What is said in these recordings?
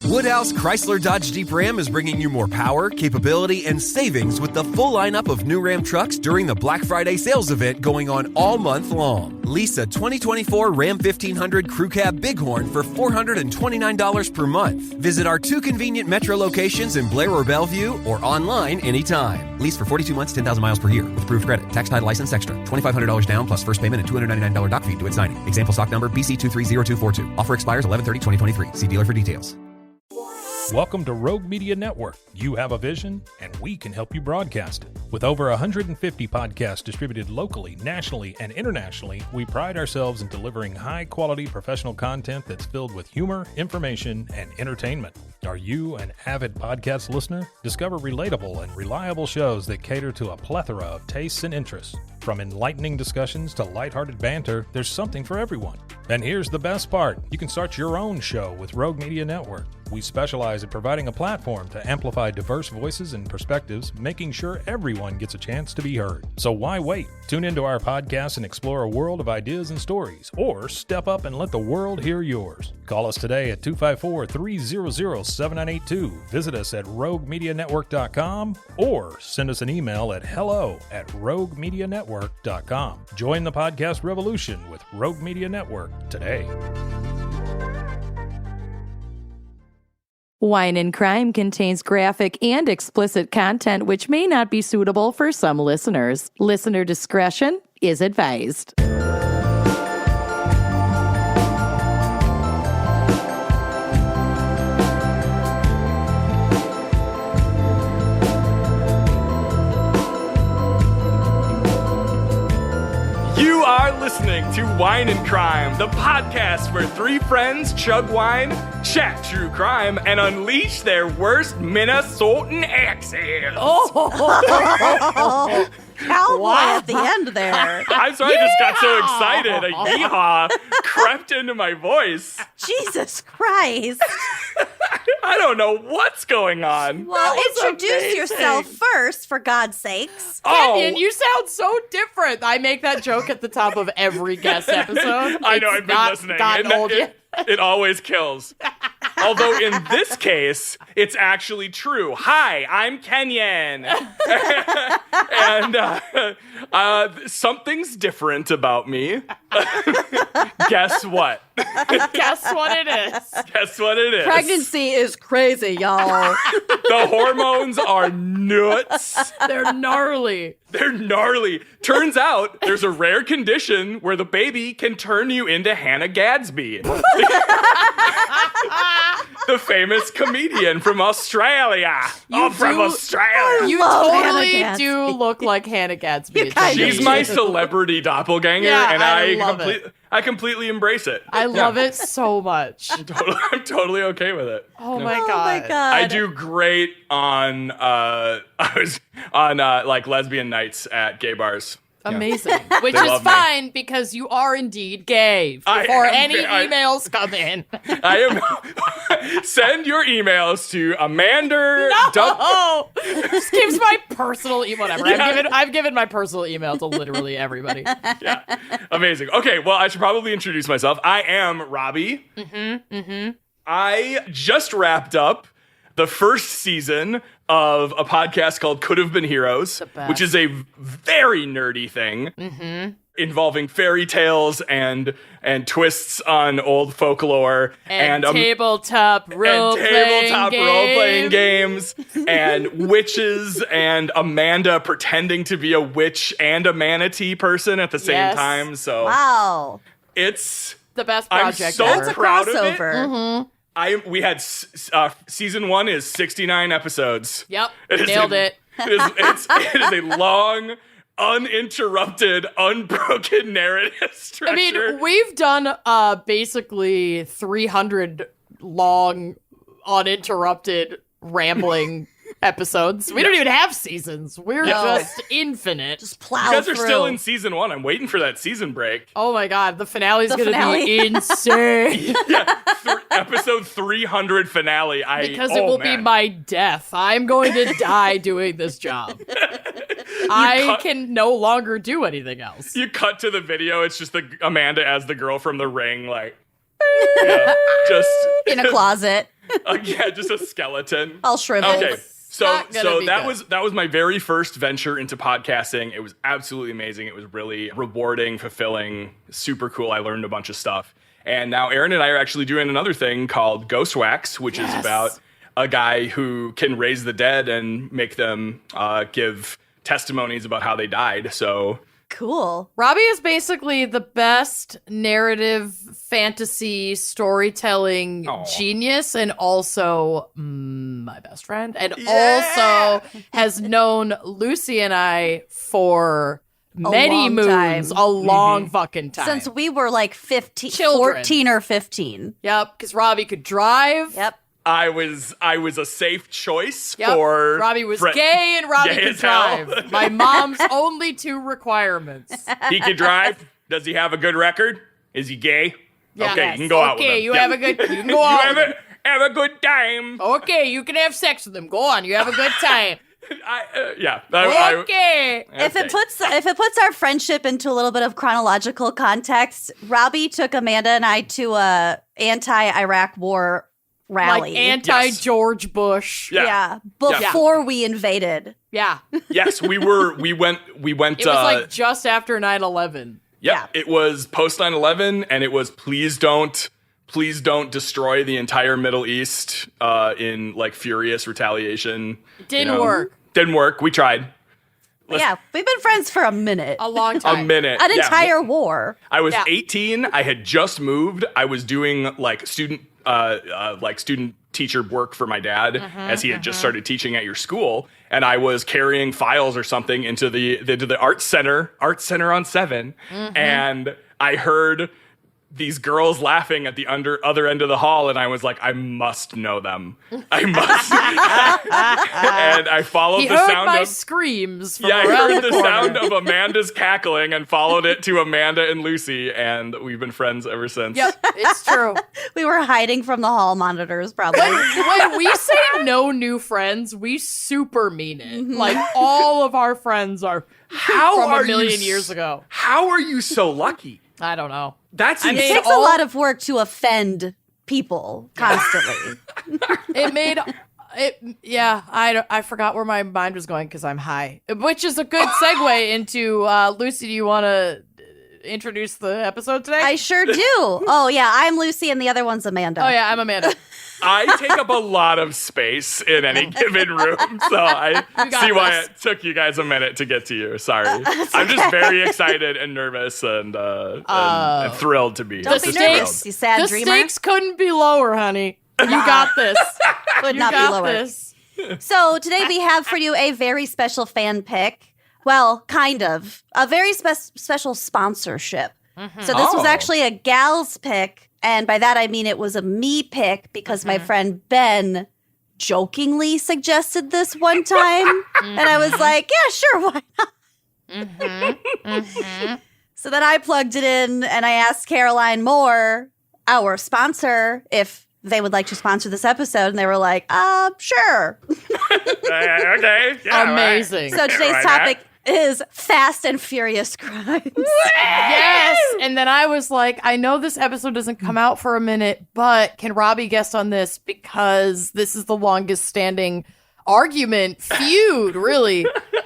Woodhouse Chrysler Dodge Jeep Ram is bringing you more power, capability, and savings with the full lineup of new Ram trucks during the Black Friday sales event going on all month long. Lease a 2024 Ram 1500 Crew Cab Bighorn for $429 per month. Visit our 2 convenient Metro locations in Blair or Bellevue or online anytime. Lease for 42 months, 10,000 miles per year with approved credit. Tax, title, license extra. $2,500 down plus first payment and $299 doc fee due at signing. Example stock number BC230242. Offer expires 11/30/2023. See dealer for details. Welcome to Rogue Media Network. You have a vision, and we can help you broadcast it. With over 150 podcasts distributed locally, nationally, and internationally, we pride ourselves in delivering high-quality professional content that's filled with humor, information, and entertainment. Are you an avid podcast listener? Discover relatable and reliable shows that cater to a plethora of tastes and interests. From enlightening discussions to lighthearted banter, there's something for everyone. And here's the best part. You can start your own show with Rogue Media Network. We specialize in providing a platform to amplify diverse voices and perspectives, making sure everyone gets a chance to be heard. So why wait? Tune into our podcast and explore a world of ideas and stories, or step up and let the world hear yours. Call us today at 254-300-7982. Visit us at roguemedianetwork.com or send us an email at hello@roguemedianetwork.com. Join the podcast revolution with Rogue Media Network today. Wine and Crime contains graphic and explicit content which may not be suitable for some listeners. Listener discretion is advised. You are listening to Wine and Crime, the podcast where 3 friends chug wine, chat true crime, and unleash their worst Minnesotan accents. Oh, cowboy at the end there. I'm sorry, I just got so excited. A yeehaw crept into my voice. Jesus Christ. I don't know what's going on. Well, introduce yourself first, for God's sakes. Kenyon, you sound so different. I make that joke at the top of every guest episode. I know, I've been listening. It always kills. Although in this case, it's actually true. Hi, I'm Kenyon. And something's different about me. Guess what? Guess what it is? Guess what it is? Pregnancy is crazy, y'all. The hormones are nuts. They're gnarly. They're gnarly. Turns out there's a rare condition where the baby can turn you into Hannah Gadsby. The famous comedian from Australia. From Australia. You totally do look like Hannah Gadsby. She's my celebrity doppelganger, and I completely embrace it. I love it so much. I'm totally okay with it. Oh my god. I do great on like lesbian nights at gay bars. Amazing. Yeah. Which is fine because you are indeed gay before any emails come in. I am. Send your emails to Amanda. No! Just gives my personal email. Whatever. Yeah. I've given my personal email to literally everybody. Yeah. Amazing. Okay, well, I should probably introduce myself. I am Robbie. I just wrapped up the first season of a podcast called Could Have Been Heroes, which is a very nerdy thing involving fairy tales and twists on old folklore and tabletop role-playing games and witches and Amanda pretending to be a witch and a manatee person at the same time. So wow, it's the best project I'm so ever. proud crossover. of it. We had season 1 is 69 episodes. Yep, nailed it. It is a long, uninterrupted, unbroken narrative structure. I mean, we've done basically 300 long, uninterrupted, rambling episodes. We don't even have seasons. We're just infinite. Just plow through. You guys through. are still in season 1. I'm waiting for that season break. Oh my god, the finale's going to be insane. Episode 300 finale. Because it will be my death. I'm going to die doing this job. I can no longer do anything else. You cut to the video. It's just Amanda as the girl from The Ring, like, just in a closet. Yeah, just a skeleton. All shriveled. Okay. So not gonna be that good. was my very first venture into podcasting. It was absolutely amazing. It was really rewarding, fulfilling, super cool. I learned a bunch of stuff. And now Aaron and I are actually doing another thing called Ghost Wax, which is about a guy who can raise the dead and make them give testimonies about how they died. So Cool. Robbie is basically the best narrative fantasy storytelling genius, and also my best friend, and also has known Lucy and I for many long moons, time. a long fucking time. Since we were like 15, Children. 14 or 15. Yep, because Robbie could drive. Yep. I was a safe choice Yep. for Robbie was gay and Robbie gay could as hell. drive. My mom's only 2 requirements. He can drive. Does he have a good record? Is he gay? Yeah. Okay, you can go out with him. Okay, you Yeah. have a good. You can go You out. have with him. have a good time. Okay, you can have sex with him. Go on, you have a good time. Okay. If it puts our friendship into a little bit of chronological context, Robbie took Amanda and I to a anti-Iraq war rally. Like anti-George Bush. Yeah. Before we invaded. Yeah. Yes, we went. It was like just after 9/11. Yeah, it was post 9/11, and it was please don't destroy the entire Middle East in like furious retaliation. Didn't work. Didn't work. We tried. Yeah, we've been friends for a minute. A long time. A minute. An Yeah. entire war. I was Yeah. 18. I had just moved. I was doing like student teacher work for my dad as he had just started teaching at your school, and I was carrying files or something into the art center on 7, and I heard these girls laughing at the other end of the hall, and I was like, I must know them. I must. And I followed He the heard sound my of screams from I around heard the the corner. sound of Amanda's cackling and followed it to Amanda and Lucy, and we've been friends ever since. Yep, it's true. We were hiding from the hall monitors, probably. When we say no new friends, we super mean it. Like, all of our friends are How from are a million you years ago. How are you so lucky? I don't know. That's I It mean, takes a lot of work to offend people constantly. It made it. Yeah, I forgot where my mind was going because I'm high, which is a good segue into Lucy. Do you want to introduce the episode today? I sure do. Oh, yeah, I'm Lucy and the other one's Amanda. Oh yeah, I'm Amanda. I take up a lot of space in any given room, so I got see why this. it took you guys a minute to get to you. Sorry. I'm just very excited and nervous and thrilled to be. Don't be just nervous, thrilled. you sad The dreamer. stakes couldn't be lower, honey. You got this. Could You not be got lower. this. So today we have for you a very special fan pick. Well, kind of. A very special sponsorship. So this was Oh. actually a gal's pick. And by that, I mean it was a me pick because my friend Ben jokingly suggested this one time. And I was like, yeah, sure, why not? So then I plugged it in and I asked Caroline Moore, our sponsor, if they would like to sponsor this episode. And they were like, sure. Okay. Yeah, Amazing. So today's Why not? topic is Fast and Furious crimes. Yes. And then I was like, I know this episode doesn't come out for a minute, but can Robbie guest on this? Because this is the longest standing feud, really,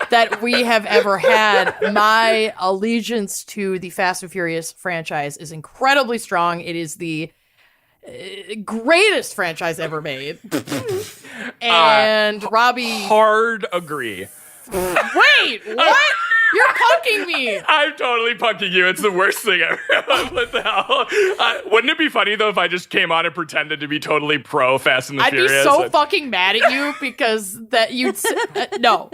that we have ever had. My allegiance to the Fast and Furious franchise is incredibly strong. It is the greatest franchise ever made. And Robbie... Hard agree. Wait, what? You're punking me. I'm totally punking you. It's the worst thing ever. What the hell? Wouldn't it be funny, though, if I just came on and pretended to be totally pro Fast and the I'd Furious? be so fucking mad at you because that you'd... no.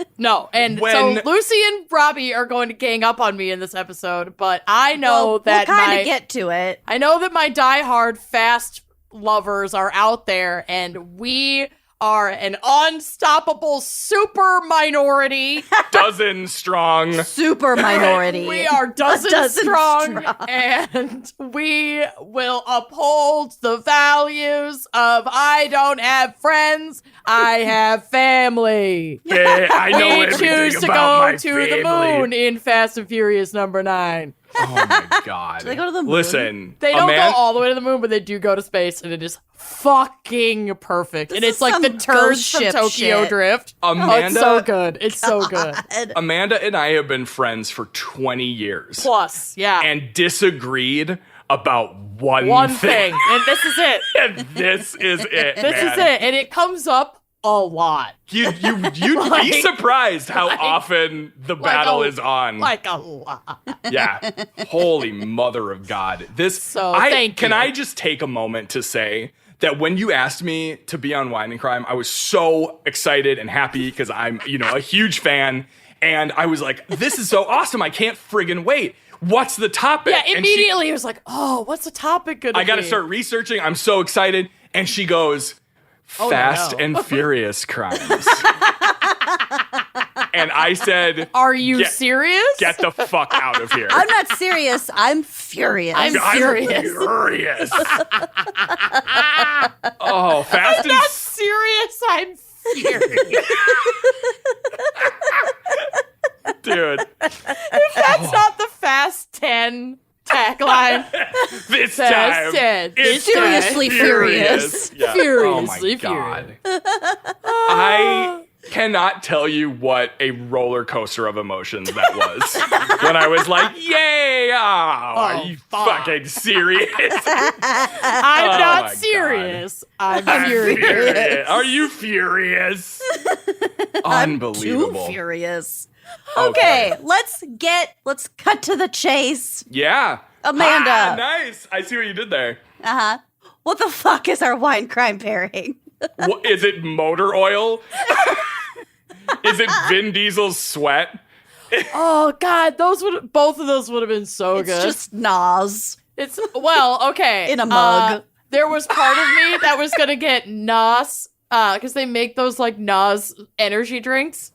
And so Lucy and Robbie are going to gang up on me in this episode, but I know that we'll kind of get to it. I know that my diehard Fast lovers are out there, and we are an unstoppable super minority. Dozen strong. Super minority. We are dozen Dozen strong, strong. and we will uphold the values of I don't have friends, I have family. Yeah, I know We everything choose to about go my to the family. moon in Fast and Furious number 9. Oh my God. Do they go to the moon? Listen. They don't go all the way to the moon, but they do go to space, and it is fucking perfect. And it's like the turds from Tokyo Drift. Amanda, it's so good. It's so good. Amanda and I have been friends for 20 years. Plus, yeah. And disagreed about one thing. And this is it. And this is it, This is it. And it comes up a lot. You'd be surprised how often the battle is on. Like a lot. Yeah. Holy mother of God. Can I just take a moment to say that when you asked me to be on Wine and Crime, I was so excited and happy because I'm, a huge fan. And I was like, this is so awesome. I can't friggin' wait. What's the topic? Yeah, immediately it was like, oh, what's the topic gonna be? I got to start researching. I'm so excited. And she goes, Fast and Furious crimes. And I said, are you serious? Get the fuck out of here. I'm not serious. I'm furious. I'm furious. Oh, Fast I'm not serious. I'm furious. Dude. If that's not the Fast 10 tagline. This Fast time, 10. it's Seriously furious. Yeah. Furiously oh my God. furious. I cannot tell you what a roller coaster of emotions that was when I was like, yay, are you fucking serious? I'm not serious. I'm furious. Are you furious? Unbelievable. Too furious. Okay, let's cut to the chase. Yeah. Amanda. Nice. I see what you did there. Uh-huh. What the fuck is our wine crime pairing? What, is it motor oil? Is it Vin Diesel's sweat? Oh God, both of those would have been so good. It's just Nas. It's okay. In a mug. There was part of me that was gonna get Nas, because they make those like Nas energy drinks.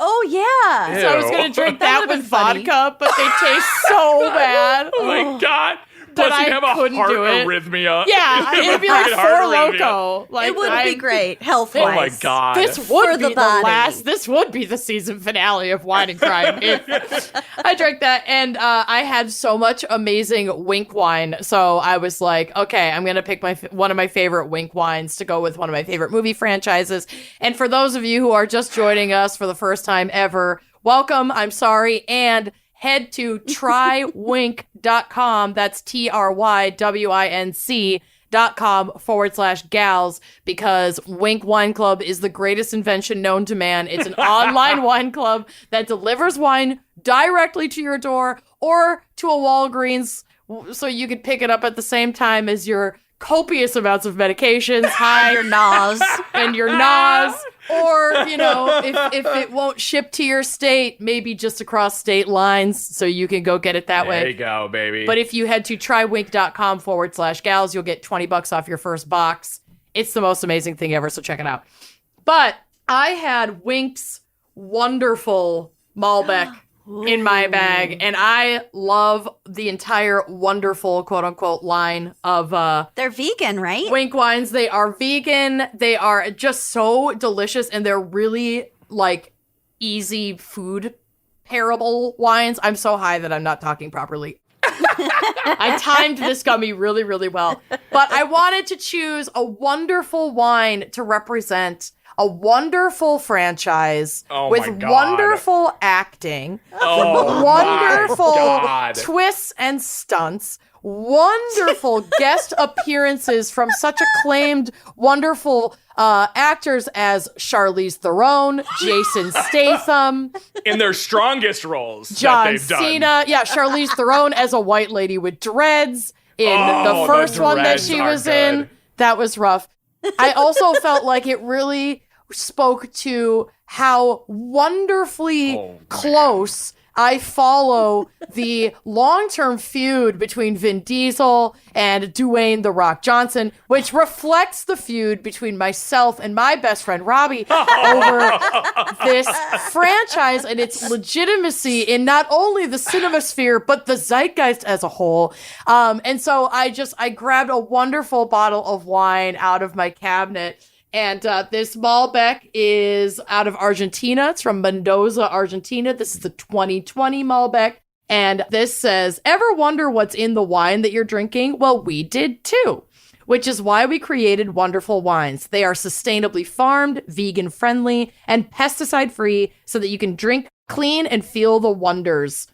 Oh yeah. Ew. So I was gonna drink That that would've with been funny. vodka, but they taste so bad. Oh my God. Plus, I you'd have a couldn't heart do it. arrhythmia. Yeah, it'd be like Freaking heart Four arrhythmia. Loco. Like It would be great, health-wise. Oh my God. This For would the be the body. last. This would be the season finale of Wine and Crime. If I drank that, and I had so much amazing Winc wine. So I was like, okay, I'm gonna pick one of my favorite Winc wines to go with one of my favorite movie franchises. And for those of you who are just joining us for the first time ever, welcome. I'm sorry, and head to trywinc.com. That's TRYWINC.com/gals, because Winc Wine Club is the greatest invention known to man. It's an online wine club that delivers wine directly to your door or to a Walgreens, so you could pick it up at the same time as your copious amounts of medications. Hi, Your Nas. and your Nas. Or, if it won't ship to your state, maybe just across state lines so you can go get it that way. There you go, baby. But if you head to trywinc.com/gals, you'll get $20 off your first box. It's the most amazing thing ever, so check it out. But I had Winc's wonderful Malbec in my bag, and I love the entire wonderful quote-unquote line of They're vegan, right? Winc wines. They are vegan. They are just so delicious, and they're really like easy food pairable wines. I'm so high that I'm not talking properly. I timed this gummy really, really well. But I wanted to choose a wonderful wine to represent a wonderful franchise with my God. wonderful acting, Oh wonderful my God. twists and stunts, wonderful guest appearances from such acclaimed, wonderful actors as Charlize Theron, Jason Statham, in their strongest roles John that they've done. Cena. Yeah, Charlize Theron as a white lady with dreads in Oh, the first the one that dreads she are was in. good. That was rough. I also felt like it really spoke to how wonderfully close I follow the long-term feud between Vin Diesel and Dwayne "The Rock" Johnson, which reflects the feud between myself and my best friend Robbie over this franchise and its legitimacy in not only the cinema sphere, but the zeitgeist as a whole. And so I grabbed a wonderful bottle of wine out of my cabinet. And this Malbec is out of Argentina. It's from Mendoza, Argentina. This is the 2020 Malbec. And this says, ever wonder what's in the wine that you're drinking? Well, we did too, which is why we created Wonderful Wines. They are sustainably farmed, vegan friendly, and pesticide free so that you can drink clean and feel the wonders.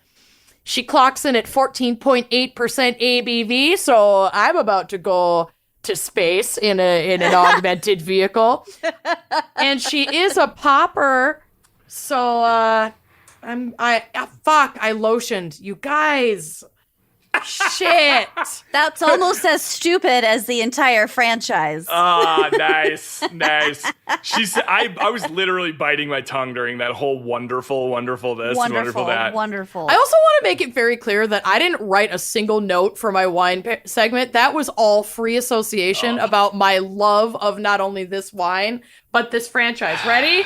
She clocks in at 14.8% ABV, so I'm about to go to space in an augmented vehicle. And she is a popper, so I lotioned. You guys. Shit. That's almost as stupid as the entire franchise. Ah, nice. I was literally biting my tongue during that whole wonderful this and wonderful that. Wonderful. I also want to make it very clear that I didn't write a single note for my wine segment. That was all free association about my love of not only this wine, but this franchise. Ready?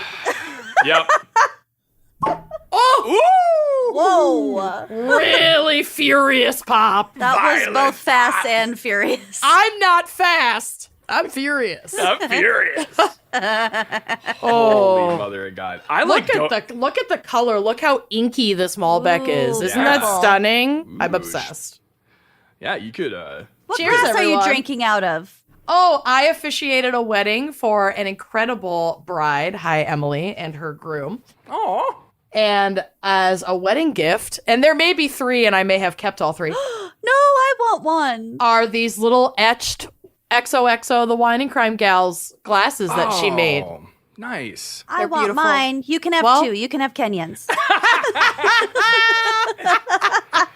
Yep. Oh! Ooh! Whoa. Really furious pop. That was Violent both fast pop. and furious. I'm not fast. I'm furious. I'm furious. Oh, Holy mother of God. I look at the color. Look how inky this Malbec is. Isn't that beautiful. stunning? I'm Ooh, obsessed. Yeah, you could What Cheers, glass are you everyone. drinking out of? Oh, I officiated a wedding for an incredible bride. Hi, Emily, and her groom. Oh. And as a wedding gift, and there may be 3, and I may have kept all 3, No, I want one. are these little etched XOXO, the Wine and Crime Gals glasses that she made. Nice. I They're want beautiful. mine. You can have Well- 2. You can have Kenyans.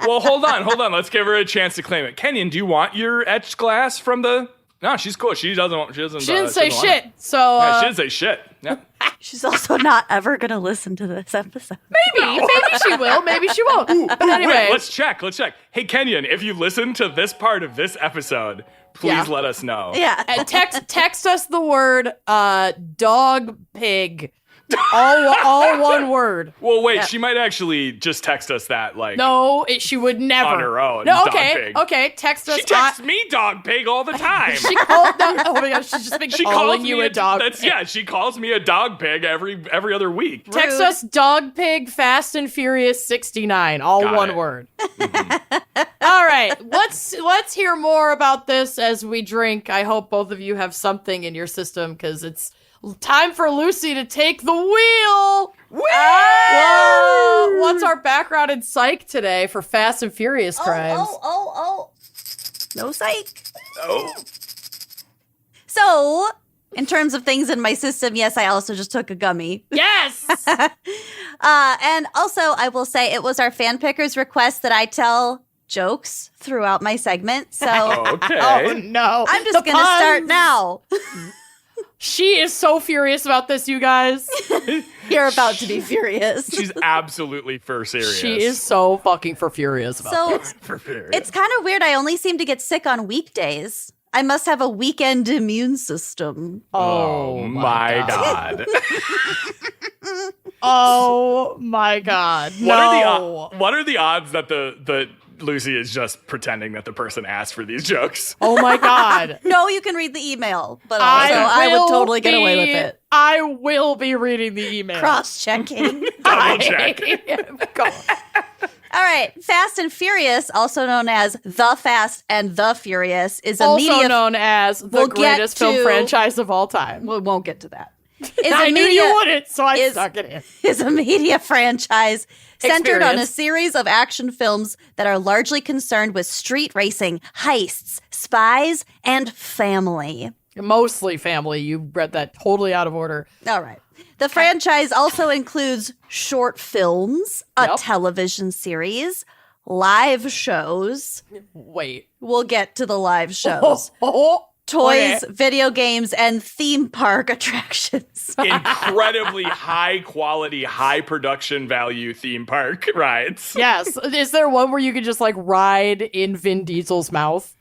Well, hold on. Let's give her a chance to claim it. Kenyon, do you want your etched glass from the... No, she's cool. She doesn't She didn't say she doesn't want shit, it. so Yeah, she didn't say shit. Yeah. She's also not ever going to listen to this episode. maybe she will, maybe she won't. But anyway, Wait, let's check. Hey, Kenyon, if you listen to this part of this episode, please let us know. Yeah. and text us the word dog pig, all one word. Well, wait, she might actually just text us that, like... No, she would never. On her own, No, dog okay, pig. okay. Text us. She texts me dog pig all the time. She called. Oh my gosh, she's just been She calling calls you me a dog. That's, pig. yeah, she calls me a dog pig every other week. Text Rude. us dog pig Fast and Furious 69, all Got one it. word. All right, let's hear more about this as we drink. I hope both of you have something in your system because it's time for Lucy to take the wheel. Whoa! What's our background in psych today for Fast and Furious crimes? Oh. No psych. Oh. So, in terms of things in my system, yes, I also just took a gummy. Yes. And also, I will say it was our fan pickers' request that I tell jokes throughout my segment. So, Okay. Oh no! I'm just going to start puns. now. She is so furious about this, you guys. You're about to be furious. She's absolutely for serious. She is so fucking furious about So, this. for serious. it's kind of weird. I only seem to get sick on weekdays. I must have a weekend immune system. Oh my God. Oh my God! No. What are the odds that the Lucy is just pretending that the person asked for these jokes? Oh my God! No, you can read the email, but also I would totally get away with it. I will be reading the email. Cross-checking. Double check. Go. All right. Fast and Furious, also known as The Fast and the Furious, is a Also media... known as the We'll get greatest film to- franchise of all time. We won't get to that. I knew you wouldn't, so I is- stuck it in. Is a media franchise centered on a Experience. series of action films that are largely concerned with street racing, heists, spies, and family. Mostly family. You read that totally out of order. All right. The franchise also includes short films, a Yep. television series, live shows. Wait. We'll get to the live shows. Toys, Okay. video games, and theme park attractions. Incredibly high quality, high production value theme park rides. Yes. Is there one where you could just like ride in Vin Diesel's mouth?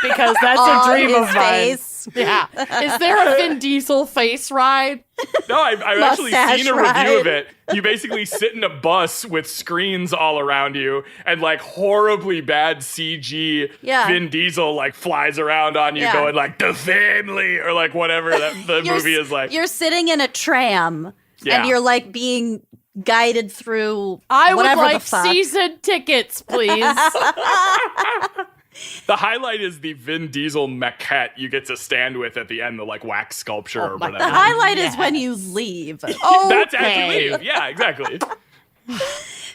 Because that's On a dream his of mine. face. Yeah. Is there a Vin Diesel face ride? No, I've actually Mustache seen a review of ride. it. You basically sit in a bus with screens all around you and like horribly bad CG Yeah. Vin Diesel like flies around on you Yeah. going like the family or like whatever that the movie is like. You're sitting in a tram Yeah. and you're like being guided through I would whatever like the fuck. season tickets, please. The highlight is the Vin Diesel maquette you get to stand with at the end, the like wax sculpture or my whatever. The highlight is when you leave. That's actually leave. Yeah, exactly.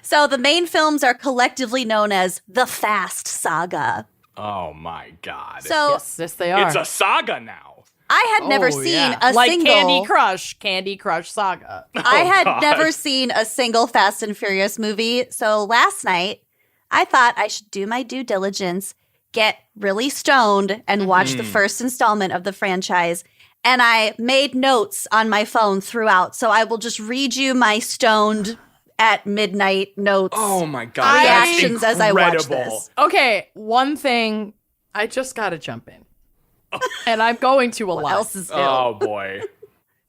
So the main films are collectively known as the Fast Saga. Oh my God. So Yes, they are. It's a saga now. I had never seen a like single Candy Crush Saga. I had God. never seen a single Fast and Furious movie. So last night, I thought I should do my due diligence, get really stoned, and watch the first installment of the franchise. And I made notes on my phone throughout. So I will just read you my stoned at midnight notes. Oh my God. That's reactions as I watch incredible. this. Okay, one thing, I just got to jump in. And I'm going to a lot. What else is new? Oh boy.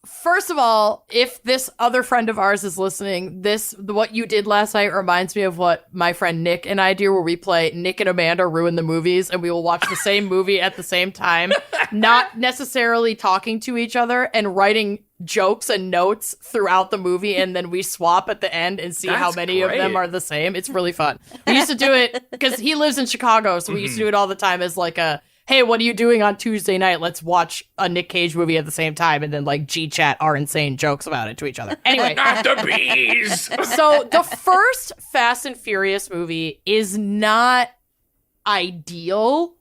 First of all, if this other friend of ours is listening, what you did last night reminds me of what my friend Nick and I do, where we play Nick and Amanda Ruin the Movies, and we will watch the same movie at the same time, not necessarily talking to each other, and writing jokes and notes throughout the movie, and then we swap at the end and see how That's many of them great. are the same. It's really fun. We used to do it because he lives in Chicago, so we used to do it all the time as like a, hey, what are you doing on Tuesday night? Let's watch a Nick Cage movie at the same time, and then like G-chat our insane jokes about it to each other. Anyway, Not the bees. so the first Fast and Furious movie is not ideal.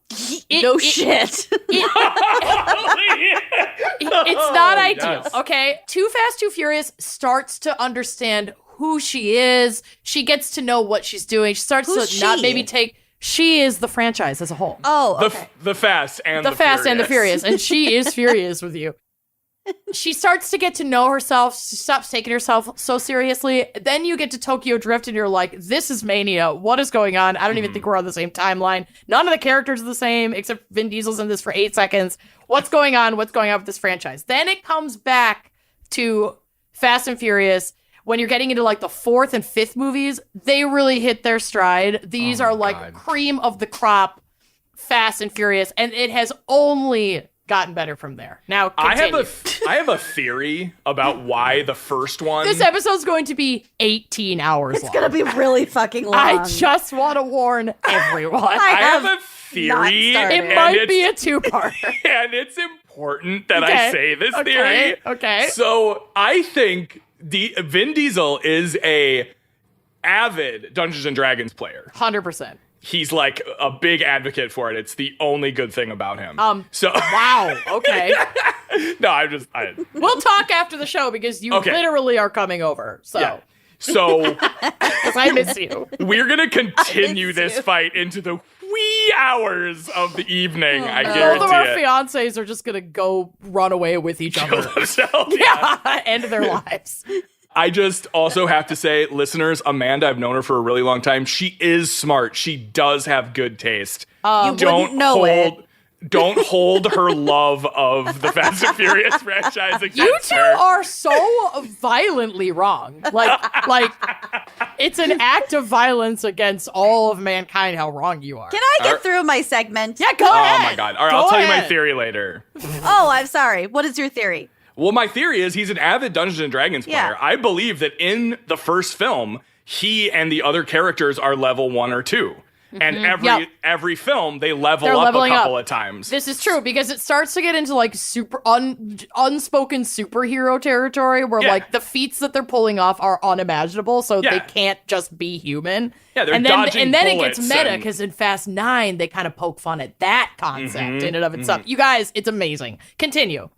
No shit. It's not ideal, yes. okay? Too Fast, Too Furious starts to understand who she is. She gets to know what she's doing. She starts Who's to not she? maybe take... She is the franchise as a whole. Oh, okay. The Fast and The Fast and the Furious, and she is furious with you. She starts to get to know herself. She stops taking herself so seriously. Then you get to Tokyo Drift, and you're like, this is mania. What is going on? I don't even think we're on the same timeline. None of the characters are the same, except Vin Diesel's in this for 8 seconds. What's going on? What's going on with this franchise? Then it comes back to Fast and Furious. When you're getting into like the 4th and 5th movies, they really hit their stride. These are like God. cream of the crop Fast and Furious, and it has only gotten better from there. Now, continue. I have a theory about why the first one. This episode's going to be 18 hours long. It's going to be really fucking long. I just want to warn everyone. I have a not theory. started. it and might be a it's- two-parter. and it's important that Okay. I say this Okay. theory. Okay. So I think Vin Diesel is a avid Dungeons and Dragons player. 100%. He's like a big advocate for it. It's the only good thing about him. So Wow. Okay. no, We'll talk after the show because you Okay. literally are coming over. So, yeah. So because I miss you. we're gonna continue miss this you. fight into the wee hours of the evening. I Both of our guarantee it. fiancés are just going to go run away with each other. Themselves, yeah. End their lives. I just also have to say, listeners, Amanda, I've known her for a really long time. She is smart. She does have good taste. You wouldn't know it. Don't hold her love of the Fast and Furious franchise against You two her. are so violently wrong. Like it's an act of violence against all of mankind how wrong you are. Can I get through my segment? Yeah, go ahead. Oh my God. All right, Go I'll tell you my ahead. theory later. Oh, I'm sorry. What is your theory? Well, my theory is he's an avid Dungeons and Dragons player. Yeah. I believe that in the first film, he and the other characters are level 1 or 2. And every film they They're level up a leveling couple up. of times. This is true because it starts to get into like super unspoken superhero territory where Yeah. like the feats that they're pulling off are unimaginable, so Yeah. they can't just be human. Yeah, they're and then, dodging and then it gets bullets meta and- because in Fast 9 they kind of poke fun at that concept in and of itself. You guys, it's amazing. Continue.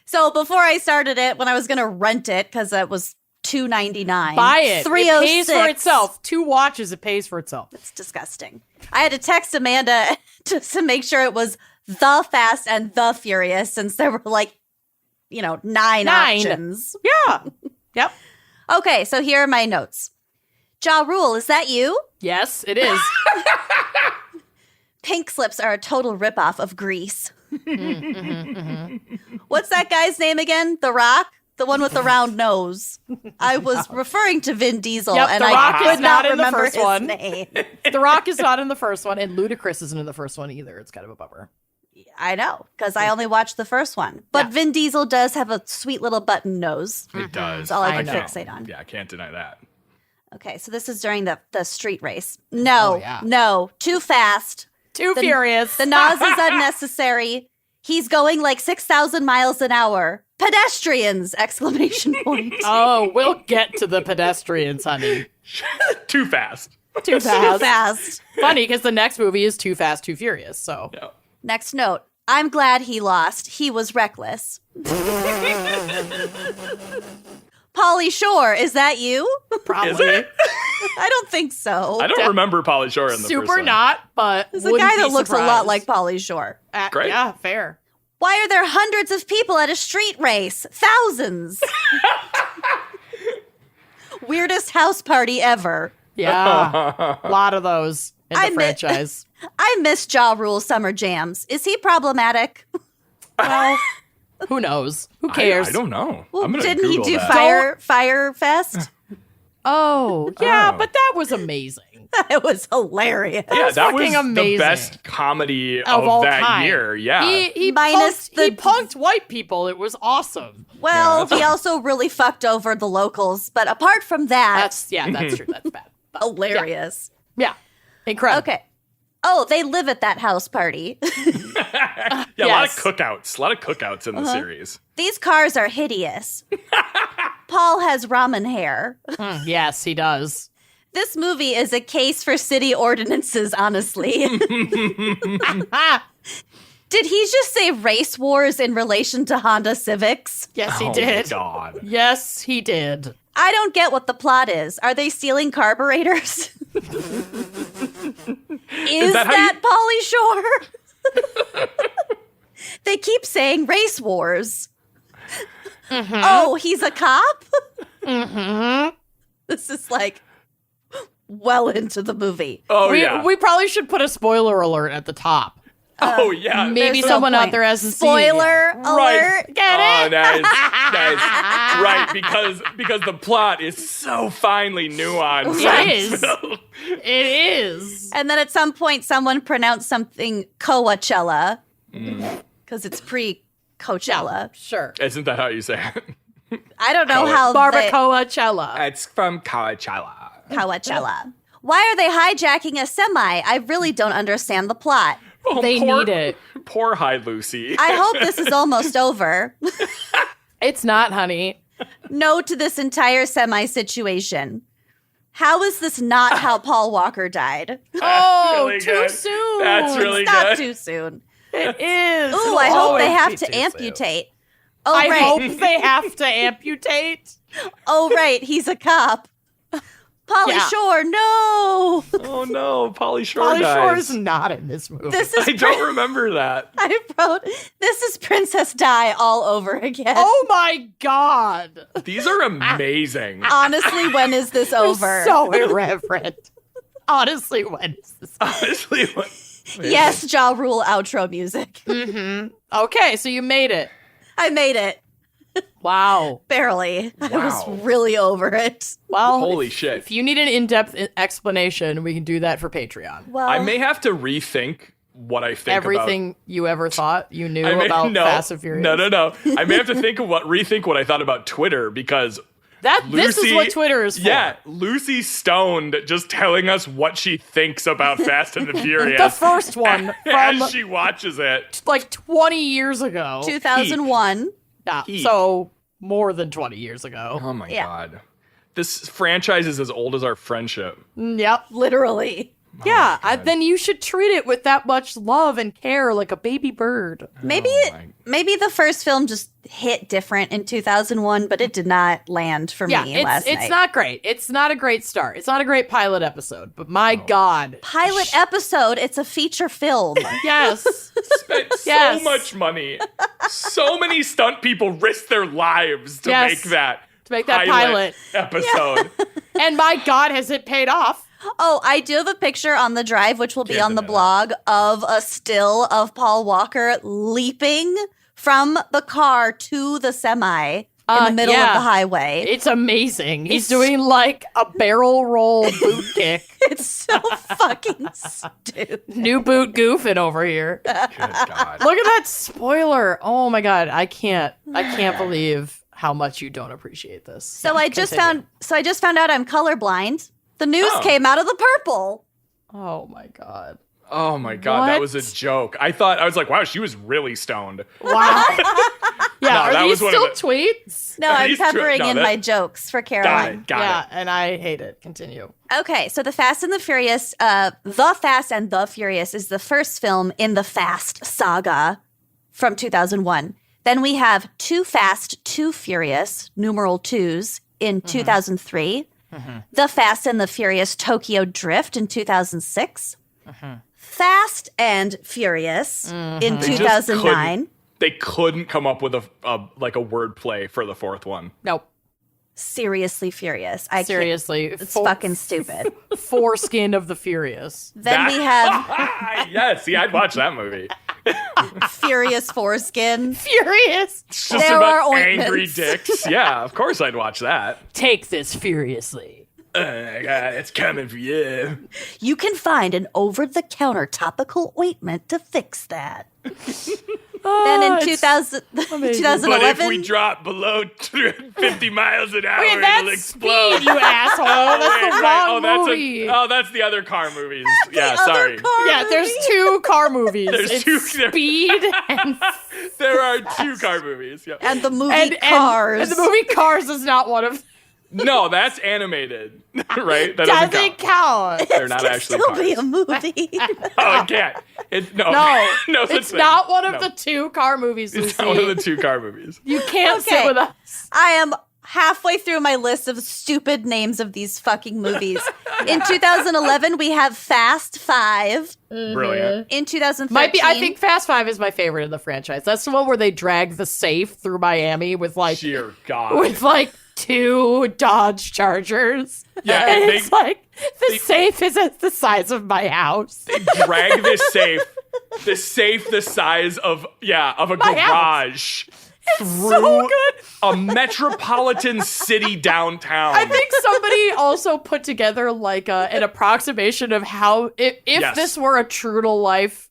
So before I started it, when I was going to rent it, because it was $2.99. Buy it. It pays for 306. itself. 2 watches, it pays for itself. It's disgusting. I had to text Amanda just to make sure it was the Fast and the Furious, since there were like, 9 options. Yeah. Yep. Okay, so here are my notes. Ja Rule, is that you? Yes, it is. Pink slips are a total ripoff of Grease. What's that guy's name again? The Rock? The one with the round nose. I was referring to Vin Diesel, Yep, and The I Rock is could not not in the remember first his one. name. The Rock is not in the first one, and Ludacris isn't in the first one either. It's kind of a bummer. I know, because I only watched the first one. But Vin Diesel does have a sweet little button nose. It does. That's all I can know. fixate on. Yeah, I can't deny that. Okay, so this is during the street race. No, no, too fast. Too furious. The nose is unnecessary. He's going like 6,000 miles an hour. Pedestrians! Exclamation point. Oh, we'll get to the pedestrians, honey. Too fast. Too fast. Too fast. Funny, because the next movie is Too Fast, Too Furious, so. Yeah. Next note. I'm glad he lost. He was reckless. Pauly Shore, is that you? Probably. Is it? I don't think so. I don't remember Pauly Shore in the first Super one. not, but There's a guy that looks a lot like Pauly Shore. Great. Yeah, fair. Why are there hundreds of people at a street race? Thousands. Weirdest house party ever. Yeah. A lot of those in the franchise. I miss Ja Rule summer jams. Is he problematic? Well, who knows? Who cares? I don't know. Well, I'm gonna didn't he Google do that. Fire Fest? Oh, yeah, Oh. but that was amazing. It was hilarious. Yeah, that was fucking amazing. the best comedy Of of all that time. year. Yeah. He Minus punked white people. It was awesome. Well, he also really fucked over the locals. But apart from that, That's true. That's bad. But, hilarious. yeah. Incredible. Okay. Oh, they live at that house party. Yeah, a lot of cookouts. A lot of cookouts in the series. These cars are hideous. Paul has ramen hair. Yes, he does. This movie is a case for city ordinances, honestly. Did he just say race wars in relation to Honda Civics? Yes, he Oh, did. God. Yes, he did. I don't get what the plot is. Are they stealing carburetors? Is that Pauly Shore? They keep saying race wars. Mm-hmm. Oh, he's a cop? Mm-hmm. This is like well into the movie. Oh, we, yeah. we probably should put a spoiler alert at the top. Oh, yeah. Maybe There's no someone out point. there hasn't seen it. Spoiler alert. Get Oh, it? nice. Right, because the plot is so finely nuanced. It is. It is. And then at some point, someone pronounced something Coachella because it's pre-Coachella. Sure. Isn't that how you say it? I don't know how Barbacoachella. It's from Coachella. Coachella. Why are they hijacking a semi? I really don't understand the plot. Oh, They need it. Poor Hi Lucy. I hope this is almost over. It's not, honey. No to this entire semi situation. How is this not how Paul Walker died? Oh, really too good. soon. That's really It's not good. too soon. It is. Ooh, I hope they Always have be to too soon. amputate. Oh, I right. hope they have to amputate. Oh, right. He's a cop. Pauly Yeah. Shore, no. Oh no, Pauly Shore Pauly dies. Shore is not in this movie. This is I don't remember that. I wrote, this is Princess Di all over again. Oh my god. These are amazing. Honestly, when is this over? So irreverent. Honestly, when is this? Honestly, what- Yes, Ja Rule outro music. Okay, so you made it. I made it. Wow. Barely. I Wow. was really over it. Well, Holy if, shit. If you need an in-depth explanation, we can do that for Patreon. Well, I may have to rethink what I think Everything you ever thought you knew about. about Fast and Furious. No. I may have to rethink what I thought about Twitter because This is what Twitter is for. Yeah, Lucy Stoned just telling us what she thinks about Fast and the Furious. The first one from as she watches it. like 20 years ago. 2001. Yeah, Peak. so more than 20 years ago. Oh my Yeah. god. This franchise is as old as our friendship. Yep. Literally. Yeah, then you should treat it with that much love and care like a baby bird. Maybe maybe the first film just hit different in 2001, but it did not land for Yeah, me last it's night. not great. It's not a great start. It's not a great pilot episode, but my God. Pilot episode, it's a feature film. Yes. Spent Yes. so much money. So many stunt people risked their lives to Yes. make that pilot. episode. And my God, has it paid off? Oh, I do have a picture on the drive, which will be on the blog, of a still of Paul Walker leaping from the car to the semi. in the middle of the highway. It's amazing. He's doing like a barrel roll boot kick. It's so fucking stupid. New boot goofing over here. Good God. Look at that spoiler. Oh my God. I can't believe how much you don't appreciate this. So I just found out I'm colorblind. The news came out of the purple. Oh my God. Oh my God, that was a joke. I was like, wow, she was really stoned. Wow. Yeah, that are these was one still of tweets? No, I'm peppering in my jokes for Caroline. Got it. And I hate it. Continue. Okay, so The Fast and the Furious, The Fast and the Furious is the first film in the Fast saga from 2001. Then we have Too Fast, Too Furious, numeral twos, in 2003. The Fast and the Furious Tokyo Drift in 2006. Fast and Furious in 2009. They couldn't come up with a word play for the fourth one. Nope. Seriously Furious. Seriously. It's fucking stupid. Foreskin of the Furious. Then we have Yes, see, I'd watch that movie. Furious Foreskin. Furious. It's just There about are angry ointments. dicks. Yeah, of course I'd watch that. Take this furiously. Oh my God, it's coming for you. You can find an over-the-counter topical ointment to fix that. Then in 2011... But if we drop below 50 miles an hour, Wait, it'll that's explode. Speed, you asshole. That's the wrong movie. That's the other car movies. Yeah, sorry. Yeah, there's two car movies. There's It's two- Speed and There are two car movies. Yeah. And the movie Cars. And the movie Cars is not one of them. No, that's animated, right? That doesn't Doesn't count. count. They're not Can actually still cars. be a movie. Oh, it can't. No, No, such it's thing. not one of No. the two car movies, Lucy. It's not one of the two car movies. You can't Okay. sit with us. I am halfway through my list of stupid names of these fucking movies. In 2011, we have Fast 5. Brilliant. In 2013... I think Fast 5 is my favorite in the franchise. That's the one where they drag the safe through Miami with like Dear God. two Dodge Chargers. Yeah, and and it's like the safe is at the size of my house. Drag this safe. The safe the size of a My garage. Through so good. a metropolitan city downtown. I think somebody also put together like an approximation of how if Yes. this were a true to life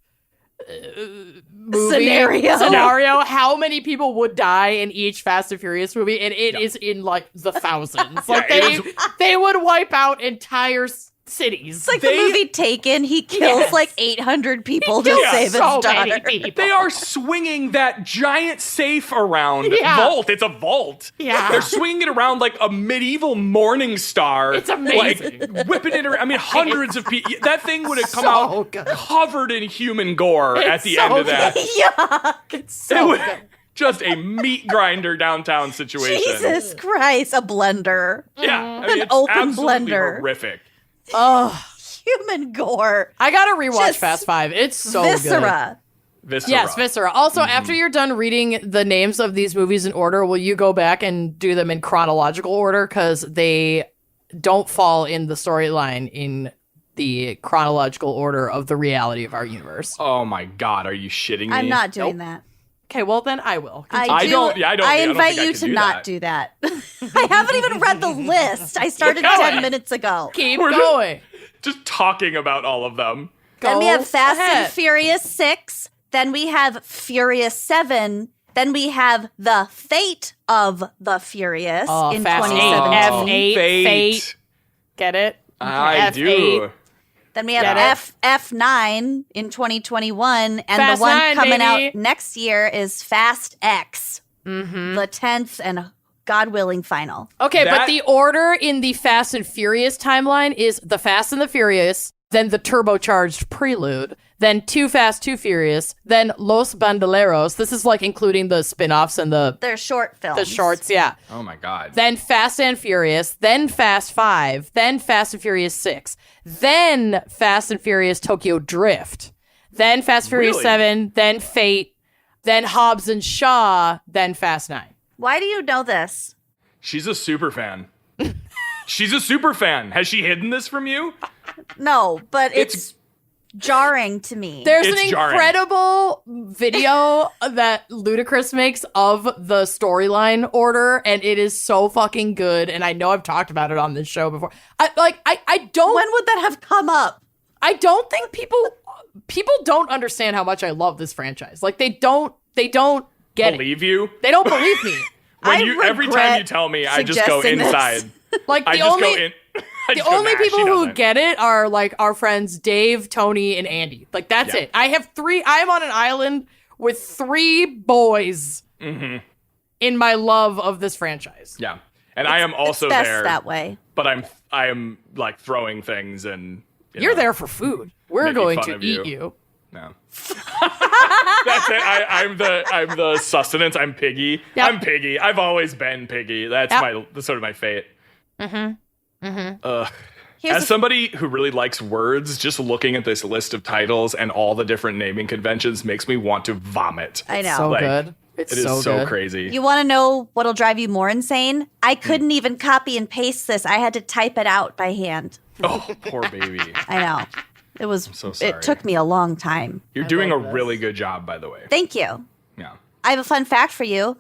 movie Scenario. how many people would die in each Fast and Furious movie, and it is in like the thousands. Like they would wipe out entire cities. It's like the movie Taken. He kills like 800 people to save his so daughter. many people. They are swinging that giant safe around. Yeah. Vault. It's a vault. Yeah. They're swinging it around like a medieval Morning Star. It's amazing. Like, whipping it around. I mean, hundreds of people. That thing would have come So out good. covered in human gore at It's the so end of that. Yuck. It's so would- good. Just a meat grinder downtown situation. Jesus Christ. A blender. Yeah. I mean, An it's open absolutely blender. horrific. Oh, Human gore. I gotta rewatch Just Fast 5. It's so good. Viscera. Viscera. Yes, Viscera. Also, after you're done reading the names of these movies in order, will you go back and do them in chronological order? Because they don't fall in the storyline in the chronological order of the reality of our universe. Oh my God, are you shitting me? I'm not doing that. Okay, well then I will. I don't think I invite can you to do not that. do that. I haven't even read the list. I started Keep going. 10 minutes ago. Keep We're going. Just talking about all of them. Then we Go have Fast ahead. and Furious 6. Then we have Furious 7. Then we have The Fate of the Furious in Fast 2017. F8. Fate. Get it? I F8. do. Then we have Get it? F9 in 2021. And Fast the one 9, coming baby. out next year is Fast X. The 10th and God willing final. Okay, but That- the order in the Fast and Furious timeline is The Fast and the Furious, then the turbocharged Prelude, then Too Fast, Too Furious, then Los Bandoleros. This is like including the spin-offs and the They're short films. shorts, yeah. Oh my God. Then Fast and Furious, then Fast 5, then Fast and Furious 6, then Fast and Furious Tokyo Drift, then Fast and Furious Really? 7, then Fate, then Hobbs and Shaw, then Fast 9. Why do you know this? She's a super fan. She's a super fan. Has she hidden this from you? No, but It's jarring to me. There's It's an jarring. incredible video that Ludacris makes of the storyline order, and it is so fucking good. And I know I've talked about it on this show before. I don't. When would that have come up? I don't think people don't understand how much I love this franchise. Like they don't get Believe you? it. They don't believe me. Every time you tell me, I just go suggesting this. inside. Like I the just go only in. I the just go, only nah, people she who doesn't. get it are like our friends Dave, Tony, and Andy. Like that's Yeah. it. I have three. I'm on an island with three boys in my love of this franchise. Yeah, and I am also it's best there that way. But I am like throwing things and You're there for food. We're Making going fun to of eat you. you. No. That's it. I'm the sustenance. I'm piggy. Yep. I'm piggy. I've always been piggy. That's that's sort of my fate. Here's As somebody who really likes words, just looking at this list of titles and all the different naming conventions makes me want to vomit. I know. So Like, good. It's It is so so good. crazy. You want to know what'll drive you more insane? I couldn't even copy and paste this. I had to type it out by hand. Oh, poor baby. I know. It was. so sorry. It took me a long time. You're doing a love this. really good job, by the way. Thank you. Yeah. I have a fun fact for you.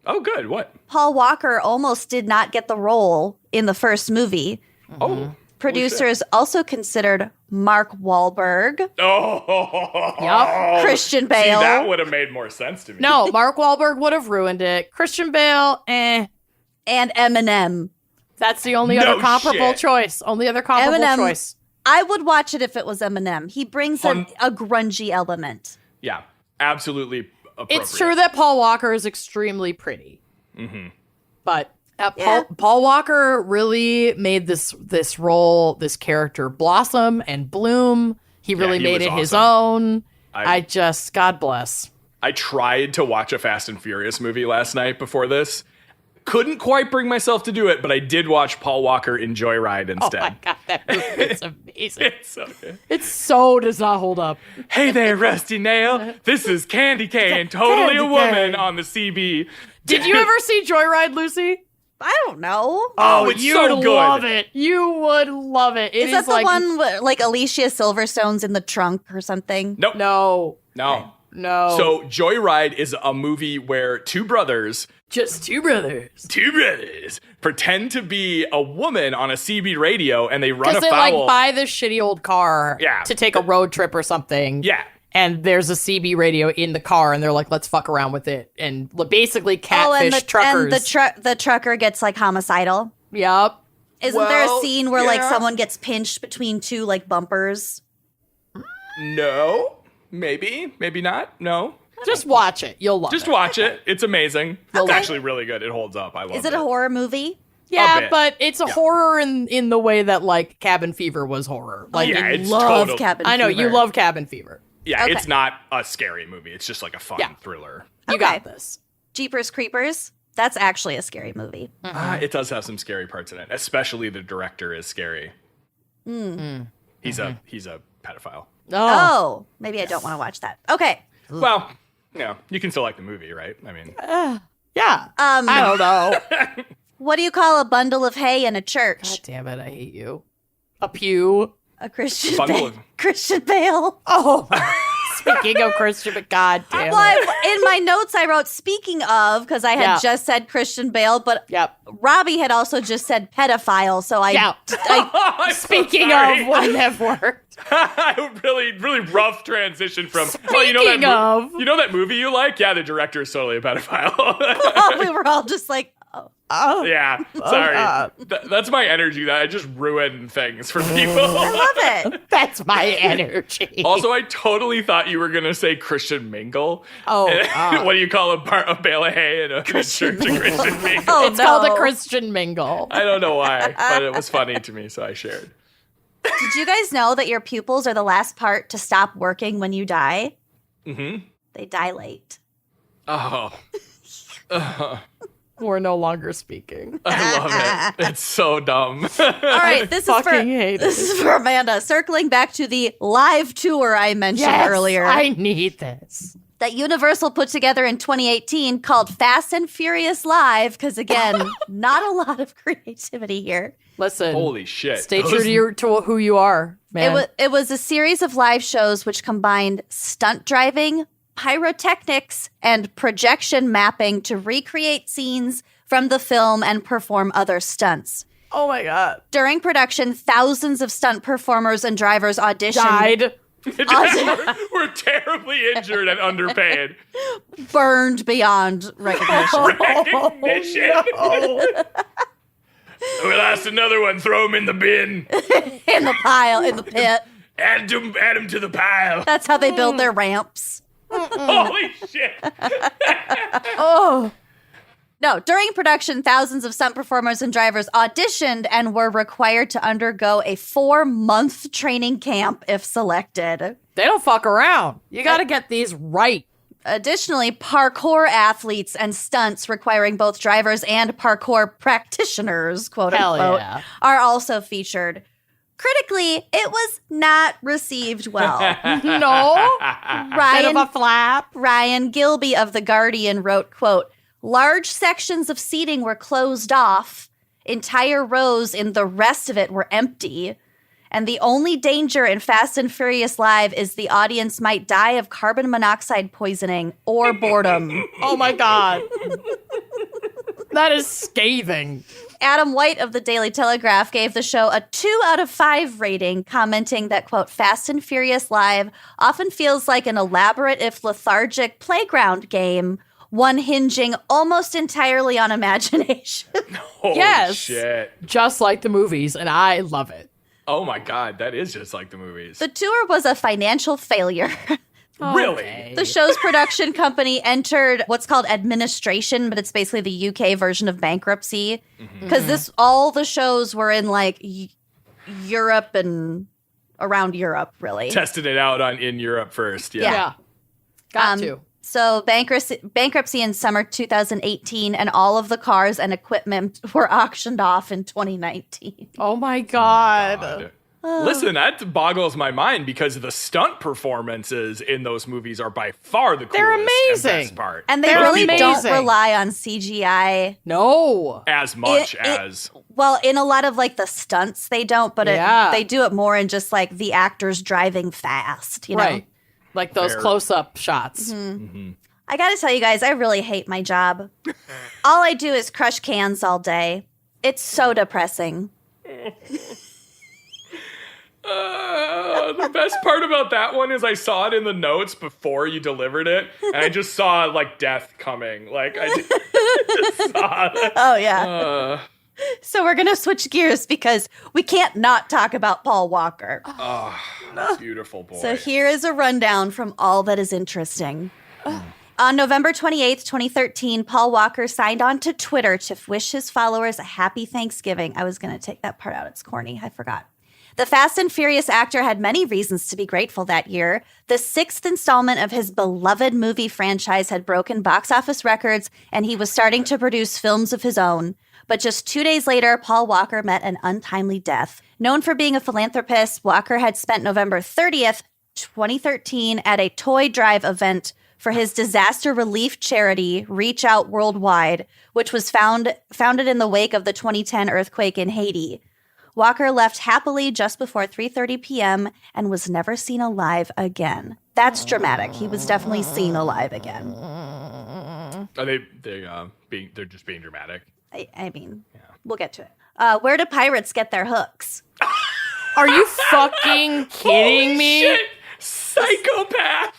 Oh, good. What? Paul Walker almost did not get the role in the first movie. Oh. Producers also considered Mark Wahlberg, Oh. Yep. Christian See, Bale, that would have made more sense to me. No, Mark Wahlberg would have ruined it. Christian Bale, and Eminem. That's the only No other comparable shit. choice. Only other comparable Eminem. choice. I would watch it if it was Eminem. He brings Hun- a grungy element. Yeah. Absolutely appropriate. It's true that Paul Walker is extremely pretty. But Yeah. Paul Walker really made this role, this character blossom and bloom. He really he made was it his awesome. own. I just, God bless. I tried to watch a Fast and Furious movie last night before this. Couldn't quite bring myself to do it, but I did watch Paul Walker in Joyride instead. Oh my God, that movie is amazing. It's so good. It so does not hold up. Hey there, Rusty Nail. This is Candy Cane, totally a Candy woman Cane. on the CB. Did you ever see Joyride, Lucy? I don't know. Oh, it's you so would good. love it. You would love it. It Is that the like, one where, like Alicia Silverstone's in the trunk or something? Nope. No, No. no. So Joyride is a movie where two brothers just two brothers. pretend to be a woman on a CB radio and they run Because they afoul. like buy this shitty old car Yeah. to take a road trip or something. Yeah. And there's a CB radio in the car, and they're like, "Let's fuck around with it," and basically catfish truckers. And the trucker gets like homicidal. Yep. Isn't there a Well, scene where like yeah. someone gets pinched between two like bumpers? No. Maybe. Maybe not. No. Just watch it. You'll love Just it. watch it. It's amazing. It's Okay. actually really good. It holds up. I love it. Is it a horror movie? Yeah, bit. but it's a horror in the way that like Cabin Fever was horror. Like, Yeah, you it's love. total- Cabin I know you Fever. love Cabin Fever. Yeah, Okay. it's not a scary movie. It's just like a fun Yeah. thriller. You Okay. got this. Jeepers Creepers. That's actually a scary movie. It does have some scary parts in it. Especially the director is scary. He's a pedophile. Oh, maybe I don't want to watch that. Okay. Well, you can still like the movie, right? I mean, Yeah. Um, I don't know. What do you call a bundle of hay in a church? God damn it! I hate you. A pew. A Christian Bundle of- Christian Bale. Oh. Speaking of Christian, but God damn it. Well, in my notes, I wrote "speaking of" because I had Yeah. just said Christian Bale, but Yep. Robbie had also just said pedophile. So Yeah. I'm so Speaking sorry. of, wouldn't have worked. really, really rough transition from. Speaking of. you know that movie you like? Yeah, the director is totally a pedophile. we were all just like, oh, Yeah, sorry. That's my energy. That I just ruin things for people. I love it. That's my energy. Also, I totally thought you were gonna say Christian mingle. Oh, What do you call a bale of hay in a church? A Christian mingle. Oh, it's called no. a Christian mingle. I don't know why, but it was funny to me, so I shared. Did you guys know that your pupils are the last part to stop working when you die? Mm-hmm. They dilate. Oh, We're no longer speaking. I love it. It's so dumb. All right, this is for fucking hate this is for Amanda. Circling back to the live tour I mentioned Yes, earlier. I need this. that Universal put together in 2018 called Fast and Furious Live, because again, not a lot of creativity here. Listen. Holy shit. Stay true to who you are, man. It was a series of live shows which combined stunt driving, pyrotechnics, and projection mapping to recreate scenes from the film and perform other stunts. Oh my God. During production, thousands of stunt performers and drivers auditioned. Died. We're terribly injured and underpaid. Burned beyond recognition. Recognition. We'll ask another one. Throw him in the bin. In the pile, in the pit. Add him to the pile. That's how they build their ramps. Holy shit. Oh. No, during production, thousands of stunt performers and drivers auditioned and were required to undergo a 4-month training camp if selected. They don't fuck around. You got to get these right. Additionally, parkour athletes and stunts requiring both drivers and parkour practitioners, quote Hell unquote, yeah. are also featured. Critically, it was not received well. No. Bit of a flap. Ryan Gilby of The Guardian wrote, quote, large sections of seating were closed off. Entire rows in the rest of it were empty. And the only danger in Fast and Furious Live is the audience might die of carbon monoxide poisoning or boredom. Oh my God. That is scathing. Adam White of the Daily Telegraph gave the show a 2 out of 5 rating, commenting that, quote, Fast and Furious Live often feels like an elaborate, if lethargic, playground game, one hinging almost entirely on imagination. Holy Yes. shit. Just like the movies, and I love it. Oh my God, that is just like the movies. The tour was a financial failure. Really? Okay. The show's production company entered what's called administration, but it's basically the UK version of bankruptcy. Because all the shows were in like Europe and around Europe, really. Tested it out in Europe first. Yeah. Yeah. Got to. So bankruptcy in summer 2018, and all of the cars and equipment were auctioned off in 2019. Oh my God. God. Listen, that boggles my mind because the stunt performances in those movies are by far the coolest They're and amazing. best part. And they They're really don't amazing. rely on CGI. No. As much as... Well, in a lot of like the stunts, they don't, but Yeah. they do it more in just like the actors driving fast, you know? Right. Like those Fair. close-up shots. I gotta tell you guys, I really hate my job. All I do is crush cans all day. It's so depressing. The best part about that one is I saw it in the notes before you delivered it, and I just saw like death coming. Like I just saw that. Oh, yeah. So we're gonna switch gears because we can't not talk about Paul Walker. Beautiful boy. So here is a rundown from all that is interesting. On November 28th, 2013, Paul Walker signed on to Twitter to wish his followers a happy Thanksgiving. I was going to take that part out. It's corny. I forgot. The Fast and Furious actor had many reasons to be grateful that year. The 6th installment of his beloved movie franchise had broken box office records, and he was starting to produce films of his own. But just 2 days later, Paul Walker met an untimely death. Known for being a philanthropist, Walker had spent November 30th, 2013 at a toy drive event for his disaster relief charity, Reach Out Worldwide, which was founded in the wake of the 2010 earthquake in Haiti. Walker left happily just before 3:30 p.m. and was never seen alive again. That's dramatic. He was definitely seen alive again. Are they're just being dramatic. I mean, we'll get to it. Where do pirates get their hooks? Are you fucking kidding Holy me? shit! Psychopath!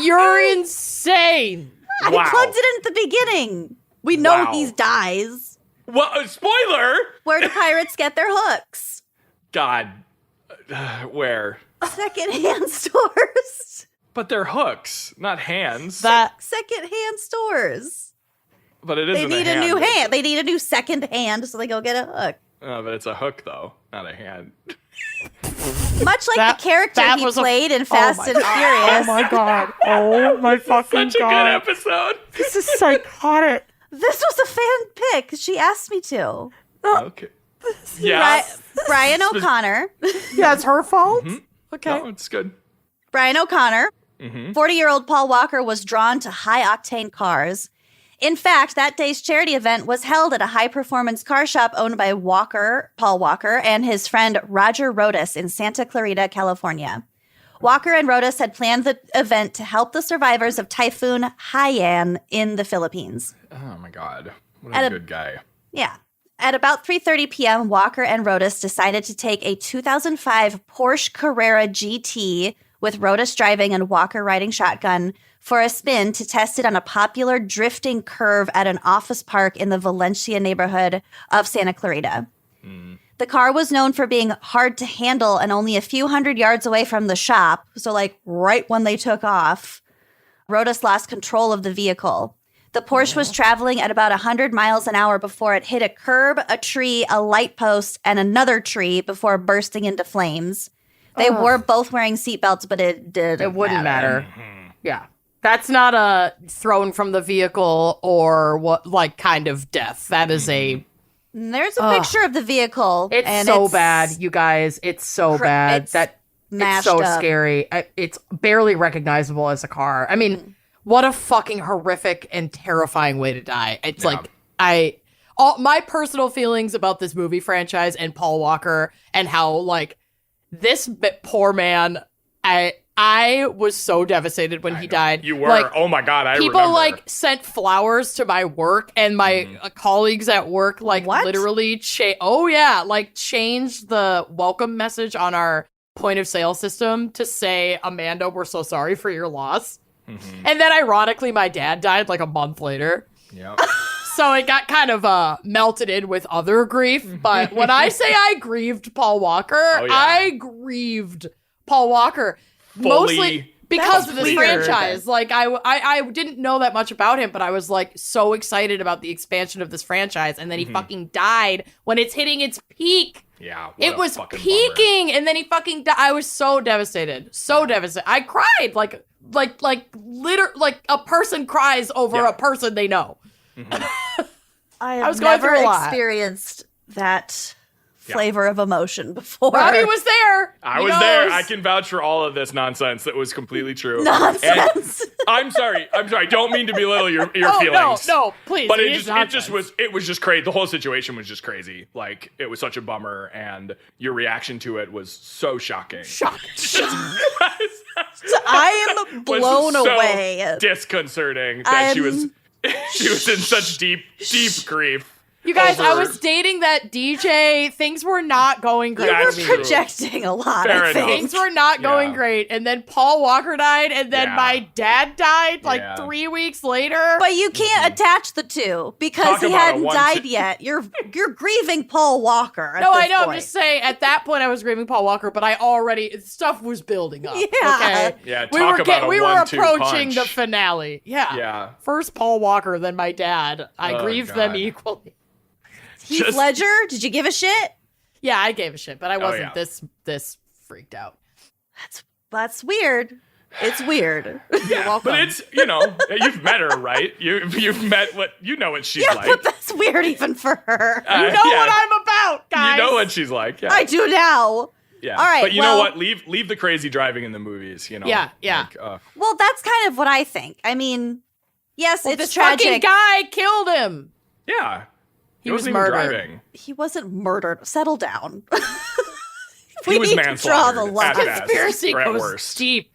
You're insane. I Wow. plugged it in at the beginning. We know Wow. he dies. Well, spoiler! Where do pirates get their hooks? God. Where? Secondhand stores. But they're hooks, not hands. Secondhand stores. But it They isn't need a a new hand. hand. They need a new second hand, so they go get a hook. But it's a hook, though, not a hand. Much like That- the character that he was a- played in Fast and Furious. God. Oh my fucking Such a good episode. This is psychotic. This was a fan pick. She asked me to. Okay. Yeah. Brian O'Connor. Yeah, it's her fault. Okay. No, it's good. Brian O'Connor 40-year-old Paul Walker was drawn to high-octane cars. In fact, that day's charity event was held at a high-performance car shop owned by Paul Walker, and his friend Roger Rodas in Santa Clarita, California. Walker and Rodas had planned the event to help the survivors of Typhoon Haiyan in the Philippines. Oh, my God. What a good guy. Yeah. At about 3:30 p.m., Walker and Rodas decided to take a 2005 Porsche Carrera GT with Rodas driving and Walker riding shotgun for a spin to test it on a popular drifting curve at an office park in the Valencia neighborhood of Santa Clarita. The car was known for being hard to handle and only a few hundred yards away from the shop. So, like, right when they took off, Rodas lost control of the vehicle. The Porsche was traveling at about 100 miles an hour before it hit a curb, a tree, a light post, and another tree before bursting into flames. They were both wearing seatbelts, but it wouldn't matter. Yeah. That's not a thrown from the vehicle or what, like, kind of death. That is a... There's a picture of the vehicle. It's so bad, you guys. It's so bad. It's so up. scary. It's barely recognizable as a car. I mean, what a fucking horrific and terrifying way to die. It's like, all my personal feelings about this movie franchise and Paul Walker and how, like, this poor man, I was so devastated when he died. You were? Like, oh my God, I people, remember. like, sent flowers to my work, and my colleagues at work, like, What? literally changed the welcome message on our point of sale system to say, Amanda, we're so sorry for your loss. And then, ironically, my dad died, like, a month later. Yep. So it got kind of melted in with other grief. But when I say I grieved Paul Walker, I grieved Paul Walker. Mostly because of this franchise. Like, I didn't know that much about him, but I was, like, so excited about the expansion of this franchise. And then he fucking died when it's hitting its peak. Yeah. It was peaking, and then he fucking died. I was so devastated. So devastated. I cried like a person cries over a person they know. I was have going never through a lot. experienced that flavor of emotion before. Robbie was there. I was there. I can vouch for all of this nonsense that was completely true. Nonsense. And I'm sorry. Don't mean to belittle your feelings. No, please. But it was just crazy. The whole situation was just crazy. Like, it was such a bummer, and your reaction to it was so shocking. I am blown so away. Disconcerting that she was in such deep grief. You guys, I was dating that DJ. Things were not going great. You were That's true. projecting a lot, Fair I think. Things were not going great. And then Paul Walker died, and then my dad died like 3 weeks later. But you can't attach the two because he hadn't died yet. You're grieving Paul Walker. No, I know. Point. I'm just saying, at that point, I was grieving Paul Walker, but stuff was building up. Yeah. Okay? Yeah, we were approaching punch. the finale. Yeah. Yeah. First Paul Walker, then my dad. I grieved them equally. Heath Ledger, did you give a shit? Yeah, I gave a shit, but I wasn't this freaked out. That's weird. It's weird. You're welcome. But it's, you've met her, right? You've met what she's like. But that's weird even for her. You know what I'm about, guys. You know what she's like. Yeah. I do now. Yeah. All right. But you know what? Leave the crazy driving in the movies, Yeah, yeah. Like, Well, that's kind of what I think. I mean, yes, it's this tragic. fucking guy killed him. yeah. He was wasn't even murdered. driving. He wasn't murdered. Settle down. He was need to draw manslaughter. the line. At best, Conspiracy or at goes worst. deep.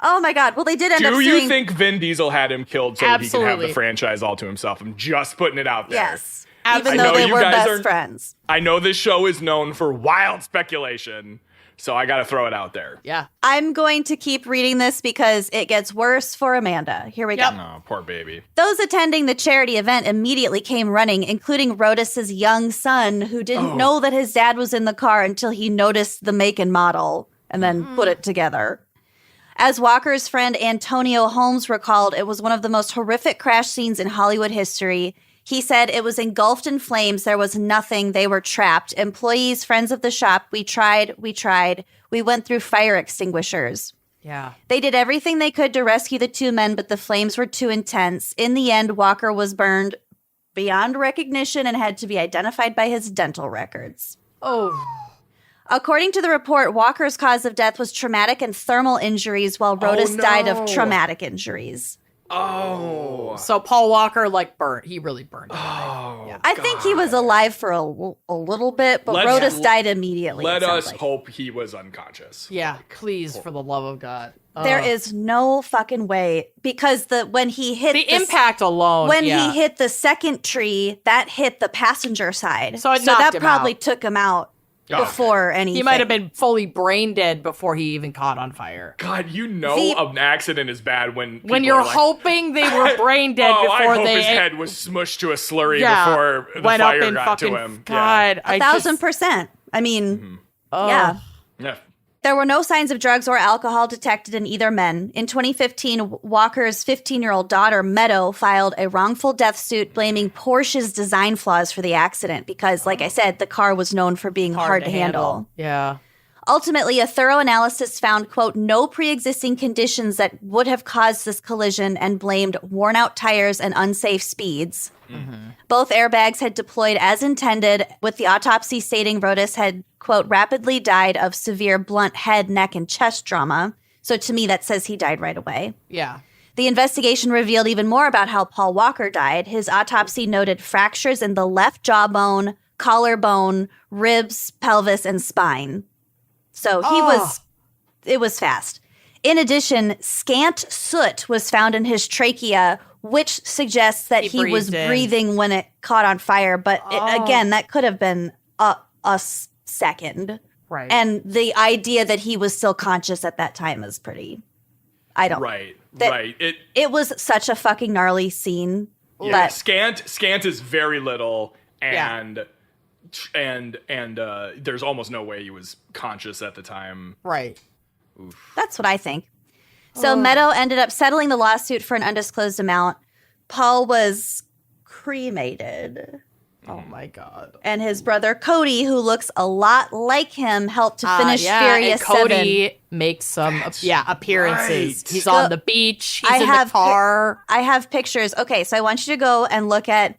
Oh my God. Well, they did end up Do suing. you think Vin Diesel had him killed so that he could have Absolutely. the franchise all to himself? I'm just putting it out there. Yes. Absolutely. Even I though know they you were guys best friends. I know this show is known for wild speculation, so I got to throw it out there. Yeah. I'm going to keep reading this because it gets worse for Amanda. Here we go. Oh, poor baby. Those attending the charity event immediately came running, including Rodas's young son, who didn't know that his dad was in the car until he noticed the make and model and then put it together. As Walker's friend Antonio Holmes recalled, it was one of the most horrific crash scenes in Hollywood history. He said it was engulfed in flames. There was nothing. They were trapped. Employees, friends of the shop, we tried. We went through fire extinguishers. Yeah. They did everything they could to rescue the two men, but the flames were too intense. In the end, Walker was burned beyond recognition and had to be identified by his dental records. Oh. According to the report, Walker's cause of death was traumatic and thermal injuries, while Rodas died of traumatic injuries. Oh. So Paul Walker, burnt. He really burned. Oh. Yeah. I think he was alive for a little bit, but Rodas died immediately. Let us hope he was unconscious. Yeah, please, for the love of God. There is no fucking way, because when he hit the impact alone. When he hit the second tree, that hit the passenger side. So that knocked him probably out. took him out before anything. He might have been fully brain dead before he even caught on fire. God, an accident is bad when you're hoping they were brain dead before I hope they his head was smushed to a slurry before the went fire up and got fucking, to him. God, 1,000%. I mean, yeah. There were no signs of drugs or alcohol detected in either men. In 2015, Walker's 15-year-old daughter, Meadow, filed a wrongful death suit blaming Porsche's design flaws for the accident because, like I said, the car was known for being hard to handle. Yeah. Ultimately, a thorough analysis found, quote, no pre-existing conditions that would have caused this collision and blamed worn-out tires and unsafe speeds. Mm-hmm. Both airbags had deployed as intended, with the autopsy stating Rodas had, quote, rapidly died of severe blunt head, neck, and chest trauma. So to me, that says he died right away. Yeah. The investigation revealed even more about how Paul Walker died. His autopsy noted fractures in the left jawbone, collarbone, ribs, pelvis, and spine. So it was fast. In addition, scant soot was found in his trachea, which suggests that he was breathing when it caught on fire. But again, that could have been a second. Right. And the idea that he was still conscious at that time is pretty, I don't. Right. It was such a fucking gnarly scene. Yeah. Scant is very little and there's almost no way he was conscious at the time. Right. Oof. That's what I think. So Meadow ended up settling the lawsuit for an undisclosed amount. Paul was cremated. Oh my God. And his brother Cody, who looks a lot like him, helped to finish Furious and Cody 7. Makes some appearances. Right. He's on the beach. He's in the car. I have pictures. Okay, so I want you to go and look at.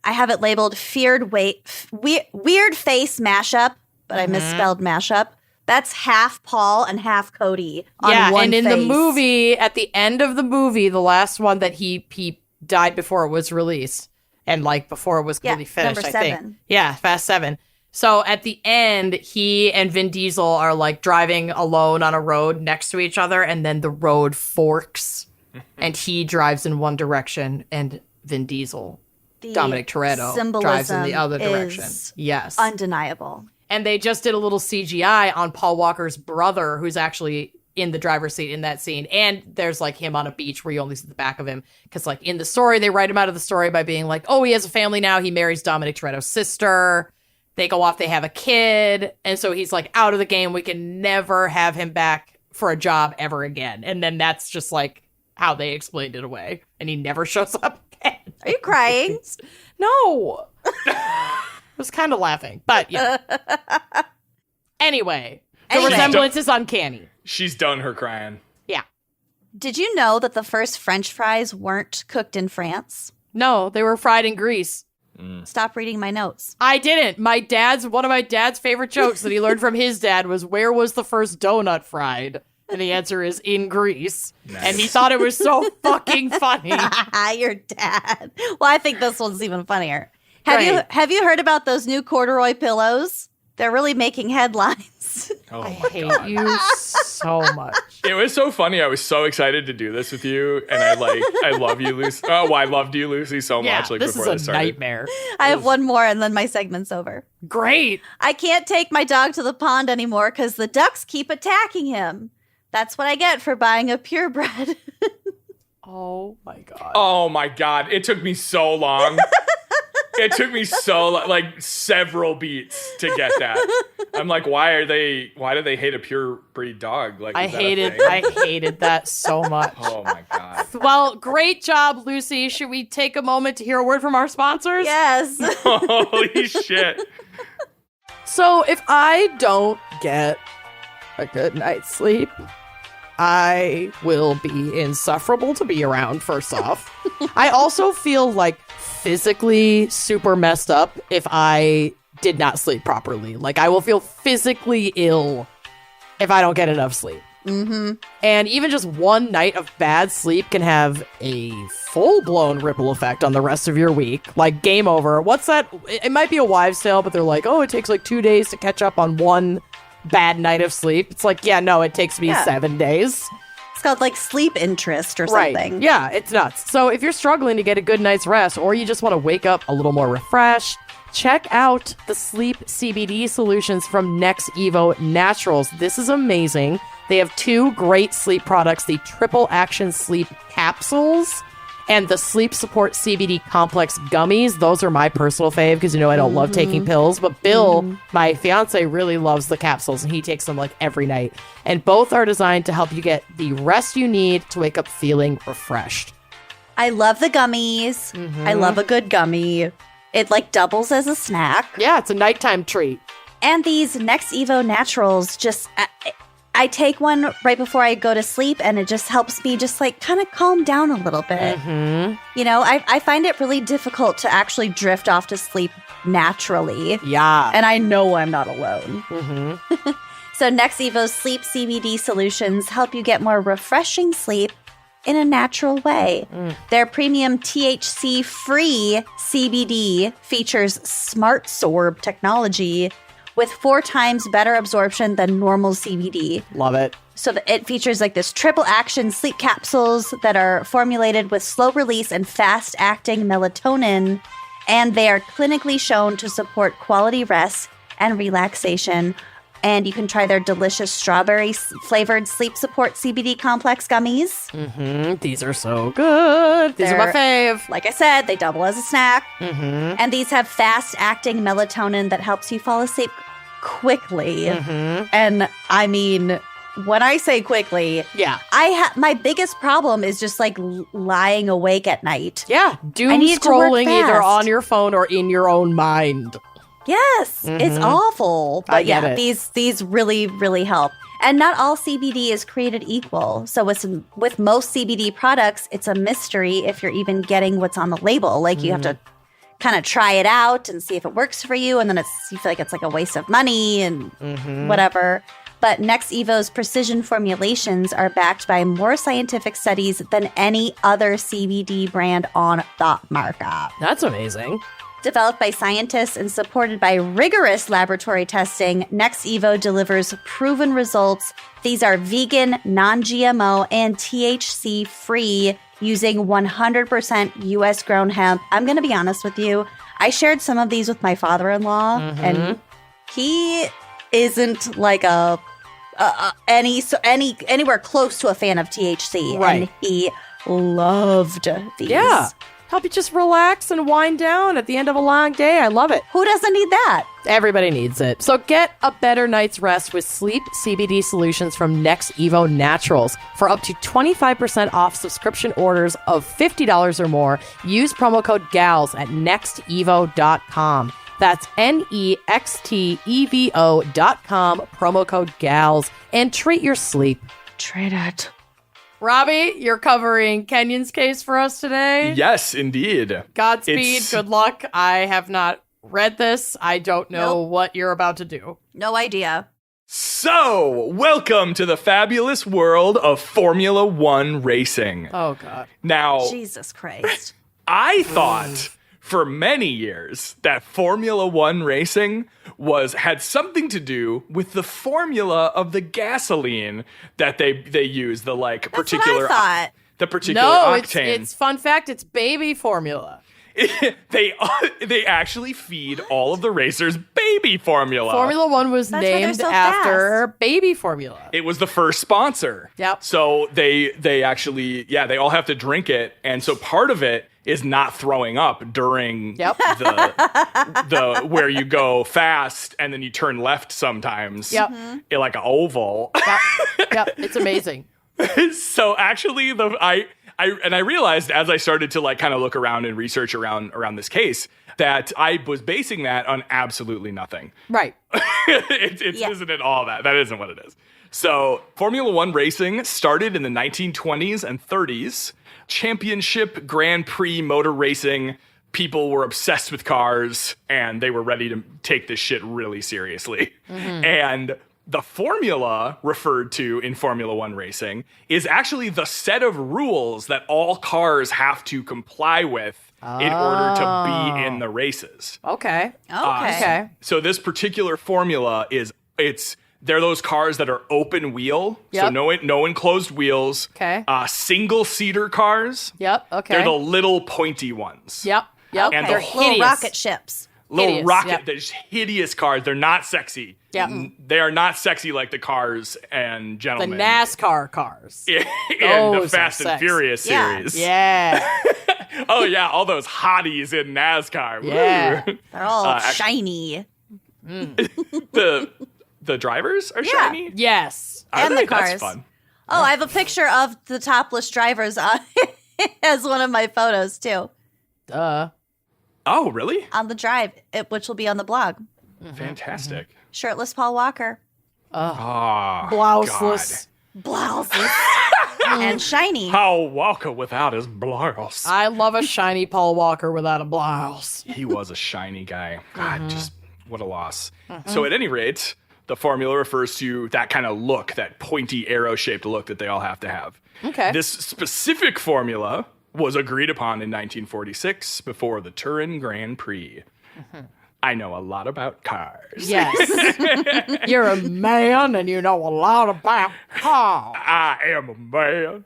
I have it labeled weird face mashup, but I misspelled mashup. That's half Paul and half Cody on one and in face. the movie, at the end of the movie, the last one that he died before it was released, and before it was really finished, number I 7. think. Yeah, Fast 7. So at the end, he and Vin Diesel are driving alone on a road next to each other, and then the road forks, and he drives in one direction, and Vin Diesel, Dominic Toretto, drives in the other direction. Yes. Undeniable. And they just did a little CGI on Paul Walker's brother, who's actually in the driver's seat in that scene. And there's him on a beach where you only see the back of him. Because in the story, they write him out of the story by being he has a family now. He marries Dominic Toretto's sister. They go off, they have a kid. And so he's out of the game. We can never have him back for a job ever again. And then that's just how they explained it away. And he never shows up again. Are you crying? No. I was kind of laughing, but yeah. Anyway, the resemblance is uncanny. She's done her crying. Yeah. Did you know that the first French fries weren't cooked in France? No, they were fried in Greece. Stop reading my notes. I didn't. One of my dad's favorite jokes that he learned from his dad was, where was the first donut fried? And the answer is in Greece. Nice. And he thought it was so fucking funny. Your dad. Well, I think this one's even funnier. Have you heard about those new corduroy pillows? They're really making headlines. I hate you so much. It was so funny. I was so excited to do this with you, and I love you, Lucy. Oh, I loved you, Lucy, so much. This before is a nightmare. I have one more, and then my segment's over. Great. I can't take my dog to the pond anymore because the ducks keep attacking him. That's what I get for buying a purebred. Oh my God. Oh my God. It took me so long. It took me several beats to get that. I'm why do they hate a pure breed dog? I hated that so much. Oh my God. Well, great job, Lucy. Should we take a moment to hear a word from our sponsors? Yes. Holy shit. So if I don't get a good night's sleep, I will be insufferable to be around, first off. I also feel physically super messed up if I did not sleep properly. Like, I will feel physically ill if I don't get enough sleep. Mm-hmm. And even just one night of bad sleep can have a full-blown ripple effect on the rest of your week. Like, game over. What's that? It might be a wives' tale, but they're like, oh, it takes like 2 days to catch up on one bad night of sleep. It's like, yeah, no, it takes me 7 days. It's called like sleep interest or Right. something. Yeah, it's nuts. So if you're struggling to get a good night's rest, or you just want to wake up a little more refreshed, check out the sleep CBD solutions from Next Evo Naturals. This is amazing. They have 2 great sleep products, the Triple Action Sleep Capsules and the Sleep Support CBD Complex Gummies. Those are my personal fave because, I don't love taking pills. But Bill, my fiance, really loves the capsules, and he takes them like every night. And both are designed to help you get the rest you need to wake up feeling refreshed. I love the gummies. I love a good gummy. It like doubles as a snack. Yeah, it's a nighttime treat. And these Next Evo Naturals I take one right before I go to sleep, and it just helps me just like kind of calm down a little bit. I find it really difficult to actually drift off to sleep naturally. Yeah. And I know I'm not alone. So Next Evo's Sleep CBD solutions help you get more refreshing sleep in a natural way. Their premium THC-free CBD features Smart Sorb technology with 4 times better absorption than normal CBD. Love it. So it features like this triple action sleep capsules that are formulated with slow release and fast acting melatonin, and they are clinically shown to support quality rest and relaxation. And you can try their delicious strawberry flavored sleep support CBD complex gummies. These are so good. These are my fave. Like I said, they double as a snack. And these have fast acting melatonin that helps you fall asleep quickly. And I mean, when I say quickly, my biggest problem is just like lying awake at night. Yeah, doom need to work scrolling either fast. on your phone or in your own mind. Yes, it's awful. But I get it. these really, really help. And not all CBD is created equal. So with most CBD products, it's a mystery if you're even getting what's on the label. Like you have to kind of try it out and see if it works for you. And then you feel like it's like a waste of money and whatever. But Next Evo's precision formulations are backed by more scientific studies than any other CBD brand on the market. That's amazing. Developed by scientists and supported by rigorous laboratory testing, Next Evo delivers proven results. These are vegan, non-GMO, and THC-free, using 100% U.S.-grown hemp. I'm going to be honest with you. I shared some of these with my father-in-law, and he isn't like anywhere close to a fan of THC, Right. and he loved these. Yeah. Help you just relax and wind down at the end of a long day. I love it. Who doesn't need that? Everybody needs it. So get a better night's rest with Sleep CBD solutions from Next Evo Naturals. For up to 25% off subscription orders of $50 or more, use promo code GALS at nextevo.com. That's NEXTEVO.com, promo code GALS, and treat your sleep. Treat it. Robbie, you're covering Kenyon's case for us today. Yes, indeed. Godspeed. Good luck. I have not read this. I don't know what you're about to do. No idea. So, welcome to the fabulous world of Formula One racing. Oh, God. Now, Jesus Christ. I thought for many years that Formula One racing had something to do with the formula of the gasoline that they use, the like particular what I thought. The particular No, octane. it's fun fact. It's baby formula. They actually feed all of the racers baby formula. Formula One was That's why they're named so after baby formula. It was the first sponsor. Yep. So they actually, they all have to drink it. And so part of it is not throwing up during the where you go fast and then you turn left sometimes. Yep. Like an oval. Yep. It's amazing. So actually I realized as I started to like kind of look around and research around this case that I was basing that on absolutely nothing. Right. It isn't at all that. That isn't what it is. So Formula One racing started in the 1920s and 30s. Championship Grand Prix motor racing people were obsessed with cars and they were ready to take this shit really seriously. And the formula referred to in Formula One racing is actually the set of rules that all cars have to comply with in order to be in the races. Okay. Okay. So this particular formula they're those cars that are open wheel, so Yep. no enclosed wheels. Okay. Single seater cars. Yep. Okay. They're the little pointy ones. Yep. Yep. And They're the hideous. Little rocket ships. Little Hideous, rocket, yep. they're just hideous cars. They're not sexy. Yep. They are not sexy like the Cars and The Gentlemen. NASCAR cars. and the Those are Fast and sexy. Furious Yeah. series. Yeah. Oh yeah, all those hotties in NASCAR. Woo. Yeah. They're all actually- shiny. The drivers are shiny. Yes. I And the think cars. That's fun. Oh, I have a picture of the topless drivers on as one of my photos too Oh really? on the drive, which will be on the blog. Fantastic. Shirtless Paul Walker, Ah, Blouseless. blouses, and shiny. Paul Walker without his blouse. I love a shiny Paul Walker without a blouse. He was a shiny guy. God, just what a loss. So at any rate, the formula refers to that kind of look, that pointy arrow-shaped look that they all have to have. Okay. This specific formula was agreed upon in 1946 before the Turin Grand Prix. I know a lot about cars. Yes. You're a man and you know a lot about cars. I am a man,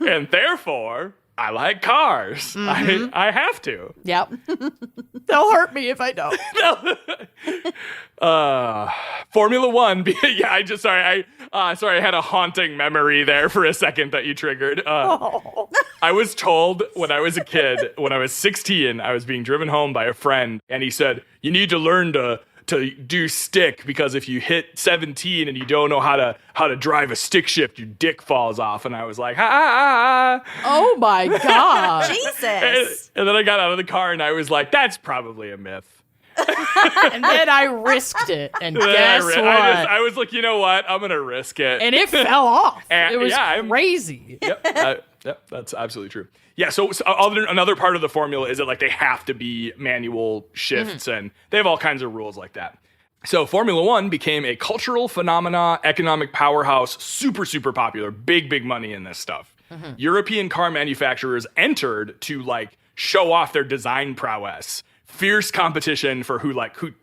and therefore I like cars. I have to. Yep. They'll hurt me if I don't. Formula One. Yeah, I had a haunting memory there for a second that you triggered. I was told when I was a kid, when I was 16, I was being driven home by a friend, and he said, "You need to learn to do stick, because if you hit 17 and you don't know how to drive a stick shift, your dick falls off." And I was like, ha. Oh my God. Jesus. And then I got out of the car and I was like, that's probably a myth. And then I risked it. And guess what? I was like, you know what? I'm going to risk it. And it fell off. And- It was yeah, crazy. Yep, that's absolutely true. Yeah, so another part of the formula is that like they have to be manual shifts and they have all kinds of rules like that. So Formula One became a cultural phenomena, economic powerhouse, super, super popular, big money in this stuff. European car manufacturers entered to like show off their design prowess. Fierce competition for who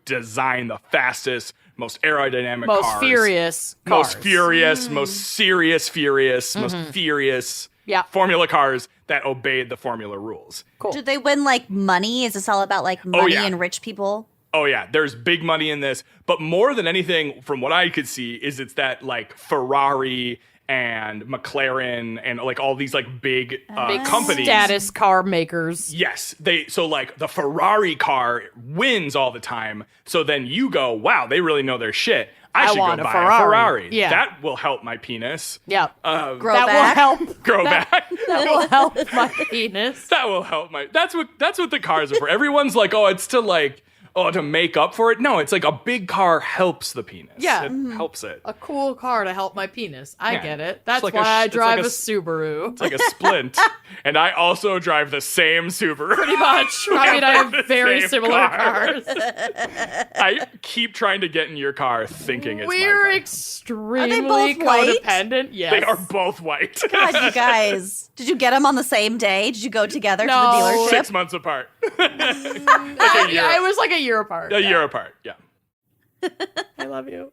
designed the fastest, most aerodynamic Most cars. furious cars. Most furious, most serious furious, most furious Yeah. formula cars that obeyed the formula rules. Cool. Do they win like money? Is this all about like money yeah. and rich people? Oh yeah, there's big money in this, but more than anything, from what I could see, is it's that like Ferrari and McLaren and like all these like big companies. Status car makers. Yes, so like the Ferrari car wins all the time. So then you go, wow, they really know their shit. I should want go a buy Ferrari. a Ferrari. Yeah. That will help my penis. Yep. Grow that back. will help. Grow back. That will help my penis. That will help my. That's what the cars are for. Everyone's like, oh, it's to make up for it. No, it's like a big car helps the penis. Yeah. It helps it. A cool car to help my penis. I Yeah. get it. That's like why I it's drive like a Subaru. It's like a Splint. And I also drive the same Subaru. Pretty much. I mean, I have The very same similar car. cars. I keep trying to get in your car thinking it's We're my car. extremely both white? codependent. Yes. They are both white. God, you guys. Did you get them on the same day? Did you go together to No. the dealership? 6 months apart. Yeah, it was like a year apart. A year apart, yeah. I love you.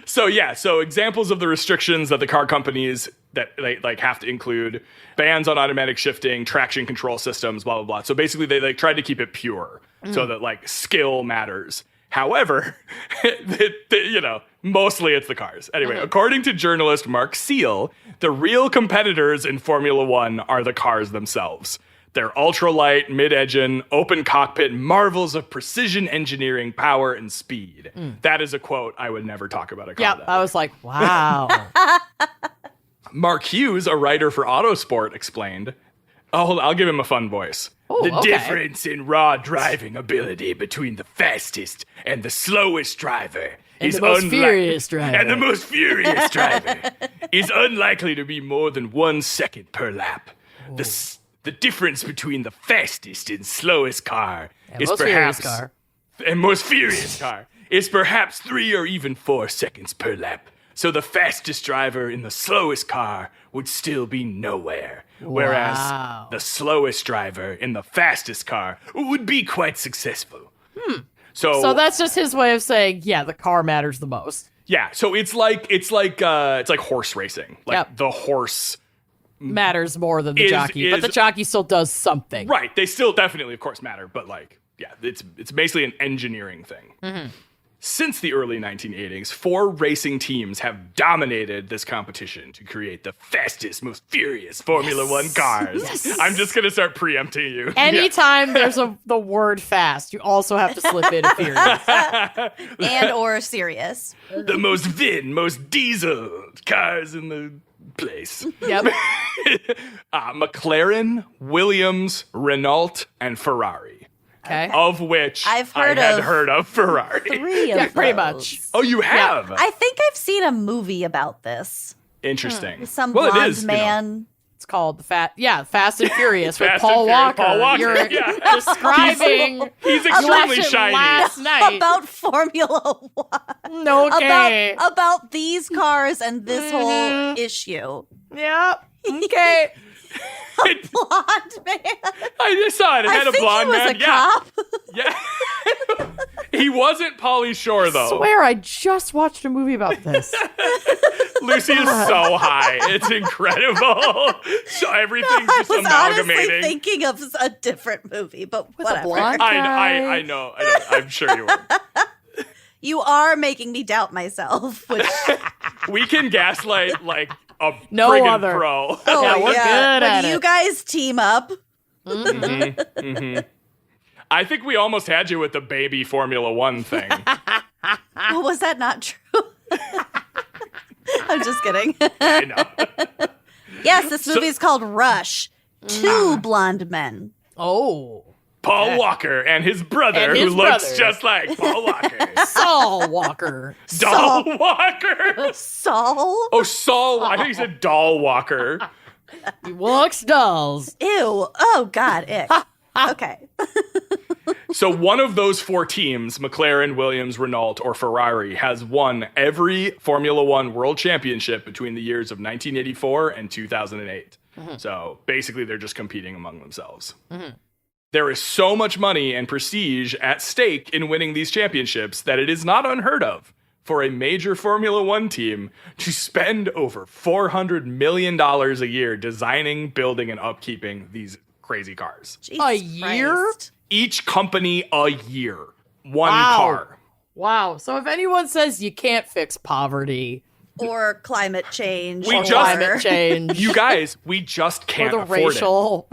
So examples of the restrictions that the car companies that they like have to include: bans on automatic shifting, traction control systems, blah blah blah. So basically, they like tried to keep it pure so that like skill matters. However, mostly it's the cars. Anyway, according to journalist Mark Seal, the real competitors in Formula One are the cars themselves. They're ultralight, mid-engine, open cockpit, marvels of precision engineering, power, and speed. That is a quote I would never talk about a car. Yeah, that I was like, wow. Mark Hughes, a writer for Autosport, explained, I'll give him a fun voice. Ooh, The okay. difference in raw driving ability between the fastest and the slowest driver And is the most unlike- furious driver. And the most furious driver is unlikely to be more than 1 second per lap. The the difference between the fastest and slowest car is most perhaps furious car. and most furious car is perhaps 3 or even 4 seconds per lap. So the fastest driver in the slowest car would still be nowhere, whereas Wow. the slowest driver in the fastest car would be quite successful. So that's just his way of saying, yeah, the car matters the most. yeah, so it's like horse racing. Like Yep. the horse, Matters more than the Is- jockey, but is- the jockey still does something. right? They still definitely, of course, matter, but like, yeah, it's basically an engineering thing. Mm-hmm. Since the early 1980s, 4 racing teams have dominated this competition to create the fastest, most furious Formula One cars. I'm just gonna start preempting you. Anytime there's the word fast, you also have to slip in a furious. And or serious. The most diesel cars in the place. Yep. McLaren, Williams, Renault, and Ferrari. Okay. Of which I've I heard had of heard of Ferrari. 3 of Yeah, pretty those. much. Oh, you have? I think I've seen a movie about this. Interesting. Some well, blonde it is, man. It's called the Fast and Furious with Fast Paul and Furious, Walker. Paul Walker, You're yeah. describing. He's you extremely watched it shiny. last night. About Formula One. Okay. About these cars and this whole issue. Yep. Okay. Blonde man. I just saw it. It I had a think blonde he was man. a yeah. cop. Yeah. He wasn't Pauly Shore, though. Swear, I just watched a movie about this. Lucy is so high. It's incredible. So everything's I just was honestly amalgamating. thinking of a different movie, but With a whatever. blonde I guy. know. I'm sure you were. You are making me doubt myself. Which, We can gaslight like a No friggin' other. pro. oh Yeah, we're good when at you it. guys team up. I think we almost had you with the baby Formula One thing. Oh, was that not true? I'm just kidding. I know. Yes, this movie is called Rush. 2 blonde men. Oh. Paul Walker and his brother, And his who looks brother. just like Paul Walker. Saul Walker. Doll Walker. Saul? Oh, Saul. I think he said Doll Walker. He walks dolls. Ew. Oh, God. Ick. Okay. So one of those 4 teams, McLaren, Williams, Renault, or Ferrari, has won every Formula One World Championship between the years of 1984 and 2008. So basically, they're just competing among themselves. There is so much money and prestige at stake in winning these championships that it is not unheard of for a major Formula One team to spend over $400 million a year designing, building, and upkeeping these crazy cars. Jesus A year? Christ. Each company a year. One Wow. car. Wow. So if anyone says you can't fix poverty Or climate change. We or or just- climate change You guys, we just or can't the afford racial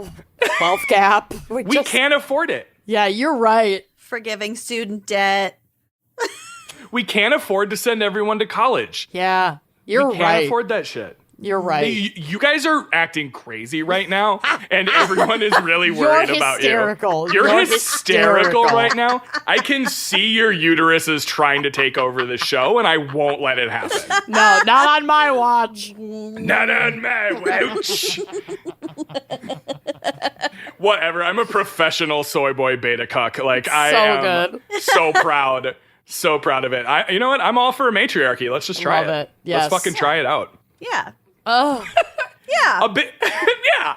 wealth gap, it. We can't afford it. Yeah, you're right. forgiving student debt. We can't afford to send everyone to college. Yeah, you're We can't right. afford that shit. You're right. You guys are acting crazy right now, and everyone is really worried about you. hysterical. You're You're hysterical hysterical. right now. I can see your uteruses trying to take over the show, and I won't let it happen. No, not on my watch. Not on my watch. Whatever. I'm a professional soy boy beta cuck. Like I So am good. so proud. So proud of it. You know what? I'm all for a matriarchy. Let's just try Love it. Let's Yes. fucking try it out. Yeah. Oh, Yeah. A bit, yeah.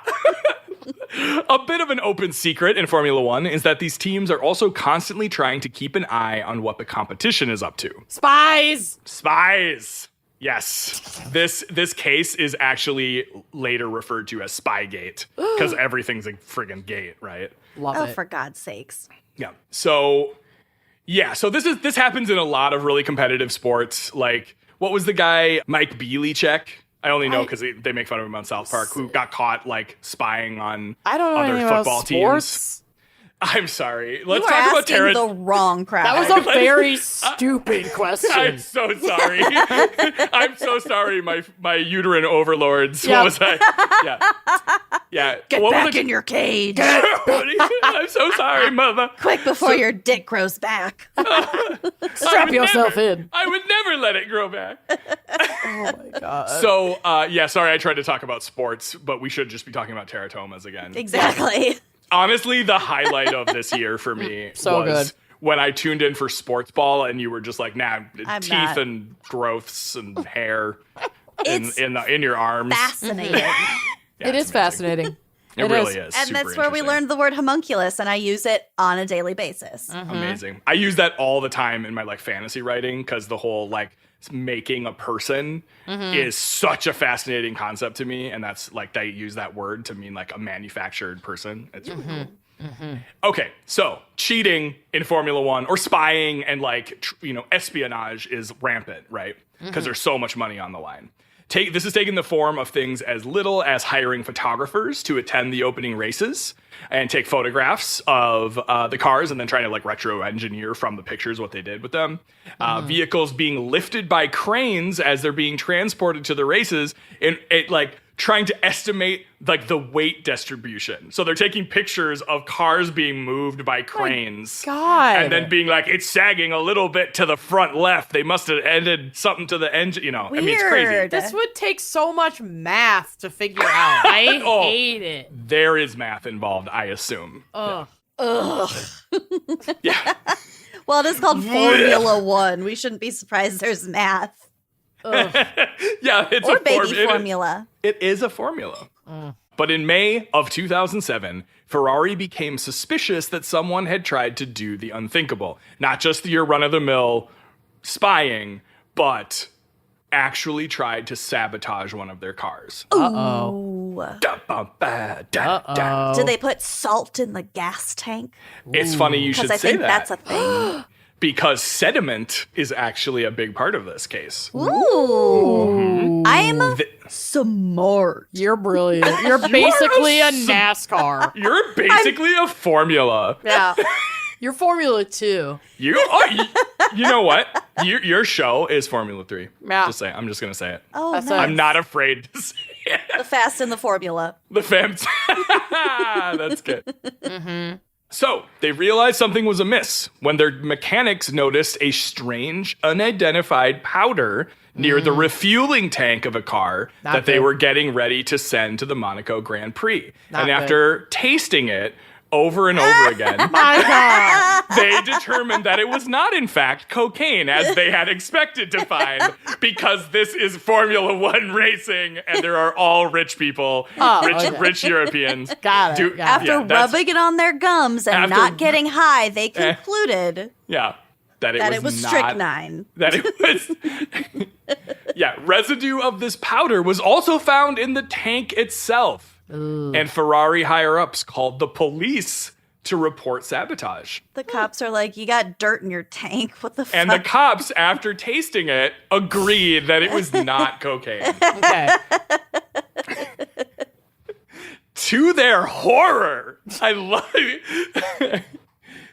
A bit of an open secret in Formula One is that these teams are also constantly trying to keep an eye on what the competition is up to. spies. Spies. Yes. This case is actually later referred to as Spygate because everything's a friggin' gate, right? Love Oh, it. for God's sakes. Yeah. So this happens in a lot of really competitive sports. Like, what was the guy, Mike Bielechek? I only know because they make fun of him on South Park, who got caught like spying on I don't know other anything football about teams. sports. I'm sorry. You Let's are talk about asking Tara. the wrong crowd. That was a very stupid question. I'm so sorry. I'm so sorry, my uterine overlords. Yep. What was I? Yeah. Get what back was in your cage. I'm so sorry, mother. Quick before your dick grows back. Strap yourself in. I would never let it grow back. Oh my god. So, sorry, I tried to talk about sports, but we should just be talking about teratomas again. Exactly. Honestly, the highlight of this year for me So was good. when I tuned in for sports ball and you were just like, nah, I'm teeth not. and growths and hair It's in your arms. fascinating. Yeah, It it's is amazing. fascinating. It really is. And Super that's where we interesting. learned the word homunculus, and I use it on a daily basis. Amazing. I use that all the time in my like fantasy writing because the whole like making a person is such a fascinating concept to me, and that's like they use that word to mean like a manufactured person. It's really cool. Okay, so cheating in Formula One or spying and like espionage is rampant, right? Because there's so much money on the line. This has taken the form of things as little as hiring photographers to attend the opening races and take photographs of the cars and then trying to like retro engineer from the pictures what they did with them. Vehicles being lifted by cranes as they're being transported to the races and like trying to estimate like the weight distribution. So they're taking pictures of cars being moved by cranes. God. And then being like, it's sagging a little bit to the front left. They must have added something to the engine. I mean, it's crazy. Weird. This would take so much math to figure out. I Oh. hate it. There is math involved, I assume. Ugh. Yeah. Well, it is called Formula One. We shouldn't be surprised there's math. Yeah, it's Or a baby formula. It is a formula. But in May of 2007, Ferrari became suspicious that someone had tried to do the unthinkable. Not just your run-of-the-mill spying, but actually tried to sabotage one of their cars. Ooh. Da-ba-ba-da-da. Do they put salt in the gas tank? It's funny you should Because I say think that. that's a thing. Because sediment is actually a big part of this case. Ooh. I'm smart. You're brilliant. You're basically a NASCAR. You're basically a formula. Yeah. You're Formula 2. You know what? Your show is Formula 3. Yeah. Just say. I'm just gonna say it. Oh, That's nice. I'm not afraid to say it. The Fast and the Formula. The fam. That's good. So they realized something was amiss when their mechanics noticed a strange, unidentified powder near the refueling tank of a car Not that they good. were getting ready to send to the Monaco Grand Prix. Not and good. after tasting it over and over again, My God. they determined that it was not, in fact, cocaine, as they had expected to find, because this is Formula One racing, and there are all rich people, rich Europeans. Got it. Do- Got After that's- rubbing it on their gums and After- not getting high, they concluded Yeah, that it was not, strychnine. That it was. Yeah, residue of this powder was also found in the tank itself. And Ferrari higher-ups called the police to report sabotage. The cops are like, you got dirt in your tank. What the fuck? And the cops, after tasting it, agreed that it was not cocaine. Okay. To their horror, I love it.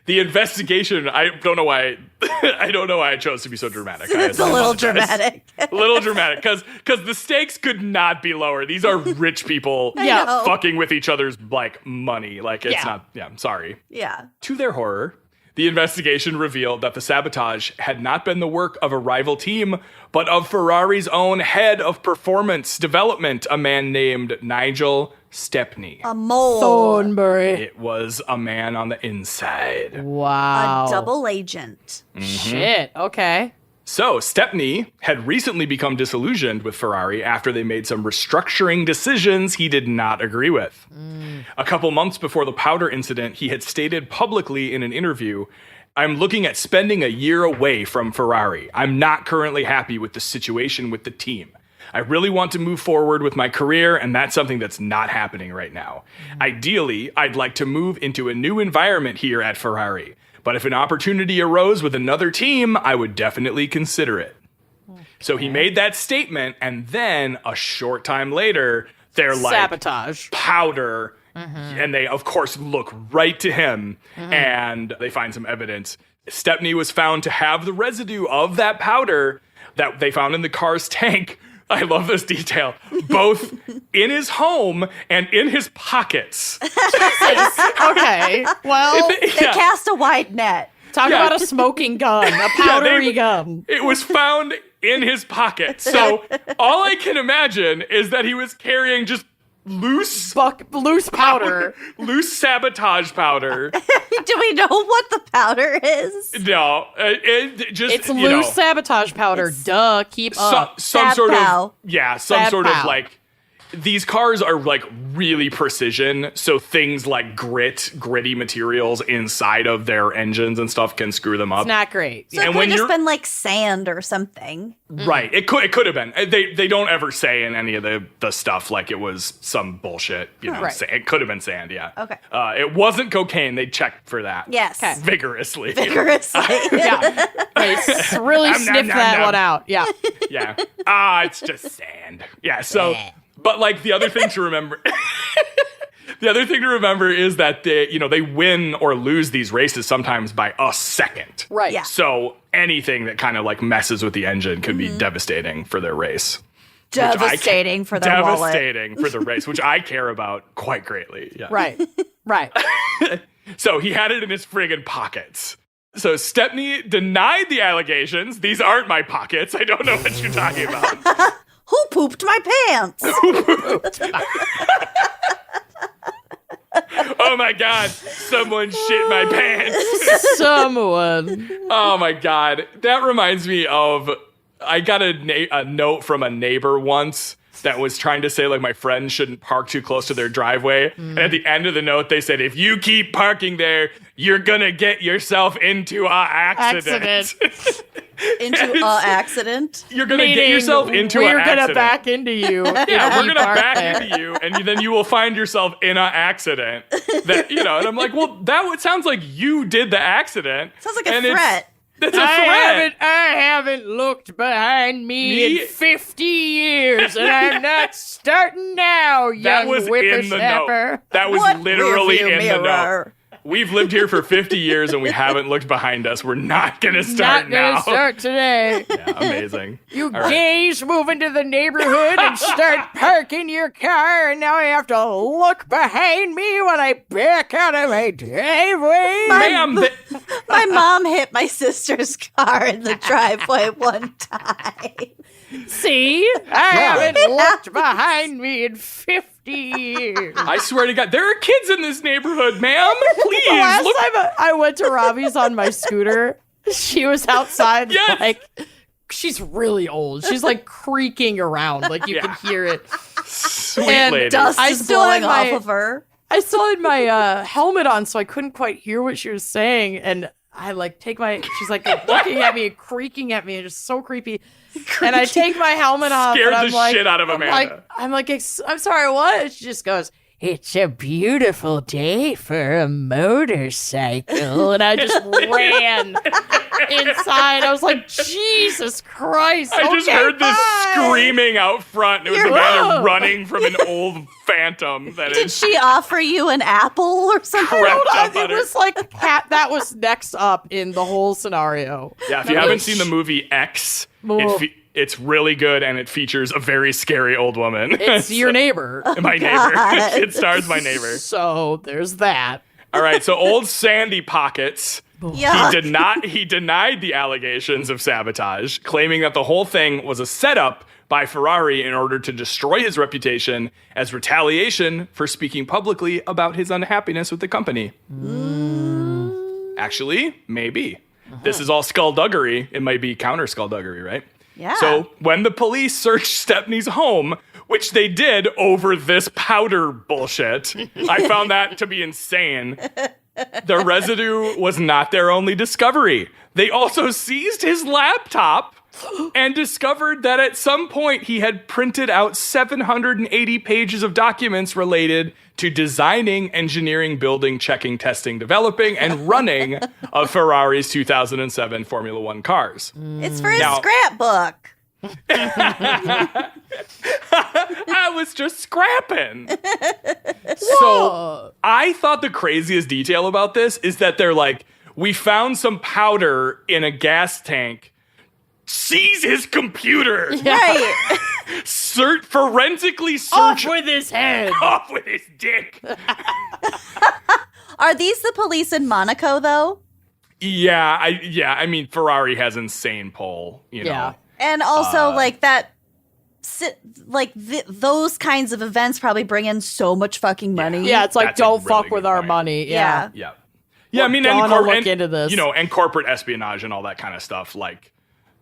The investigation. I don't know why I chose to be so dramatic. It's a little dramatic. A little dramatic because the stakes could not be lower. These are rich people Yeah. fucking with each other's like money. Like it's Yeah. not. Yeah, I'm sorry. Yeah. To their horror, the investigation revealed that the sabotage had not been the work of a rival team, but of Ferrari's own head of performance development, a man named Nigel Stepney. A mole. Thornbury. It was a man on the inside. Wow. A double agent. Shit. Okay. So, Stepney had recently become disillusioned with Ferrari after they made some restructuring decisions he did not agree with. A couple months before the powder incident, he had stated publicly in an interview, "I'm looking at spending a year away from Ferrari. I'm not currently happy with the situation with the team. I really want to move forward with my career, and that's something that's not happening right now. Ideally, I'd like to move into a new environment here at Ferrari. But if an opportunity arose with another team, I would definitely consider it." So he made that statement, and then a short time later, they're like, Sabotage. powder And they, of course, look right to him, and they find some evidence. Stepney was found to have the residue of that powder that they found in the car's tank. I love this detail. Both in his home and in his pockets. Okay. Well, They cast a wide net. talk about a smoking gun, a powdery gun. It was found in his pocket. So all I can imagine is that he was carrying just loose Powder. loose sabotage powder. Do we know what the powder is? No, it just It's loose sabotage powder. Duh. Keep up. some Sad sort pow. of some Sad sort of pow. like, these cars are like really precision, so things like gritty materials inside of their engines and stuff can screw them up. It's not great. So it And could when have just you're- been like sand or something. Right. It could have been. They don't ever say in any of the stuff like it was some bullshit. Right. It could have been sand. Yeah. Okay. It wasn't cocaine. They checked for that. Yes. Okay. Vigorously. Vigorously. Yeah. Really sniff that one out. Yeah. Yeah. It's just sand. Yeah. So, but like the other thing to remember. The other thing to remember is that they win or lose these races sometimes by a second. Right. Yeah. So anything that kind of like messes with the engine could be devastating for their race. Devastating for their wallet. Devastating for the race, which I care about quite greatly. Yeah. Right. Right. So he had it in his friggin' pockets. So Stepney denied the allegations. These aren't my pockets. I don't know what you're talking about. Who pooped my pants? Oh my God, someone shit my pants. Someone. Oh my God. That reminds me of, I got a note from a neighbor once that was trying to say like my friends shouldn't park too close to their driveway. And at the end of the note, they said, if you keep parking there, you're gonna get yourself into an accident. Into a accident? You're gonna get yourself into an We're accident. gonna back into you. Yeah, we're gonna back into you, and then you will find yourself in an accident. That and I'm like, well, sounds like you did the accident. Sounds like a and threat. That's a threat. I haven't looked behind me in 50 years, and I'm not starting now, young That was in the whippersnapper. note. That was What literally rearview in the note. mirror? We've lived here for 50 years and we haven't looked behind us. We're not gonna start Not gonna now. start today. Yeah, amazing. You All right. gays move into the neighborhood and start parking your car, and now I have to look behind me when I back out of my driveway. Ma'am, My mom hit my sister's car in the driveway one time. See? I haven't looked behind me in 50 years. I swear to God, there are kids in this neighborhood, ma'am. Please The last look. time I went to Robbie's on my scooter, she was outside, Yes. like, she's really old. She's like creaking around, like you Yeah. can hear it. Sweet and lady. Dust I is still blowing have my- off of her. I still had my helmet on, so I couldn't quite hear what she was saying. And I like she's like looking at me, creaking at me, and just so creepy. And I take my helmet off. Scared and I'm the like, shit out of Amanda. I'm like, I'm sorry, what? And she just goes, it's a beautiful day for a motorcycle. And I just ran inside. I was like, Jesus Christ. I just okay, heard this bye. screaming out front. It was You're Amanda wrong. running from an old phantom that Did is she offer you an apple or something? Correct. Hold on, Up on it her. was like that was next up in the whole scenario. Yeah, if you haven't seen the movie X, Oh. it's really good and it featers a very scary old woman. It's your neighbor. My God. neighbor. It stars my neighbor. So there's that. All right, so old Sandy Pockets. Yuck. He denied the allegations of sabotage, claiming that the whole thing was a setup by Ferrari in order to destroy his reputation as retaliation for speaking publicly about his unhappiness with the company. Actually, maybe. This is all skullduggery. It might be counter skullduggery, right? Yeah. So when the police searched Stepney's home, which they did over this powder bullshit, I found that to be insane. The residue was not their only discovery. They also seized his laptop and discovered that at some point he had printed out 780 pages of documents related to designing, engineering, building, checking, testing, developing, and running of Ferrari's 2007 Formula One cars. It's for his Now- scrapbook. I was just scrapping. So I thought the craziest detail about this is that they're like, we found some powder in a gas tank. Seize his computer. Right. Forensically search. Off with his head. Off with his dick. Are these the police in Monaco, though? Yeah. I mean, Ferrari has insane pull, you know. Yeah. And also, those kinds of events probably bring in so much fucking money. Yeah, it's like, That's a don't really fuck with good our point. money. Yeah. Yeah. Yeah, I mean, look into this. You know, and corporate espionage and all that kind of stuff, like,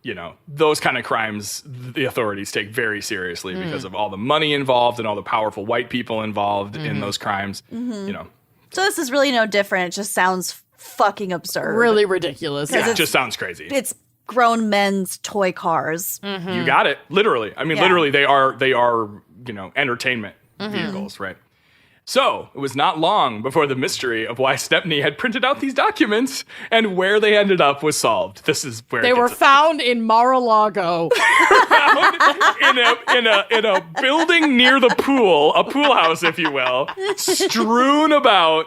you know, those kind of crimes the authorities take very seriously because of all the money involved and all the powerful white people involved in those crimes, you know. So this is really no different. It just sounds fucking absurd. Really ridiculous. Yeah, it just sounds crazy. It's grown men's toy cars. You got it. Literally. I mean, literally, they are, you know, entertainment vehicles, right? So it was not long before the mystery of why Stepney had printed out these documents and where they ended up was solved. This is where they were found in Mar-a-Lago. in a building near the pool, a pool house, if you will, strewn about.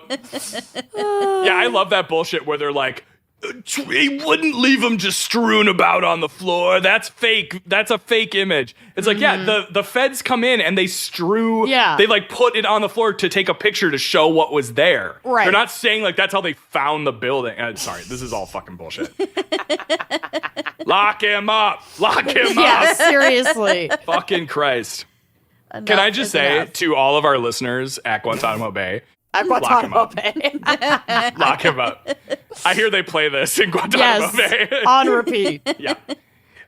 Yeah, I love that bullshit where they're like, he wouldn't leave them just strewn about on the floor. That's fake. That's a fake image. It's like, yeah, the feds come in and they strew. Yeah. They like put it on the floor to take a picture to show what was there. Right. They're not saying like that's how they found the building. Sorry, this is all fucking bullshit. Lock him up. Lock him Yeah, up. seriously. Fucking Christ. Enough Can I just is say enough. to all of our listeners at Guantanamo Bay, At Guantanamo Bay. lock him up. I hear they play this in Guantanamo Bay. Yes, on repeat. Yeah.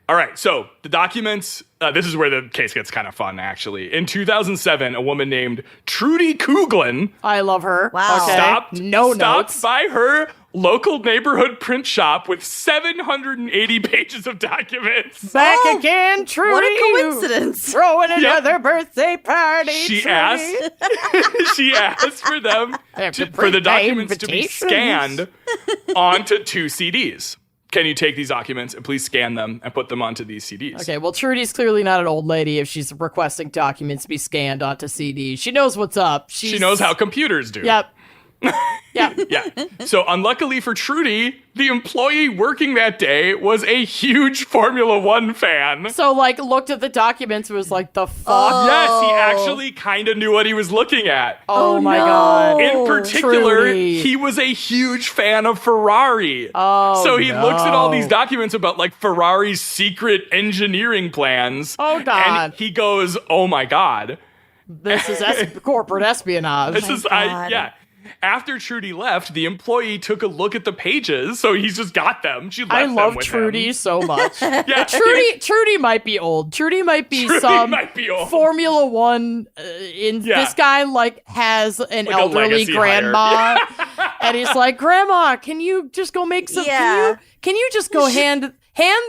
All right, so the documents, this is where the case gets kind of fun, actually. In 2007, a woman named Trudy Kuglin I love her. Wow. Okay. stopped notes. by her local neighborhood print shop with 780 pages of documents. Back again, Trudy. What a coincidence. Throwing another birthday party. She Trudy. asked for them have to for the print my documents to be invitations. scanned onto 2 CDs. Can you take these documents and please scan them and put them onto these CDs? Okay, well, Trudy's clearly not an old lady if she's requesting documents be scanned onto CDs. She knows what's up. She knows how computers do. Yep. Yep. Yeah. So unluckily for Trudy, the employee working that day was a huge Formula One fan. So, like, looked at the documents and was like, the fuck? Oh. Yes, he actually kind of knew what he was looking at. Oh my no. God. In particular, Trudy. he was a huge fan of Ferrari. Oh, so he looks at all no. these documents about like Ferrari's secret engineering plans. Oh, God. And he goes, "Oh my God. This is corporate espionage. This is God. yeah." After Trudy left, the employee took a look at the pages, so he's just got them. She left I them love with Trudy him. so much. Yeah, Trudy might be old. Trudy might be Trudy some might be old. Formula One. Yeah. This guy like has an Like a elderly legacy grandma, and he's like, "Grandma, can you just go make some? Yeah. Can you just go hand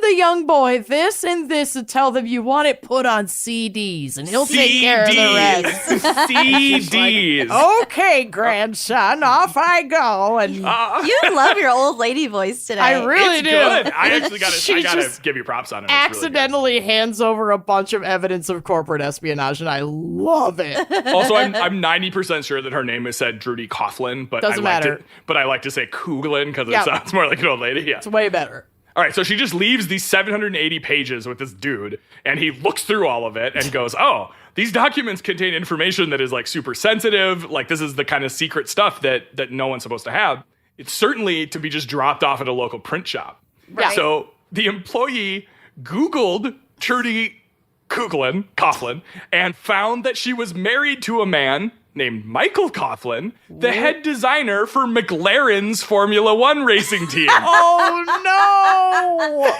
the young boy this and this and tell them you want it put on CDs, and he'll take care of the rest." CDs. Okay, grandson, off I go. And You love your old lady voice today. I really It's do. good. I actually She gotta just give you props on it. It's really good. accidentally hands over a bunch of evidence of corporate espionage, and I love it. Also, I'm 90% sure that her name is said Trudy Coughlin, but Doesn't matter. I like to say Kuglin because it Yeah. sounds more like an old lady. Yeah. It's way better. All right, so she just leaves these 780 pages with this dude, and he looks through all of it and goes, "Oh, these documents contain information that is like super sensitive. Like this is the kind of secret stuff that no one's supposed to have. It's certainly to be just dropped off at a local print shop." Right. So the employee Googled Trudy Coughlin, and found that she was married to a man named Michael Coughlin, the head designer for McLaren's Formula One racing team. Oh no!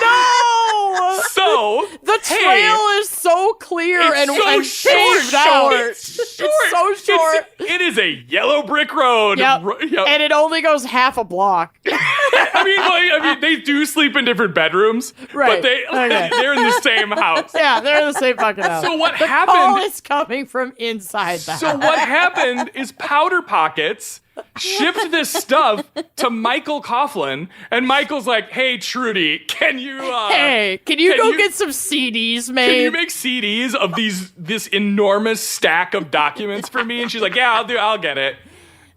No! So The trail is so clear and paved out. It's short. so short. It is a yellow brick road. Yep. Yep. And it only goes half a block. I mean, they do sleep in different bedrooms, Right. but Okay. they're in the same house. Yeah, they're in the same fucking house. So what the happened- call is coming from inside the So house. what happened is Powder Pockets shipped this stuff to Michael Coughlin, and Michael's like, "Hey, Trudy, can you go get some CDs made? Can you make CDs of this enormous stack of documents for me?" And she's like, "Yeah, I'll get it.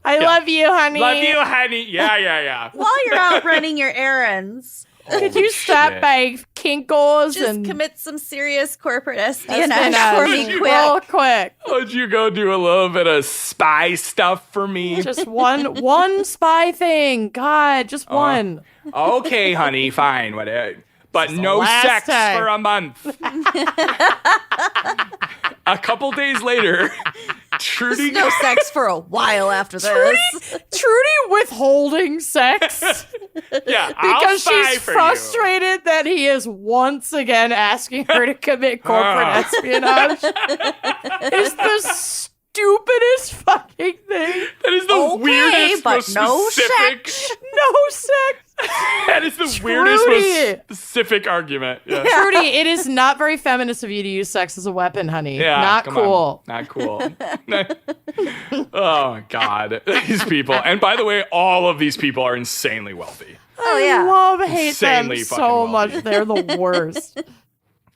I love you, honey. Love you, honey. Yeah. While you're out running your errands, Could you stop by Kinko's just and commit some serious corporate espionage for me real quick. quick? Would you go do a little bit of spy stuff for me?" Just one spy thing. God, just one. Okay, honey, fine, whatever. But no last sex time. for a month. A couple days later, Trudy No sex for a while after this. Trudy withholding sex yeah, because I'll she's spy for frustrated that he is once again asking her to commit corporate espionage. It's the stupidest fucking thing. That is the weirdest, but most no specific. sex. No sex. That is the weirdest, Trudy. most specific argument. Yeah. Trudy, it is not very feminist of you to use sex as a weapon, honey. Yeah, Not come cool. on. Not cool. Oh, my God. These people. And by the way, all of these people are insanely wealthy. Oh, yeah. I hate Insanely them fucking so wealthy. much. They're the worst.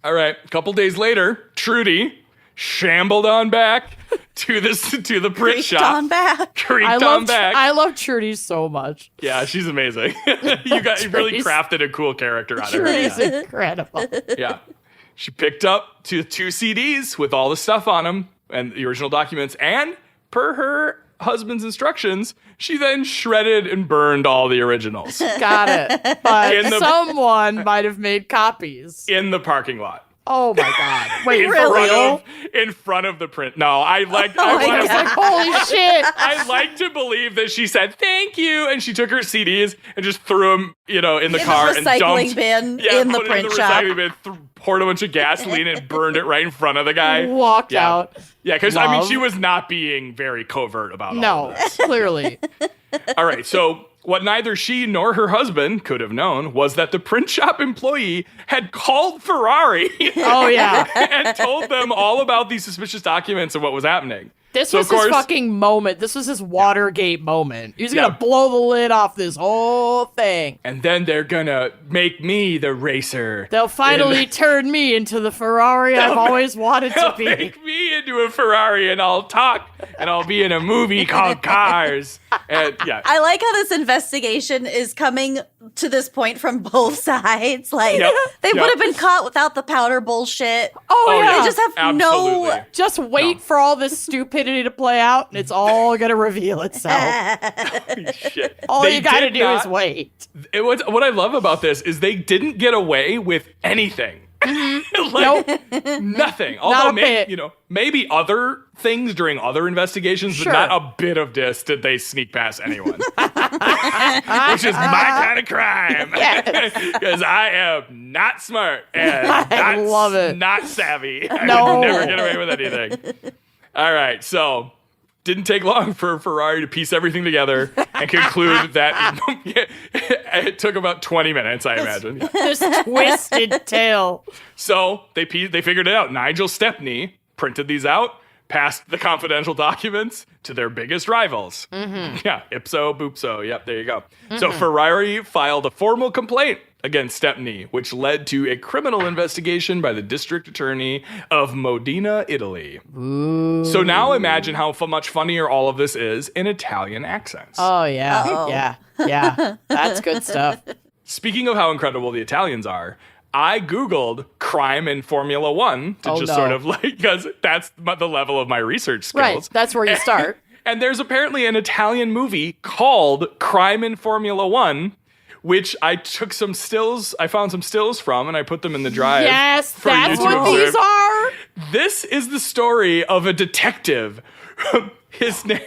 All right. A couple days later, Trudy shambled on back to the print shop. On back. Creaked on back. I love Trudy so much. Yeah, she's amazing. You really Trudy's- crafted a cool character out of her. Trudy's Yeah. incredible. Yeah. She picked up two CDs with all the stuff on them and the original documents, and per her husband's instructions, she then shredded and burned all the originals Got it. But In the- someone might have made copies. in the parking lot. Oh my God. Wait, In front of the print. No, I like Holy shit. I like to believe that she said thank you, and she took her CDs and just threw them, in the car the and recycling dumped. bin Yeah, in the put it print shop. recycling bin, poured a bunch of gasoline and burned it right in front of the guy. Walked Yeah. out. Yeah, because Love. she was not being very covert about all No, of this. clearly. All right, so what neither she nor her husband could have known was that the print shop employee had called Ferrari Oh, yeah. and told them all about these suspicious documents and what was happening. This So, was of course- his fucking moment. This was his Watergate moment. He was Yeah. going to blow the lid off this whole thing. And then they're gonna make me the racer. They'll finally turn me into the Ferrari I've always wanted to They'll be. make me into a Ferrari, and I'll talk, and I'll be in a movie called Cars. And yeah, I like how this investigation is coming to this point from both sides. Like, Yep. they Yep. would have been caught without the powder bullshit. Oh, yeah. They just have absolutely. no... Just wait for all this stupidity to play out, and it's all going to reveal itself. Shit. All They you got to did do not- is wait. It was what I love about this is they didn't get away with anything. Like, nothing. Although a bit. maybe other things during other investigations, Sure. but not a bit of this did they sneak past anyone. Which is my kind of crime. Because I am not smart and love it. not savvy. I No. would never get away with anything. All right, so didn't take long for Ferrari to piece everything together and conclude that it took about 20 minutes, I imagine. Yeah. This twisted tale. So they figured it out. Nigel Stepney printed these out, passed the confidential documents to their biggest rivals. Mm-hmm. Yeah, Ipso, Boopso. Yep, there you go. Mm-hmm. So Ferrari filed a formal complaint against Stepney, which led to a criminal investigation by the district attorney of Modena, Italy. Ooh. So now imagine how much funnier all of this is in Italian accents. Oh, yeah. Uh-oh. Yeah. That's good stuff. Speaking of how incredible the Italians are, I Googled crime in Formula One to Oh, just no. sort of because that's the level of my research skills. Right. That's where you start. And there's apparently an Italian movie called Crime in Formula One, which I took some stills, I found some stills from, and I put them in the drive. Yes, for that's YouTube what these clip. are. This is the story of a detective. His name,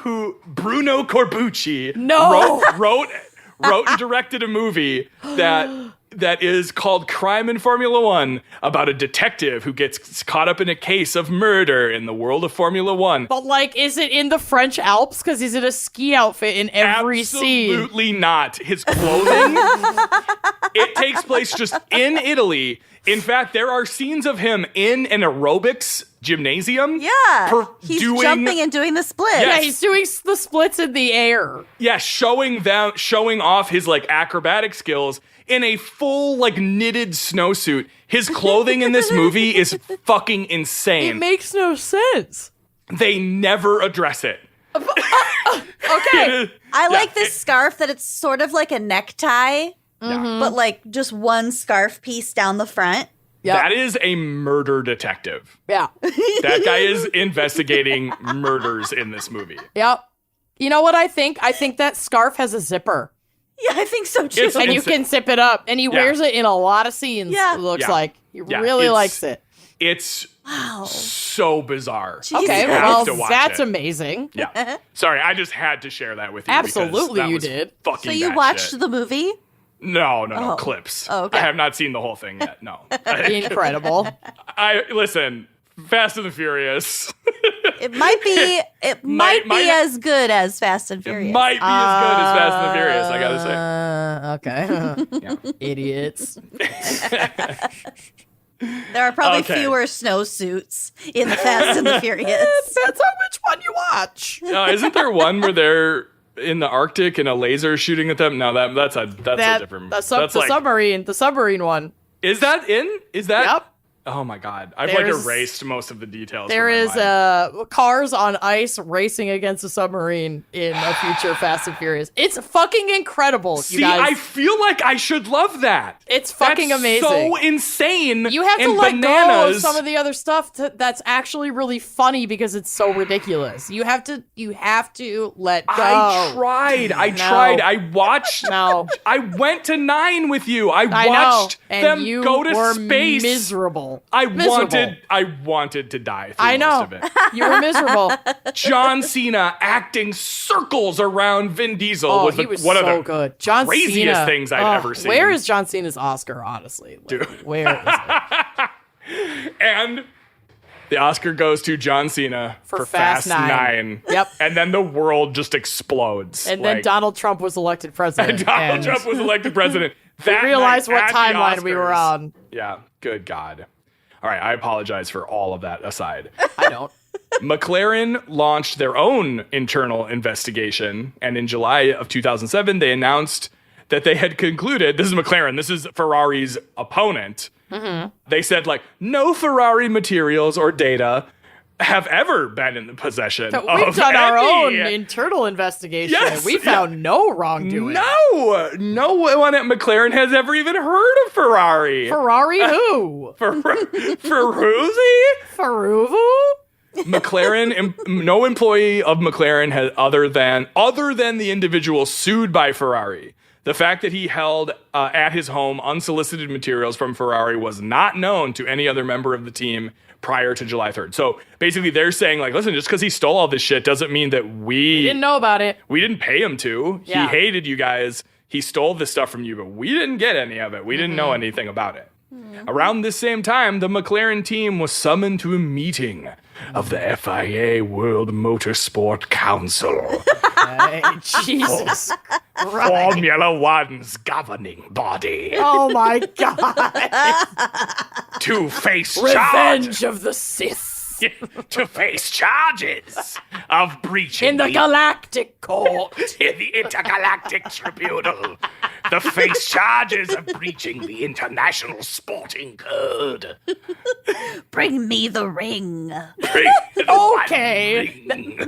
who Bruno Corbucci No. wrote and directed a movie that is called Crime in Formula One, about a detective who gets caught up in a case of murder in the world of Formula One. But, is it in the French Alps? Because he's in a ski outfit in every scene. Absolutely not. His clothing It takes place just in Italy. In fact, there are scenes of him in an aerobics gymnasium. Yeah. He's jumping and doing the split. Yes. Yeah, he's doing the splits in the air. Yeah, showing off his like acrobatic skills in a full like knitted snowsuit. His clothing in this movie is fucking insane. It makes no sense. They never address it. Okay. I like this scarf that it's sort of like a necktie, but like just one scarf piece down the front. Yep. That is a murder detective. Yeah. That guy is investigating murders in this movie. Yep. You know what I think? I think that scarf has a zipper. Yeah, I think so too. And you can zip it up. And he wears it in a lot of scenes, Yeah. it looks Yeah. like. He really likes it. It's so bizarre. Jesus. Okay, You have well, to watch that's it. amazing. Yeah. Sorry, I just had to share that with you. Absolutely, because that you was did. Fucking So you bad watched shit. the movie? No, clips. Oh, okay. I have not seen the whole thing yet. No. Incredible. Listen, Fast and the Furious. It might be. It might be as good as Fast and Furious. It might be as good as Fast and the Furious, I gotta say. Okay. Idiots. There are probably Okay. fewer snowsuits in the Fast and the Furious. Depends on which one you watch. Isn't there one where they're in the Arctic and a laser shooting at them? No, that's a different. The that's like, submarine one. Is that in? Is that? Yep. Oh my god, I've There's- like erased most of the details. There from my is mind. cars on ice racing against a submarine in a future Fast and Furious. It's fucking incredible, See, you guys. I feel like I should love that. It's fucking That's amazing. So insane. You have to and let go of bananas. some of the other stuff that's actually really funny because it's so ridiculous. You have to let go. I tried. I watched. No. I went to 9 with you. I I know, watched and them you go to were space. miserable. I Miserable. wanted to die through I know. most of it. You were miserable. John Cena acting circles around Vin Diesel Oh, was, he was one of so the good. John craziest Cena. things I'd ever seen. Where is John Cena's Oscar, honestly? Like, Dude. where is it? And the Oscar goes to John Cena For Fast Fast 9. Yep. And then the world just explodes. And then Like, Donald Trump was elected president. Donald and Trump was elected president. That realized night what at the timeline we were Oscars. on. Yeah, good God. All right, I apologize for all of that aside. I don't. McLaren launched their own internal investigation, and in July of 2007, they announced that they had concluded, this is McLaren, this is Ferrari's opponent. Mm-hmm. They said, like, no Ferrari materials or data have ever been in the possession But of we've done our own any- internal investigation. Yes, We found no wrongdoing. No one at McLaren has ever even heard of Ferrari. Ferrari who? Ferruzzi? Ferruvu? McLaren, no employee of McLaren has other than the individual sued by Ferrari. The fact that he held at his home unsolicited materials from Ferrari was not known to any other member of the team prior to July 3rd. So basically they're saying, like, listen, just because he stole all this shit doesn't mean that we Didn't know about it. we didn't pay him to. Yeah. He hated you guys. He stole this stuff from you, but we didn't get any of it. We didn't know anything about it. Around this same time, the McLaren team was summoned to a meeting of the FIA World Motorsport Council, Hey, Jesus Christ. Formula One's governing body, Oh my God. to face Revenge of the Sith. to face charges of breaching In the Galactic Court. in the Intergalactic Tribunal. The face charges of breaching the International Sporting Code. Bring me the ring. Okay.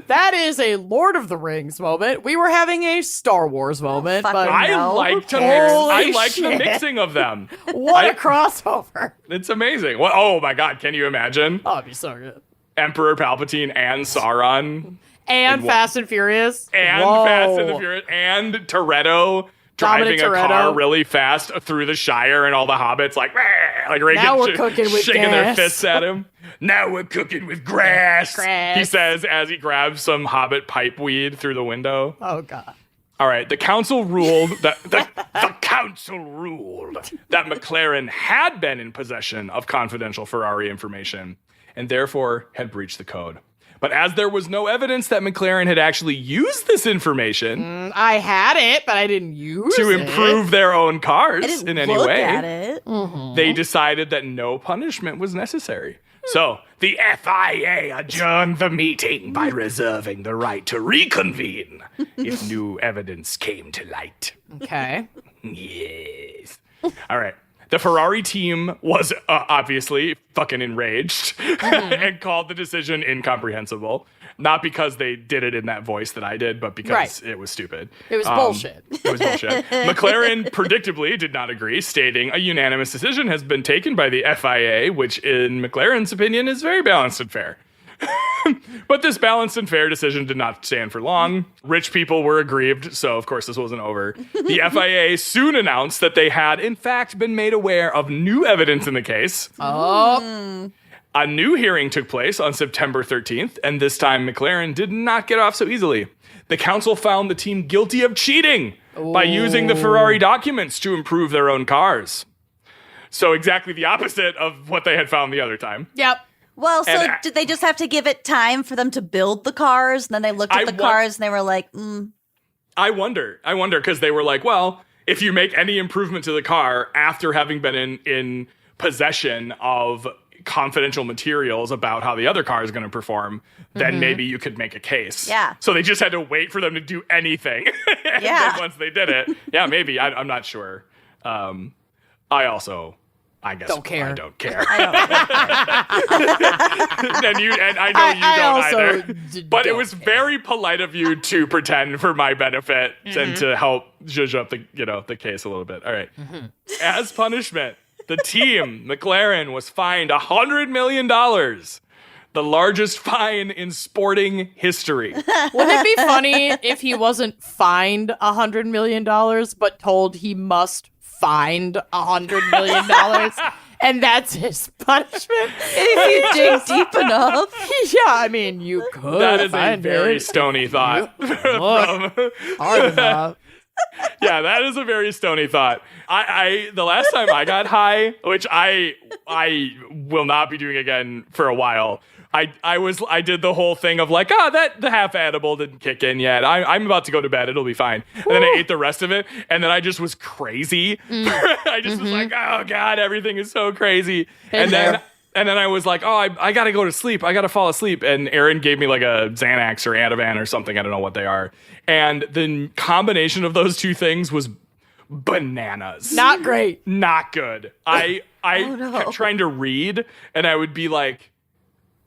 That is a Lord of the Rings moment. We were having a Star Wars moment, fucking but I No. like to mix. Holy I like the shit. mixing of them. what a crossover. It's amazing. What? Oh my God! Can you imagine Oh, it'd be so good. Emperor Palpatine and Sauron And And Fast and Furious. and Whoa. Fast and the Furious and Toretto driving Dominic a car Toretto. really fast through the Shire and all the hobbits like Now we're cooking with shaking their gas. fists at him. Now we're cooking with grass. Grass. He says as he grabs some hobbit pipe weed through the window. Oh, God. All right, the council ruled that the council ruled that McLaren had been in possession of confidential Ferrari information and therefore had breached the code. But as there was no evidence that McLaren had actually used this information I had it, but I didn't use to it. improve their own cars I didn't in any look way, at it. they decided that no punishment was necessary. So the FIA adjourned the meeting by reserving the right to reconvene if new evidence came to light. Okay. Yes. All right. The Ferrari team was obviously fucking enraged and called the decision incomprehensible. Not because they did it in that voice that I did, but because it was stupid. It was bullshit. It was bullshit. McLaren predictably did not agree, stating a unanimous decision has been taken by the FIA, which in McLaren's opinion is very balanced and fair. But this balanced and fair decision did not stand for long. Rich people were aggrieved, so of course this wasn't over. The FIA soon announced that they had, in fact, been made aware of new evidence in the case. Oh. A new hearing took place on September 13th, and this time McLaren did not get off so easily. The council found the team guilty of cheating by using the Ferrari documents to improve their own cars. So exactly the opposite of what they had found the other time. Yep. Well, so And did they just have to give it time for them to build the cars? And then they looked at the cars and they were like, I wonder, because they were like, well, if you make any improvement to the car after having been in possession of confidential materials about how the other car is going to perform, then maybe you could make a case. Yeah. So they just had to wait for them to do anything. And then once they did it, maybe. I'm not sure. I guess Don't care. I don't care. I and I know you don't also either. But it was very polite of you to pretend for my benefit and to help zhuzh up the case a little bit. All right. As punishment, the team, McLaren, was fined $100 million. The largest fine in sporting history. Wouldn't it be funny if he wasn't fined $100 million, but told he must find $100 million? And that's his punishment? if you dig deep enough. Yeah, I mean, you could. That is a find very it. stony thought. Hard enough. Yeah, that is a very stony thought. I the last time I got high, which I will not be doing again for a while, I did the whole thing of like, the half edible didn't kick in yet. I'm about to go to bed. It'll be fine. And then I ate the rest of it. And then I just was crazy. I just was like, oh God, everything is so crazy. And then I was like, I got to go to sleep. I got to fall asleep. And Aaron gave me like a Xanax or Ativan or something. I don't know what they are. And the combination of those two things was bananas. Not great. Not good. I kept trying to read, and I would be like,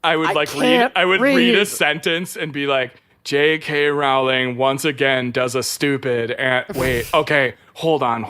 I would read a sentence and be like, J.K. Rowling once again does a stupid and wait, okay, hold on.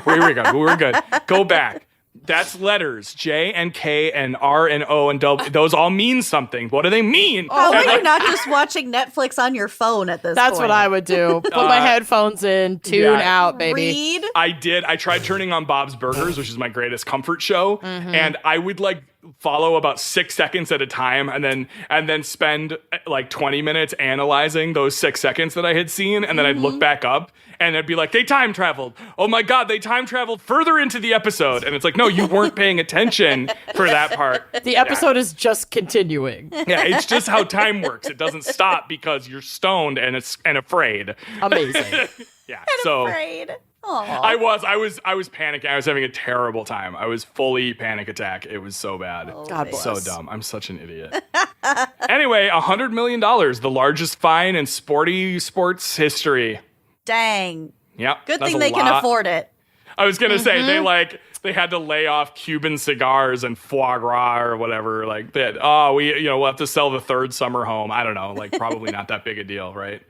We're good. Go back. That's letters. J and K and R and O and W. Those all mean something. What do they mean? How are you not just watching Netflix on your phone at this That's point? what I would do. Put my headphones in, tune out, baby. Read? I tried turning on Bob's Burgers, which is my greatest comfort show, and I would like follow about 6 seconds at a time and then spend like 20 minutes analyzing those 6 seconds that I had seen, and then I'd look back up and I'd be like, they time traveled. Oh my God, they time traveled further into the episode. And it's like, no, you weren't paying attention for that part. The episode is just continuing. Yeah, it's just how time works. It doesn't stop because you're stoned and afraid. Amazing. Yeah. So Afraid. I was panicking. I was having a terrible time. I was fully panic attack. It was so bad. God bless. So dumb. I'm such an idiot. Anyway, $100 million, the largest fine in sports history. Dang. Yep. Good that's thing a they can lot. afford it. I was gonna say they had to lay off Cuban cigars and foie gras or whatever. Like that. We'll have to sell the third summer home. I don't know. Like probably not that big a deal, right?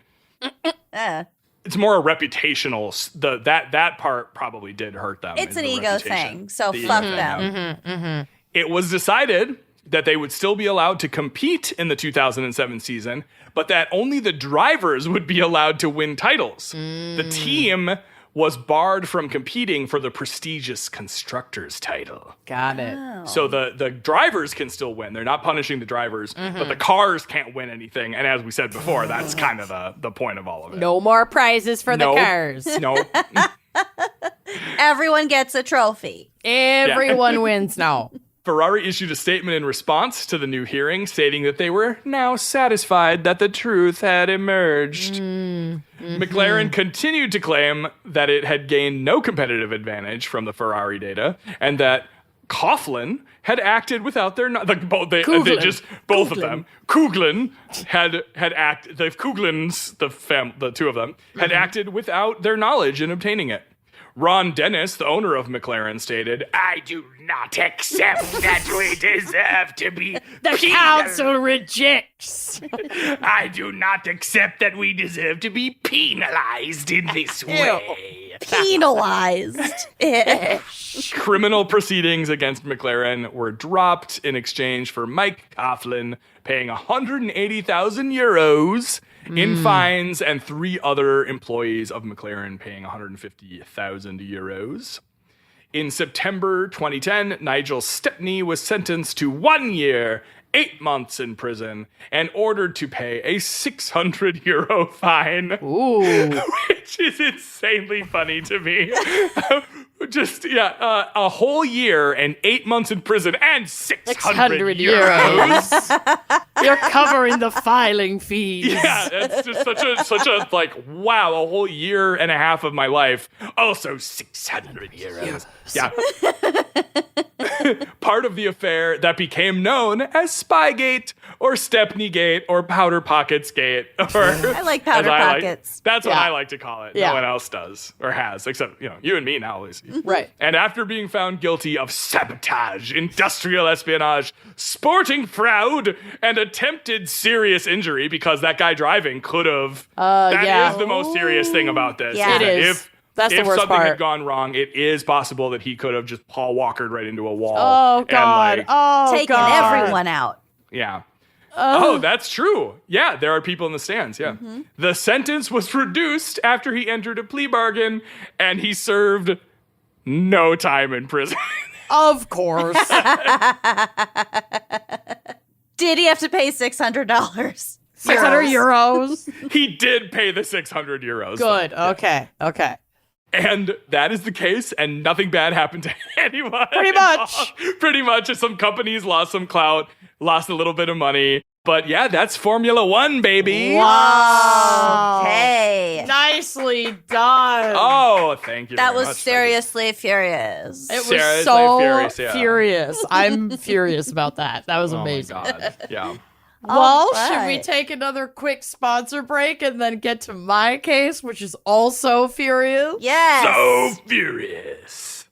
It's more a reputational. That part probably did hurt them. It's is an the ego reputation. thing, so The fuck ego thing. them. It was decided that they would still be allowed to compete in the 2007 season, but that only the drivers would be allowed to win titles. The team was barred from competing for the prestigious constructors title. Got it. So the drivers can still win. They're not punishing the drivers, but the cars can't win anything. And as we said before, that's kind of the point of all of it. No more prizes for the cars. No. Everyone gets a trophy. Everyone wins now. Ferrari issued a statement in response to the new hearing, stating that they were now satisfied that the truth had emerged. McLaren continued to claim that it had gained no competitive advantage from the Ferrari data, and that Coughlin had acted without their both of them. Coughlan had acted. The Couglins, the two of them, had acted without their knowledge in obtaining it. Ron Dennis, the owner of McLaren, stated, "I do not accept that we deserve to be The council rejects. I do not accept that we deserve to be penalized in this way." Penalized. Criminal proceedings against McLaren were dropped in exchange for Mike Coughlin paying 180,000 euros in fines, and 3 other employees of McLaren paying 150,000 euros. In September 2010, Nigel Stepney was sentenced to 1 year, 8 months in prison, and ordered to pay a 600 euro fine. Ooh. Which is insanely funny to me. A whole year and 8 months in prison and 600 euros. You're covering the filing fees. Yeah, it's just such a like, wow, a whole year and a half of my life. Also 600 euros. Yeah. Part of the affair that became known as Spygate or Stepneygate or Powder Pockets Gate. Or, I like Powder Pockets. That's what I like to call it. Yeah. No one else does or has, except, you and me now, Lucy. Right. And after being found guilty of sabotage, industrial espionage, sporting fraud, and attempted serious injury, because that guy driving could have. That is the most serious thing about this. Yeah. It is. That's the if worst something part. had gone wrong, it is possible that he could have just Paul Walkered right into a wall. Oh, God. Taking God. everyone out. Yeah. Oh, that's true. Yeah, there are people in the stands, yeah. The sentence was reduced after he entered a plea bargain, and he served no time in prison. Of course. Did he have to pay $600? 600 euros. He did pay the 600 euros. Good. though. Okay. And that is the case, and nothing bad happened to anyone. Pretty much. Pretty much. Some companies lost some clout, lost a little bit of money. But yeah, that's Formula One, baby. Wow. Okay. Nicely done. Oh, thank you. That very was much. seriously furious. It was Seriously so furious, yeah. furious. I'm furious about that. That was amazing. Oh my God. Yeah. Well, All should we right. take another quick sponsor break and then get to my case, which is also furious? Yes. So furious.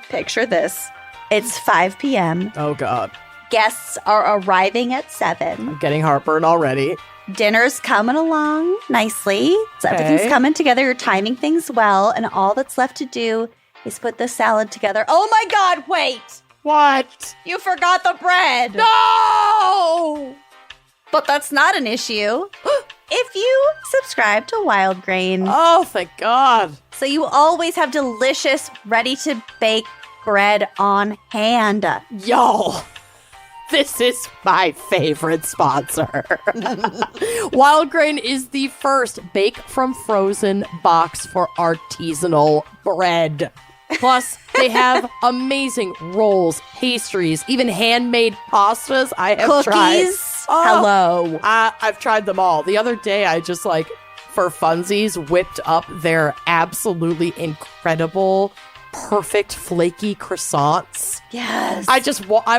Picture this. It's 5 p.m. Oh, God. Guests are arriving at 7. I'm getting heartburn already. Dinner's coming along nicely. So everything's Okay. coming together. You're timing things well. And all that's left to do is put the salad together. Oh my God, wait. What? You forgot the bread. No! But that's not an issue. If you subscribe to Wild Grain, Oh, thank God. so you always have delicious, ready-to-bake bread on hand. Y'all, this is my favorite sponsor. Wild Grain is the first bake from frozen box for artisanal bread. Plus, they have amazing rolls, pastries, even handmade pastas. I have tried. Cookies. Oh. Hello. I've tried them all. The other day, I just for funsies, whipped up their absolutely incredible, perfect flaky croissants. Yes. I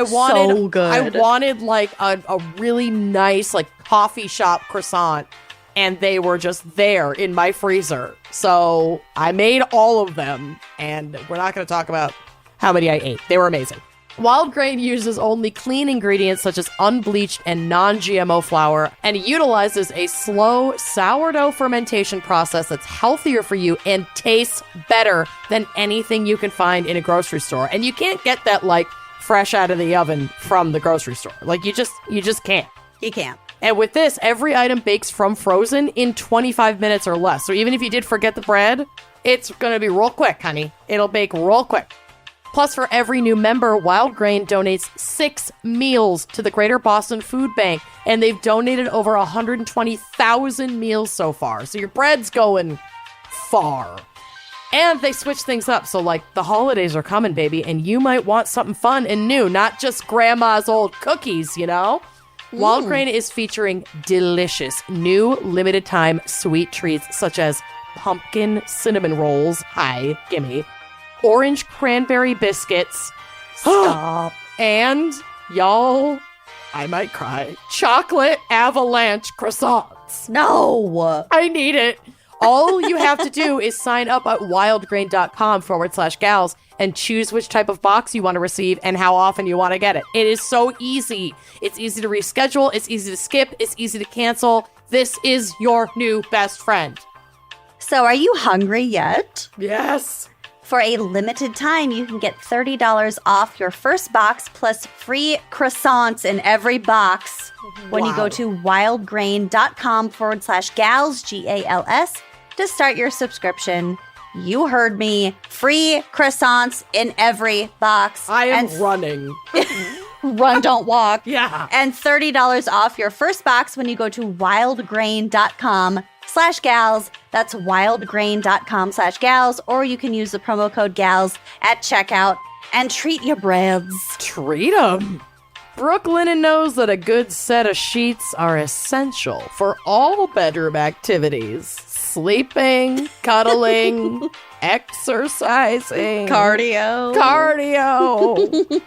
wanted So good. I wanted a really nice coffee shop croissant, and they were just there in my freezer. So I made all of them, and we're not going to talk about how many I ate. They were amazing. Wild Grain uses only clean ingredients such as unbleached and non-GMO flour, and it utilizes a slow sourdough fermentation process that's healthier for you and tastes better than anything you can find in a grocery store. And you can't get that fresh out of the oven from the grocery store. You just can't. You can't. And with this, every item bakes from frozen in 25 minutes or less. So even if you did forget the bread, it's going to be real quick, honey. It'll bake real quick. Plus, for every new member, Wild Grain donates 6 meals to the Greater Boston Food Bank, and they've donated over 120,000 meals so far. So your bread's going far. And they switch things up. So, like, the holidays are coming, baby, and you might want something fun and new, not just grandma's old cookies, you know? Wild Grain is featuring delicious new limited-time sweet treats such as pumpkin cinnamon rolls. Hi, gimme. Orange cranberry biscuits. Stop. And, y'all, I might cry, chocolate avalanche croissants. No. I need it. All you have to do is sign up at wildgrain.com/gals and choose which type of box you want to receive and how often you want to get it. It is so easy. It's easy to reschedule. It's easy to skip. It's easy to cancel. This is your new best friend. So are you hungry yet? Yes. For a limited time, you can get $30 off your first box plus free croissants in every box when you go to wildgrain.com/gals, GALS, to start your subscription. You heard me. Free croissants in every box. I am running. Run, don't walk. Yeah. And $30 off your first box when you go to wildgrain.com/gals. That's wildgrain.com/gals, or you can use the promo code GALS at checkout and treat your breads. Treat them. Brooklinen knows that a good set of sheets are essential for all bedroom activities. Sleeping, cuddling, exercising. Cardio.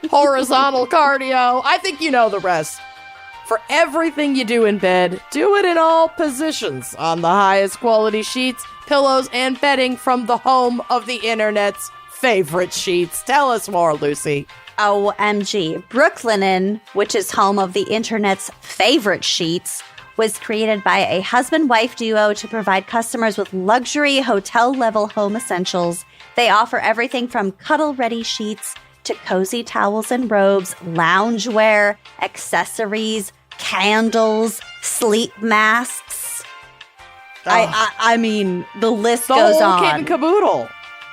Horizontal cardio. I think you know the rest. For everything you do in bed, do it in all positions on the highest quality sheets, pillows, and bedding from the home of the internet's favorite sheets. Tell us more, Lucy. OMG. Brooklinen, which is home of the internet's favorite sheets, was created by a husband-wife duo to provide customers with luxury hotel-level home essentials. They offer everything from cuddle-ready sheets to cozy towels and robes, loungewear, accessories, candles, sleep masks. I mean, the list goes The on. whole kit and caboodle.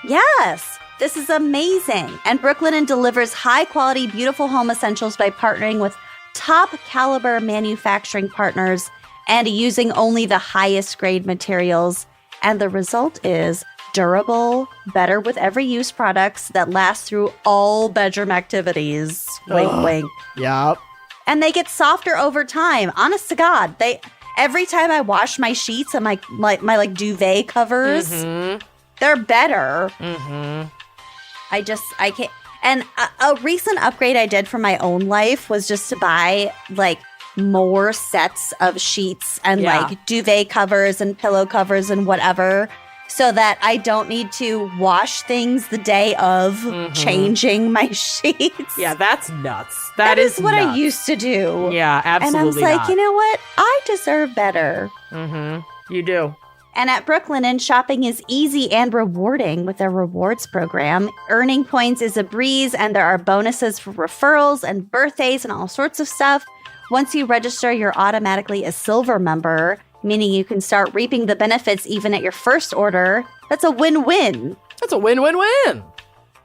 Yes, this is amazing. And Brooklinen delivers high-quality, beautiful home essentials by partnering with top-caliber manufacturing partners and using only the highest-grade materials. And the result is durable, better with every use products that last through all bedroom activities. Wink, wink. Yup. And they get softer over time. Honest to God, every time I wash my sheets and my duvet covers, they're better. I can't. And a recent upgrade I did for my own life was just to buy like more sets of sheets and like duvet covers and pillow covers and whatever, so that I don't need to wash things the day of changing my sheets. Yeah, that's nuts. That is what nuts. I used to do. Yeah, absolutely. And I was like, not. you know what? I deserve better. You do. And at Brooklinen, shopping is easy and rewarding with their rewards program. Earning points is a breeze, and there are bonuses for referrals and birthdays and all sorts of stuff. Once you register, you're automatically a silver member, meaning you can start reaping the benefits even at your first order. That's a win-win. That's a win-win-win.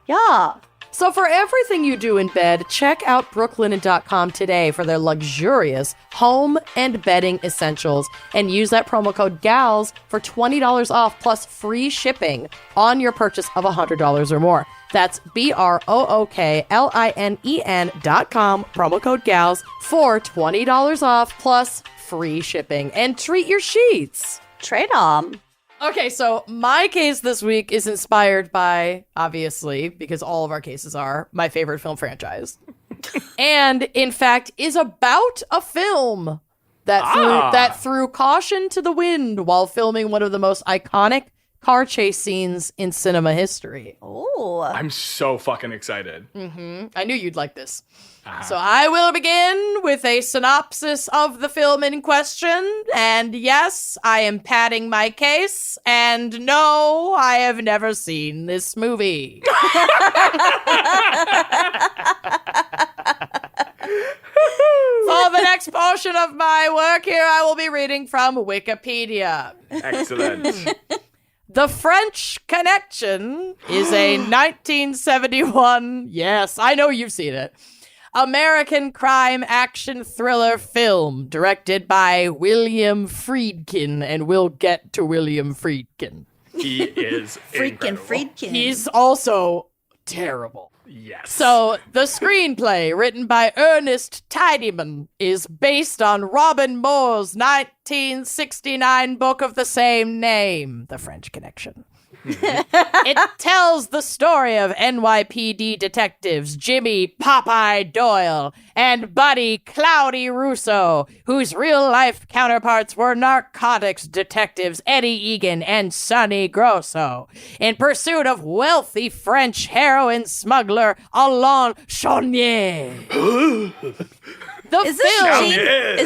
Yeah. So for everything you do in bed, check out brooklinen.com today for their luxurious home and bedding essentials and use that promo code GALS for $20 off plus free shipping on your purchase of $100 or more. That's brooklinen.com, promo code GALS for $20 off plus free shipping. And treat your sheets. Trade on. Okay, so my case this week is inspired by, obviously, because all of our cases are, my favorite film franchise. And, in fact, is about a film that threw caution to the wind while filming one of the most iconic car chase scenes in cinema history. Oh. I'm so fucking excited. I knew you'd like this. So I will begin with a synopsis of the film in question. And yes, I am padding my case. And no, I have never seen this movie. For the next portion of my work here, I will be reading from Wikipedia. Excellent. The French Connection is a 1971, yes, I know you've seen it, American crime action thriller film directed by William Friedkin, and we'll get to William Friedkin. He is Freaking incredible. Friedkin. He's also terrible. Yes. So, the screenplay, written by Ernest Tidyman, is based on Robin Moore's 1969 book of the same name, The French Connection. It tells the story of NYPD detectives Jimmy Popeye Doyle and Buddy Cloudy Russo, whose real-life counterparts were narcotics detectives Eddie Egan and Sonny Grosso, in pursuit of wealthy French heroin smuggler Alain Chonier. Is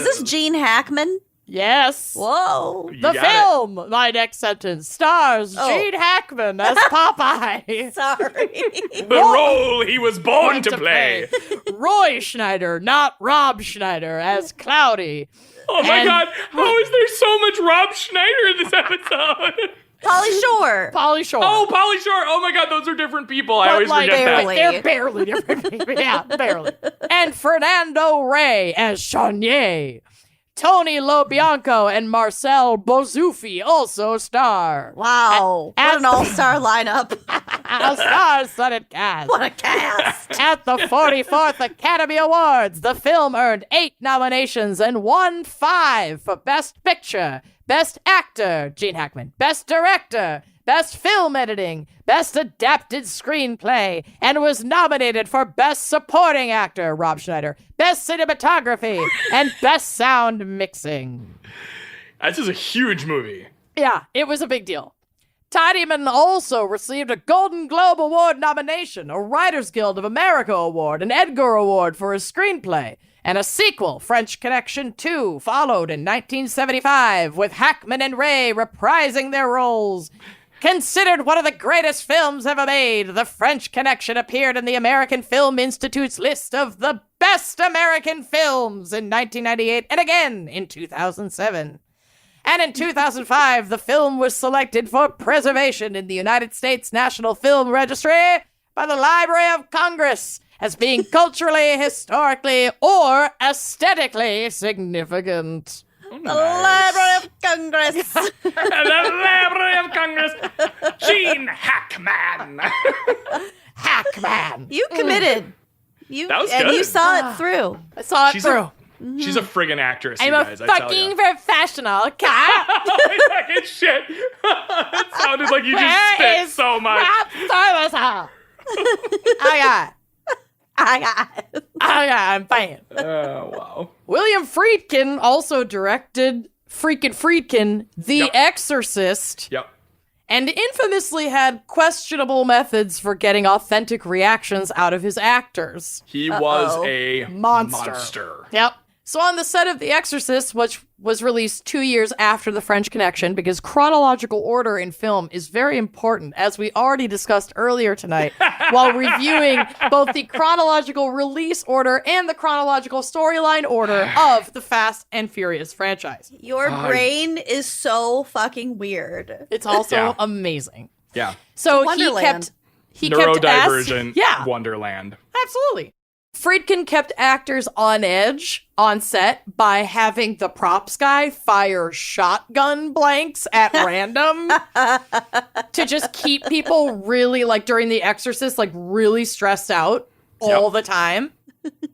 this Gene Hackman? Yes. Whoa. The film, my next sentence, stars Gene Hackman as Popeye. Sorry. the role he was born to play. Roy Schneider, not Rob Schneider, as Cloudy. Oh my And- God. How is there so much Rob Schneider in this episode? Pauly Shore. Polly Shore. Oh, Pauly Shore. Oh my God, those are different people. I But, always like, forget barely. that. They're barely different people. Yeah, barely. And Fernando Rey as Chonier. Tony LoBianco and Marcel Bozuffi also star. Wow. At What an all-star lineup. A star-studded cast. What a cast. At the 44th Academy Awards, the film earned 8 nominations and won 5 for Best Picture, Best Actor, Gene Hackman, Best Director, Best Film Editing, Best Adapted Screenplay, and was nominated for Best Supporting Actor, Rob Schneider, Best Cinematography, and Best Sound Mixing. This is a huge movie. Yeah, it was a big deal. Tidyman also received a Golden Globe Award nomination, a Writers Guild of America Award, an Edgar Award for his screenplay, and a sequel, French Connection 2, followed in 1975, with Hackman and Ray reprising their roles. Considered one of the greatest films ever made, The French Connection appeared in the American Film Institute's list of the best American films in 1998 and again in 2007. And in 2005, the film was selected for preservation in the United States National Film Registry by the Library of Congress as being culturally, historically, or aesthetically significant. The Library of Congress. The Library of Congress. Gene Hackman. Hackman. You committed. You That was and you good. saw it through. I saw it She's through. She's a friggin' actress, I'm you a guys, I tell fucking ya. professional, cat. Holy fucking shit. It sounded like you just Where spit is so much. Rob Servicer? I got I'm fine. Oh, wow. William Friedkin also directed Friedkin, The Yep. Exorcist, Yep. and infamously had questionable methods for getting authentic reactions out of his actors. He was a Monster. Yep. So on the set of The Exorcist, which was released 2 years after The French Connection, because chronological order in film is very important, as we already discussed earlier tonight, while reviewing both the chronological release order and the chronological storyline order of the Fast and Furious franchise. Your brain is so fucking weird. It's also Yeah. amazing. Yeah. So Wonderland. he kept Neurodivergent yeah, Wonderland. absolutely. Friedkin kept actors on edge on set by having the props guy fire shotgun blanks at random to just keep people really, like during The Exorcist, like really stressed out all the time.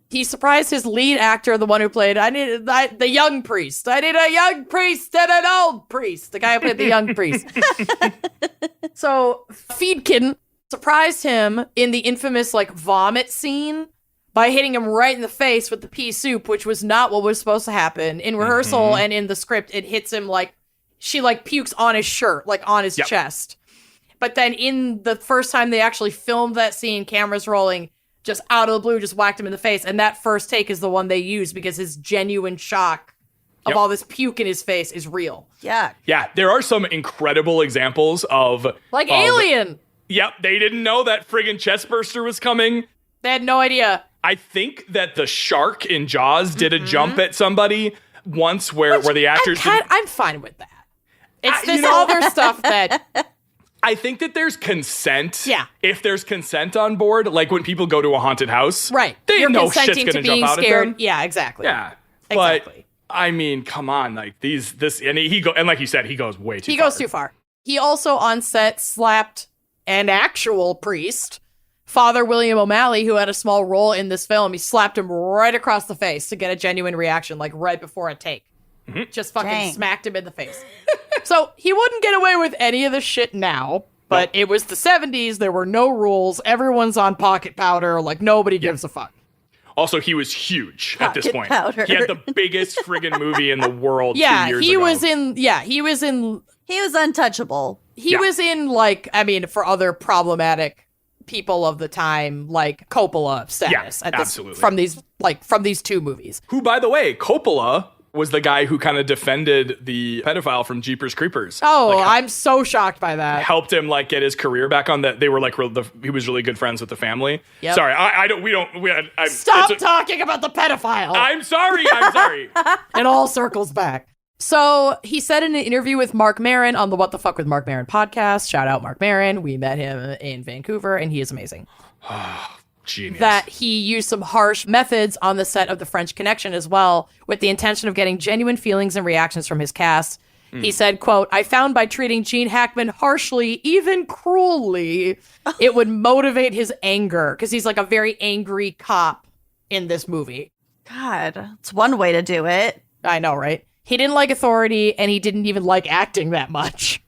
He surprised his lead actor, the one who played the young priest. I need a young priest and an old priest. The guy who played the young priest. So Friedkin surprised him in the infamous like vomit scene by hitting him right in the face with the pea soup, which was not what was supposed to happen. In rehearsal and in the script, it hits him like, she like pukes on his shirt, like on his chest. But then in the first time they actually filmed that scene, cameras rolling, just out of the blue, just whacked him in the face. And that first take is the one they use because his genuine shock of all this puke in his face is real. Yeah. Yeah, there are some incredible examples of... Like Alien! Yep, they didn't know that friggin' chestburster was coming. They had no idea. I think that the shark in Jaws did a jump at somebody once where the actors... I'm fine with that. It's this you know- other stuff that... I think that there's consent. Yeah. If there's consent on board, like when people go to a haunted house. Right. They You're know shit's consenting gonna to being jump out scared. at them. Yeah, exactly. Yeah. Exactly. But, I mean, come on. Like, and like you said, he goes way too far. He goes too far. He also on set slapped an actual priest, Father William O'Malley, who had a small role in this film. He slapped him right across the face to get a genuine reaction, like right before a take. Just fucking smacked him in the face. So he wouldn't get away with any of this shit now, but it was the 70s. There were no rules. Everyone's on pocket powder. Like, nobody gives a fuck. Also, he was huge at this point. Powder. He had the biggest friggin' movie in the world 2 years ago. He was untouchable. He was in, like, I mean, for other problematic people of the time, like Coppola status. Absolutely. From these two movies. Who, by the way, Coppola was the guy who kind of defended the pedophile from Jeepers Creepers. Oh, like, I'm so shocked by that. Helped him like get his career back on that. They were like he was really good friends with the family. Yep. Sorry, Stop talking about the pedophile. I'm sorry. It all circles back. So he said in an interview with Mark Maron on the What the Fuck with Mark Maron podcast, shout out Mark Maron. We met him in Vancouver and he is amazing. Genius. That he used some harsh methods on the set of The French Connection as well, with the intention of getting genuine feelings and reactions from his cast. He said, quote, "I found by treating Gene Hackman harshly, even cruelly, it would motivate his anger." Because he's like a very angry cop in this movie. God, it's one way to do it. I know, right? He didn't like authority, and he didn't even like acting that much.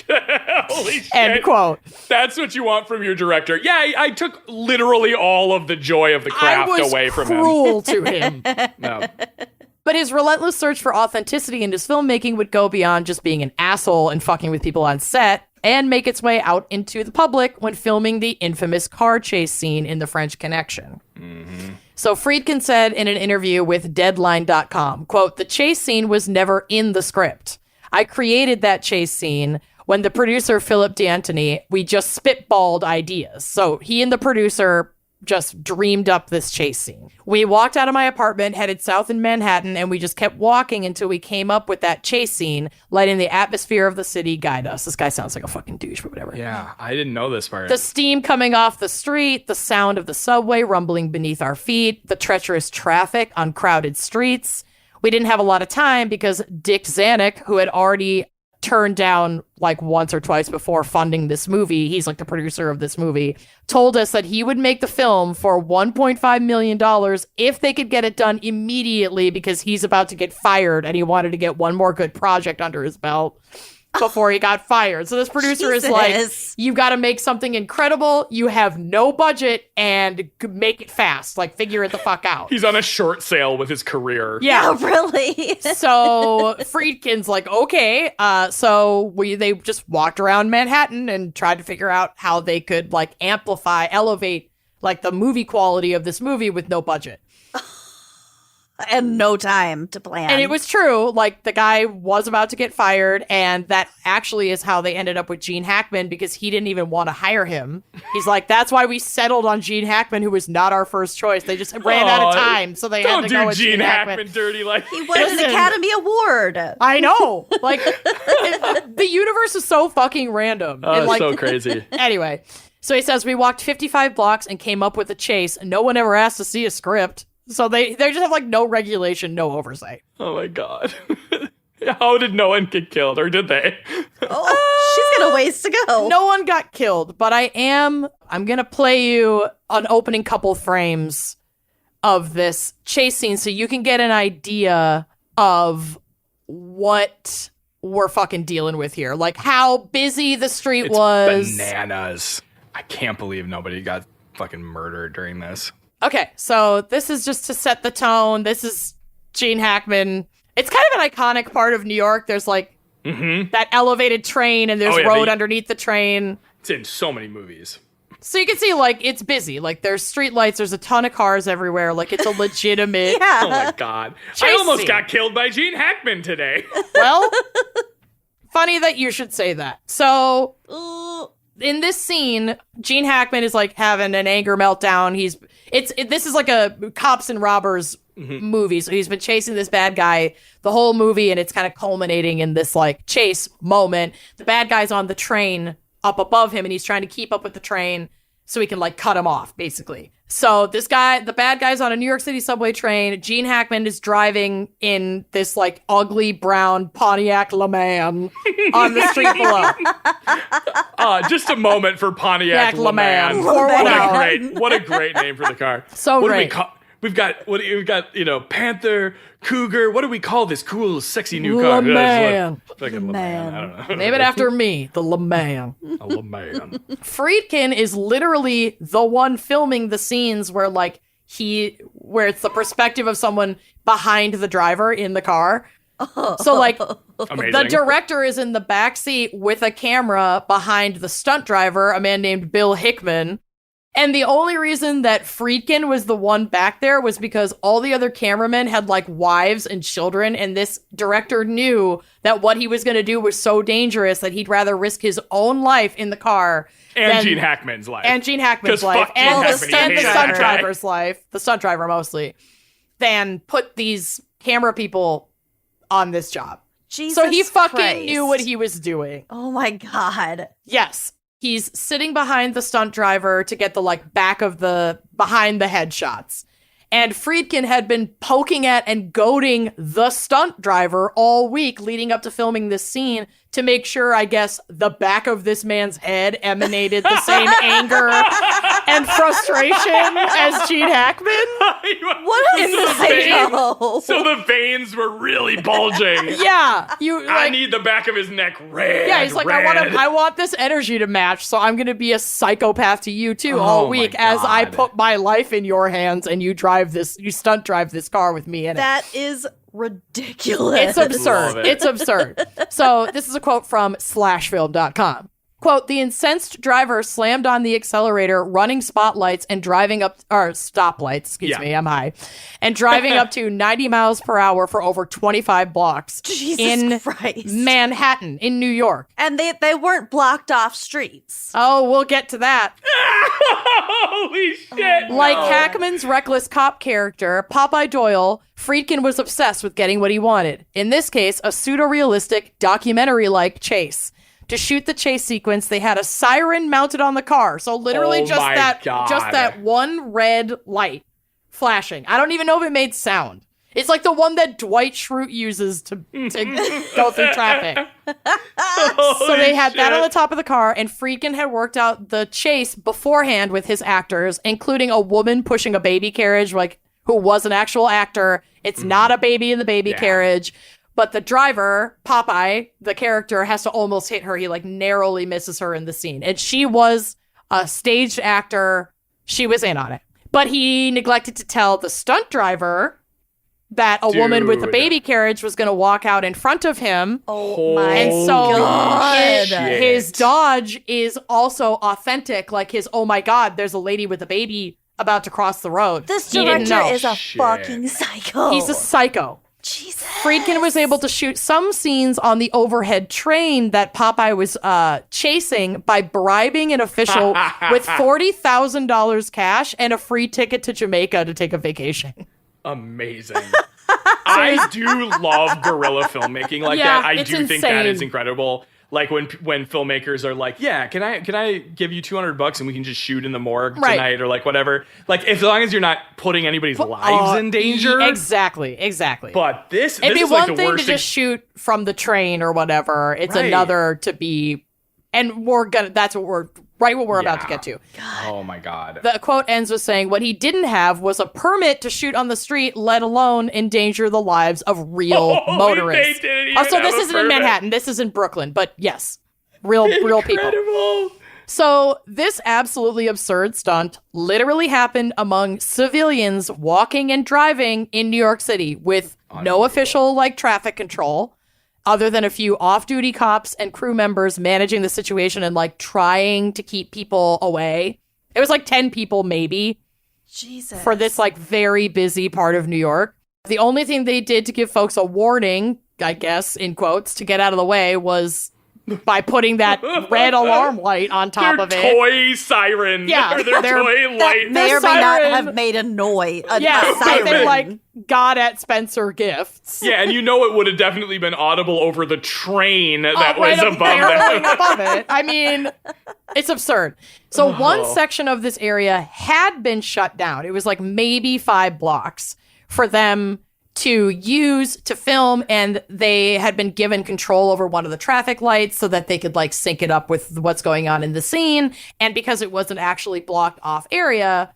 Holy shit. End quote. That's what you want from your director. Yeah, I took literally all of the joy of the craft away from him. I was cruel to him. No. But his relentless search for authenticity in his filmmaking would go beyond just being an asshole and fucking with people on set, and make its way out into the public when filming the infamous car chase scene in The French Connection. So Friedkin said in an interview with Deadline.com, quote, "The chase scene was never in the script. I created that chase scene when the producer, Philip D'Antoni, we just spitballed ideas." So he and the producer just dreamed up this chase scene. "We walked out of my apartment, headed south in Manhattan, and we just kept walking until we came up with that chase scene, letting the atmosphere of the city guide us." This guy sounds like a fucking douche, but whatever. Yeah, I didn't know this part. The steam coming off the street, the sound of the subway rumbling beneath our feet, the treacherous traffic on crowded streets. We didn't have a lot of time because Dick Zanuck, who had already turned down like once or twice before funding this movie, he's like the producer of this movie, told us that he would make the film for $1.5 million if they could get it done immediately because he's about to get fired and he wanted to get one more good project under his belt before he got fired. So this producer is like, "You've got to make something incredible. You have no budget and make it fast. Like, figure it the fuck out." He's on a short sale with his career. Yeah, really. So Friedkin's like, okay. So they just walked around Manhattan and tried to figure out how they could like elevate like the movie quality of this movie with no budget. And no time to plan. And it was true. Like, the guy was about to get fired, and that actually is how they ended up with Gene Hackman, because he didn't even want to hire him. He's like, that's why we settled on Gene Hackman, who was not our first choice. They just ran out of time, so they had to go with Gene Hackman. Dirty like he won an Academy Award. I know. Like, the universe is so fucking random. Oh, it's so crazy. Anyway, so he says, "We walked 55 blocks and came up with a chase. No one ever asked to see a script." So they just have like no regulation, no oversight. Oh my God. How did no one get killed, or did they? She's got a ways to go. No one got killed, but I'm going to play you an opening couple frames of this chase scene so you can get an idea of what we're fucking dealing with here. Like how busy the street was. Bananas. I can't believe nobody got fucking murdered during this. Okay, so this is just to set the tone. This is Gene Hackman. It's kind of an iconic part of New York. There's like that elevated train and there's road underneath the train. It's in so many movies. So you can see like it's busy. Like there's street lights. There's a ton of cars everywhere. Like it's a legitimate. Yeah. Oh my God. I almost got killed by Gene Hackman today. Well, funny that you should say that. So in this scene, Gene Hackman is like having an anger meltdown. This is like a cops and robbers movie. So he's been chasing this bad guy the whole movie, and it's kind of culminating in this like chase moment. The bad guy's on the train up above him, and he's trying to keep up with the train. so he can like cut him off, basically. So this guy, the bad guy's on a New York City subway train. Gene Hackman is driving in this like ugly brown Pontiac Le Mans on the street below. Just a moment for Pontiac Le Mans. What a great name for the car. So what great. We've got Panther, Cougar. What do we call this cool, sexy new car? Le Mans. Fucking Le Mans. I don't know. Name it after me, the Le Mans. A Le Mans. Friedkin is literally the one filming the scenes where where it's the perspective of someone behind the driver in the car. So like Amazing. the director is in the back seat with a camera behind the stunt driver, a man named Bill Hickman. And the only reason that Friedkin was the one back there was because all the other cameramen had like wives and children, and this director knew that what he was going to do was so dangerous that he'd rather risk his own life in the car and Gene Hackman's life. And Gene Hackman's life. And the stunt driver's life, the stunt driver mostly, than put these camera people on this job. Jesus so he fucking Christ. knew what he was doing. Oh my God. Yes. He's sitting behind the stunt driver to get the like back of the behind the headshots. And Friedkin had been poking at and goading the stunt driver all week leading up to filming this scene to make sure, I guess, the back of this man's head emanated the same anger and frustration as Gene Hackman. What a psycho. So the veins were really bulging. Yeah. I need the back of his neck red. Yeah, he's like, I want this energy to match, so I'm going to be a psychopath to you too all week as I put my life in your hands and you stunt drive this car with me in it. That is ridiculous. It's absurd. It's absurd. So this is a quote from slashfilm.com. Quote, the incensed driver slammed on the accelerator, running spotlights and driving up, or stoplights, excuse me, I'm high, and driving up to 90 miles per hour for over 25 blocks Jesus Christ. Manhattan, in New York. And they weren't blocked off streets. Oh, we'll get to that. Holy shit. Like Hackman's reckless cop character, Popeye Doyle, Friedkin was obsessed with getting what he wanted. In this case, a pseudo-realistic, documentary-like chase. To shoot the chase sequence, they had a siren mounted on the car. So literally just that one red light flashing. I don't even know if it made sound. It's like the one that Dwight Schrute uses to go through traffic. So they had that on the top of the car, and Friedkin had worked out the chase beforehand with his actors, including a woman pushing a baby carriage, like who was an actual actor. It's not a baby in the baby carriage. But the driver, Popeye, the character, has to almost hit her. He like narrowly misses her in the scene. And she was a staged actor. She was in on it. But he neglected to tell the stunt driver that a woman with a baby carriage was going to walk out in front of him. Oh my And so God. his dodge is also authentic. Like his, oh my God, there's a lady with a baby about to cross the road. This He didn't director know. is a fucking psycho. He's a psycho. Jesus. Friedkin was able to shoot some scenes on the overhead train that Popeye was chasing by bribing an official with $40,000 cash and a free ticket to Jamaica to take a vacation. Amazing. I do love guerrilla filmmaking like that. I do think that is incredible. Like when filmmakers are like, yeah, can I give you $200 and we can just shoot in the morgue tonight or like whatever. Like as long as you're not putting anybody's lives in danger. Exactly. But this It'd be is one like the thing worst to just shoot from the train or whatever. It's another to be, and that's what we're about to get to. Oh my God. The quote ends with saying, what he didn't have was a permit to shoot on the street, let alone endanger the lives of real motorists. So this isn't in Manhattan. This is in Brooklyn. But yes, real people. So this absolutely absurd stunt literally happened among civilians walking and driving in New York City with no official like traffic control, other than a few off-duty cops and crew members managing the situation and like trying to keep people away. It was like 10 people maybe. Jesus. For this like very busy part of New York. The only thing they did to give folks a warning, I guess, in quotes, to get out of the way was by putting that red alarm light on top of it. Toy siren. Yeah, Or their toy light. May or may not have made a noise. A siren. They like got at Spencer Gifts. Yeah, and it would have definitely been audible over the train that was right up above there, them. above it. I mean, it's absurd. So one section of this area had been shut down. It was like maybe 5 blocks for them to use to film, and they had been given control over one of the traffic lights so that they could like sync it up with what's going on in the scene. And because it wasn't actually blocked off area,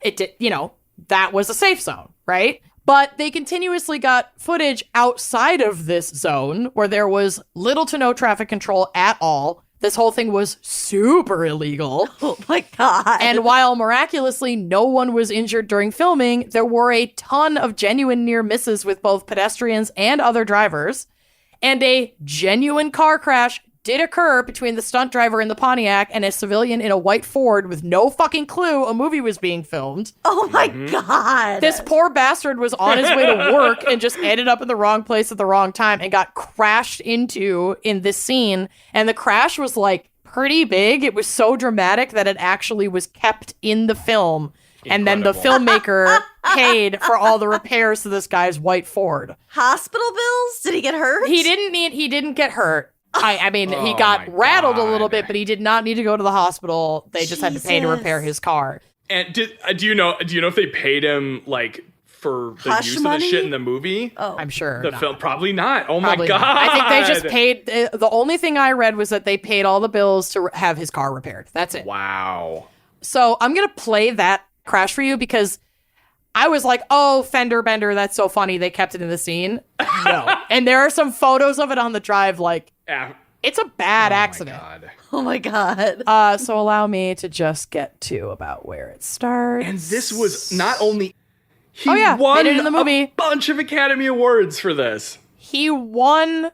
it did, that was a safe zone, right? But they continuously got footage outside of this zone where there was little to no traffic control at all. This whole thing was super illegal. Oh my God. And while miraculously no one was injured during filming, there were a ton of genuine near misses with both pedestrians and other drivers. And a genuine car crash did occur between the stunt driver in the Pontiac and a civilian in a white Ford with no fucking clue a movie was being filmed. Oh my God. This poor bastard was on his way to work and just ended up in the wrong place at the wrong time and got crashed into in this scene. And the crash was like pretty big. It was so dramatic that it actually was kept in the film. And then the filmmaker paid for all the repairs to this guy's white Ford. Hospital bills? Did he get hurt? He didn't get hurt. I mean, he got rattled a little bit, but he did not need to go to the hospital. They just had to pay to repair his car. And do you know if they paid him like for the Hush use money? of the shit in the movie? Oh. I'm sure. The film probably not. Oh Probably my God. not. I think they just paid. The only thing I read was that they paid all the bills to have his car repaired. That's it. Wow. So I'm going to play that crash for you because I was like, oh, fender bender. That's so funny. They kept it in the scene. No. And there are some photos of it on the drive. Like, it's a bad accident. Oh my God. So allow me to just get to about where it starts. And this was not only he made won it in the movie. A bunch of Academy Awards for this. He won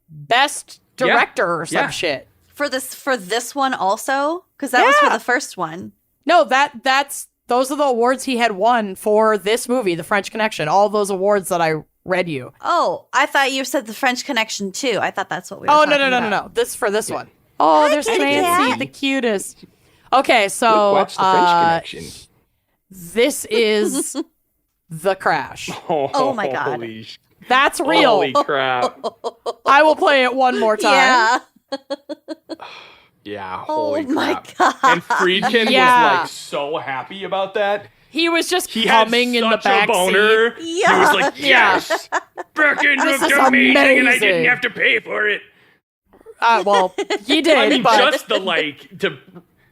Best Director or some shit. For this one also? Because that was for the first one. No, those are the awards he had won for this movie, The French Connection. All those awards that I read you. Oh, I thought you said The French Connection too. I thought that's what we were talking about. No. This one. Oh, there's Nancy, the cutest. Okay, so Watch The French Connection. This is The Crash. Oh my God. That's real. Holy crap. I will play it one more time. Yeah. Yeah, holy crap. My God. And Friedkin was like so happy about that. He was just He had coming in the such back a boner. seat. He was like, yes, Birkin This looked is amazing and I amazing. didn't have to pay for it. Well, he did. I mean, but just the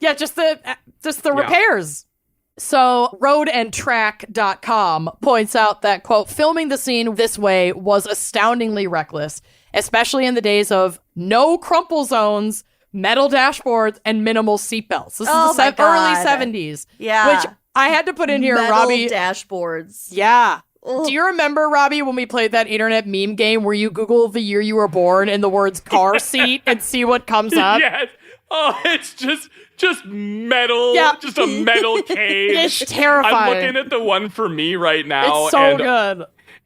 yeah, just the repairs. So roadandtrack.com points out that, quote, filming the scene this way was astoundingly reckless, especially in the days of no crumple zones, metal dashboards, and minimal seatbelts. This is the early 70s. Yeah. Which I had to put in here, Metal Robbie. dashboards. Yeah. Ugh. Do you remember, Robbie, when we played that internet meme game where you Google the year you were born and the words car seat and see what comes up? yes. Oh, it's just metal. Yeah. Just a metal cage. It's terrifying. I'm looking at the one for me right now. It's so and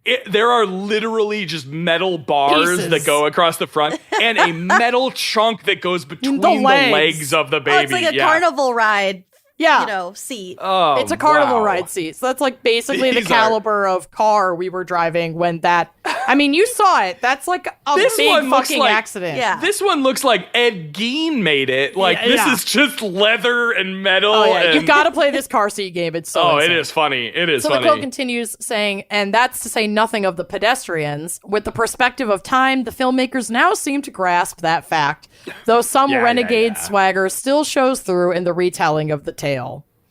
good. There are literally just metal bars Pieces. that go across the front and a metal trunk that goes between the legs of the baby. Oh, it's like a carnival ride. Yeah. Seat. Oh, It's a carnival wow. ride seat. So that's like basically These the caliber of car we were driving when that. I mean, you saw it. That's like a This big one looks fucking like- accident. Yeah. This one looks like Ed Gein made it. Like, this is just leather and metal. Oh, yeah. and- You've got to play this car seat game. It's so it insane. is funny. It is So funny. the quote continues saying, and that's to say nothing of the pedestrians. With the perspective of time, the filmmakers now seem to grasp that fact, though some Yeah, renegade yeah. swagger still shows through in the retelling of the tale.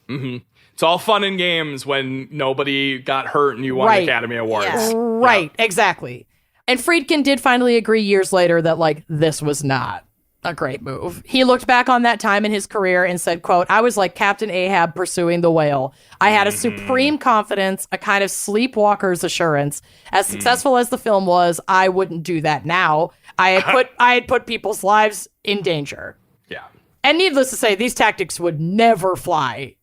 It's all fun and games when nobody got hurt and you won Right. Academy Awards. Yeah. Right, exactly. And Friedkin did finally agree years later that, like, this was not a great move. He looked back on that time in his career and said, quote, I was like Captain Ahab pursuing the whale. I had a supreme confidence, a kind of sleepwalker's assurance. As successful as the film was, I wouldn't do that now. I had put people's lives in danger. Yeah. And needless to say, these tactics would never fly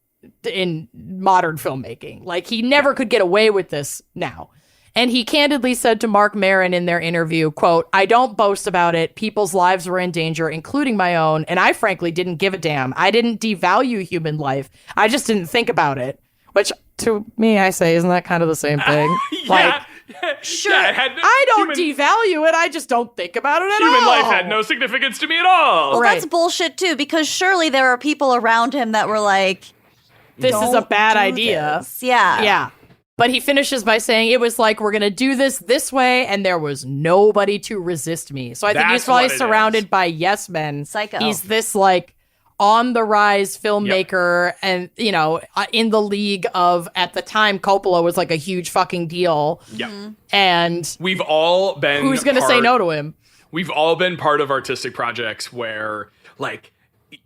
in modern filmmaking. Like, he never could get away with this now. And he candidly said to Mark Maron in their interview, quote, "I don't boast about it. People's lives were in danger, including my own. And I frankly didn't give a damn. I didn't devalue human life. I just didn't think about it." Which to me, I say, isn't that kind of the same thing? Yeah. Sure. Yeah, I don't devalue it. I just don't think about it at all. Human life had no significance to me at all. Well, Right. that's bullshit too, because surely there are people around him that were like, This is a "Don't bad do idea. this." Yeah. Yeah. But he finishes by saying it was like, we're going to do this way, and there was nobody to resist me. So I think he's That's probably what it surrounded is. by yes men. Psycho. He's this like on the rise filmmaker and, you know, in the league of, at the time, Coppola was like a huge fucking deal. Yeah. And We've all been who's going to say no to him? We've all been part of artistic projects where, like,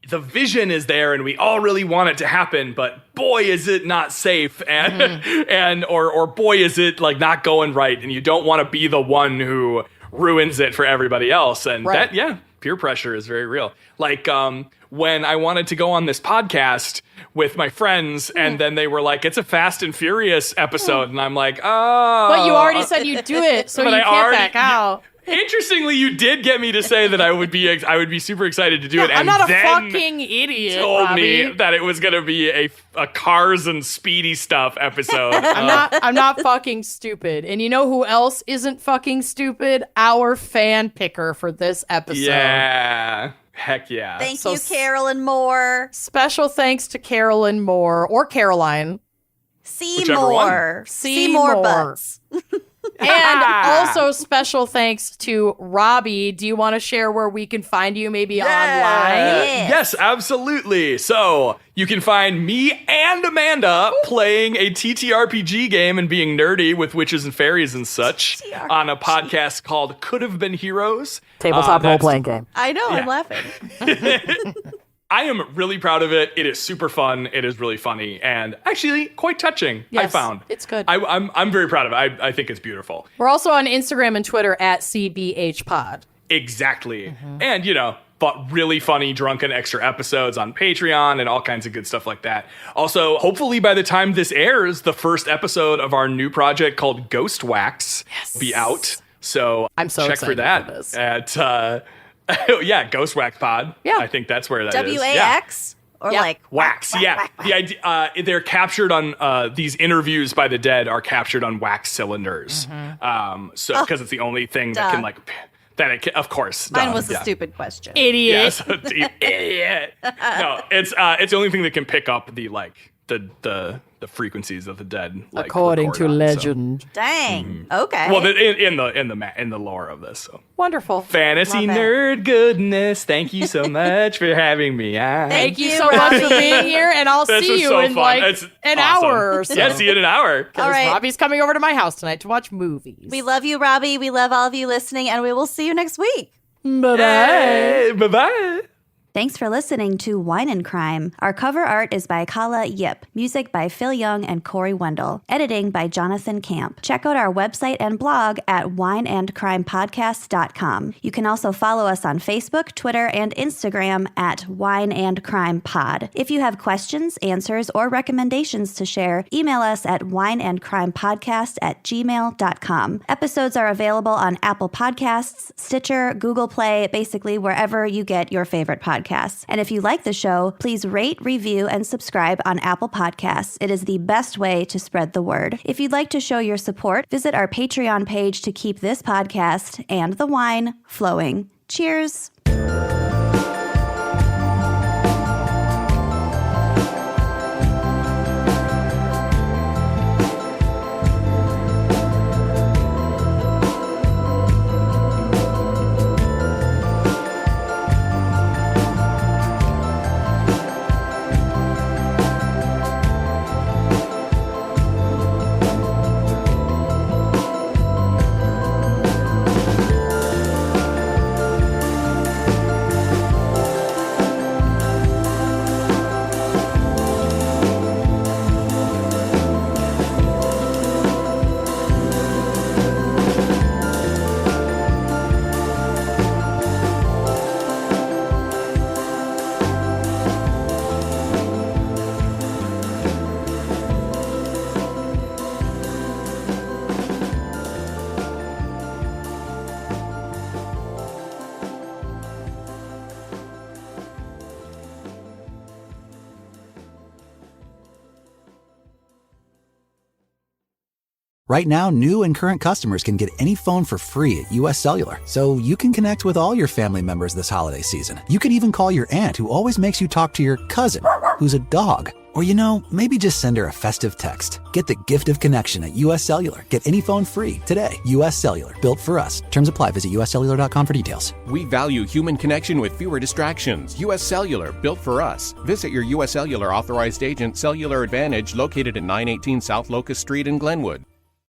the vision is there and we all really want it to happen, but boy, is it not safe, and or boy, is it like not going right, and you don't want to be the one who ruins it for everybody else. And Right. that, yeah, peer pressure is very real. Like, when I wanted to go on this podcast with my friends, and then they were like, "It's a Fast and Furious episode," and I'm like, "Oh." But you already said you'd do it, so But you I can't already- back out. Interestingly, you did get me to say that I would be super excited to do it, and I'm not a then fucking idiot, told Robbie. me that it was going to be a Cars and Speedy stuff episode. I'm not fucking stupid. And you know who else isn't fucking stupid? Our fan picker for this episode. Yeah, heck yeah. Thank So you, Carolyn Moore. Special thanks to Carolyn Moore or Caroline. Whichever one. Seymour. Seymour. Seymour Butts. And also special thanks to Robbie. Do you want to share where we can find you maybe online? Yes, absolutely. So you can find me and Amanda playing a TTRPG game and being nerdy with witches and fairies and such on a podcast called Could Have Been Heroes. Tabletop That's- role-playing game. I know, I'm Yeah. laughing. I am really proud of it. It is super fun. It is really funny and actually quite touching. I Yes, found it's good. I'm very proud of it. I think it's beautiful. We're also on Instagram and Twitter at CBHPod. Exactly. Mm-hmm. And but really funny drunken extra episodes on Patreon and all kinds of good stuff like that. Also, hopefully by the time this airs, the first episode of our new project called Ghost Wax will be out. So I'm so check for excited that for this. at yeah, Ghost Wax Pod. Yeah. I think that's where that is. Yeah. WAX? Or Yeah. like Wax, yeah. The idea, they're captured on these interviews by the dead are captured on wax cylinders. So because it's the only thing that duh. can of course. Mine duh, was a yeah. stupid question. Idiot. Yeah, so you idiot. No, it's the only thing that can pick up the frequencies of the dead. Like, According to record on, so. legend. Dang. Okay. Well, in the lore of this. So. Wonderful. Fantasy Love it. nerd goodness. Thank you so much for having me. Thank you you, so much for Robbie. being here, and I'll This see was you so in fun. like It's an awesome. hour or so. Yeah, see you in an hour. All right. Robbie's coming over to my house tonight to watch movies. We love you, Robbie. We love all of you listening, and we will see you next week. Bye-bye. Hey, bye-bye. Thanks for listening to Wine and Crime. Our cover art is by Kala Yip. Music by Phil Young and Corey Wendell. Editing by Jonathan Camp. Check out our website and blog at wineandcrimepodcast.com. You can also follow us on Facebook, Twitter, and Instagram at Wine and Crime Pod. If you have questions, answers, or recommendations to share, email us at wineandcrimepodcast@gmail.com. Episodes are available on Apple Podcasts, Stitcher, Google Play, basically wherever you get your favorite podcasts. And if you like the show, please rate, review, and subscribe on Apple Podcasts. It is the best way to spread the word. If you'd like to show your support, visit our Patreon page to keep this podcast and the wine flowing. Cheers. Right now, new and current customers can get any phone for free at US Cellular, so you can connect with all your family members this holiday season. You could even call your aunt, who always makes you talk to your cousin, who's a dog. Or, maybe just send her a festive text. Get the gift of connection at US Cellular. Get any phone free today. US Cellular, built for us. Terms apply. Visit uscellular.com for details. We value human connection with fewer distractions. US Cellular, built for us. Visit your US Cellular authorized agent, Cellular Advantage, located at 918 South Locust Street in Glenwood.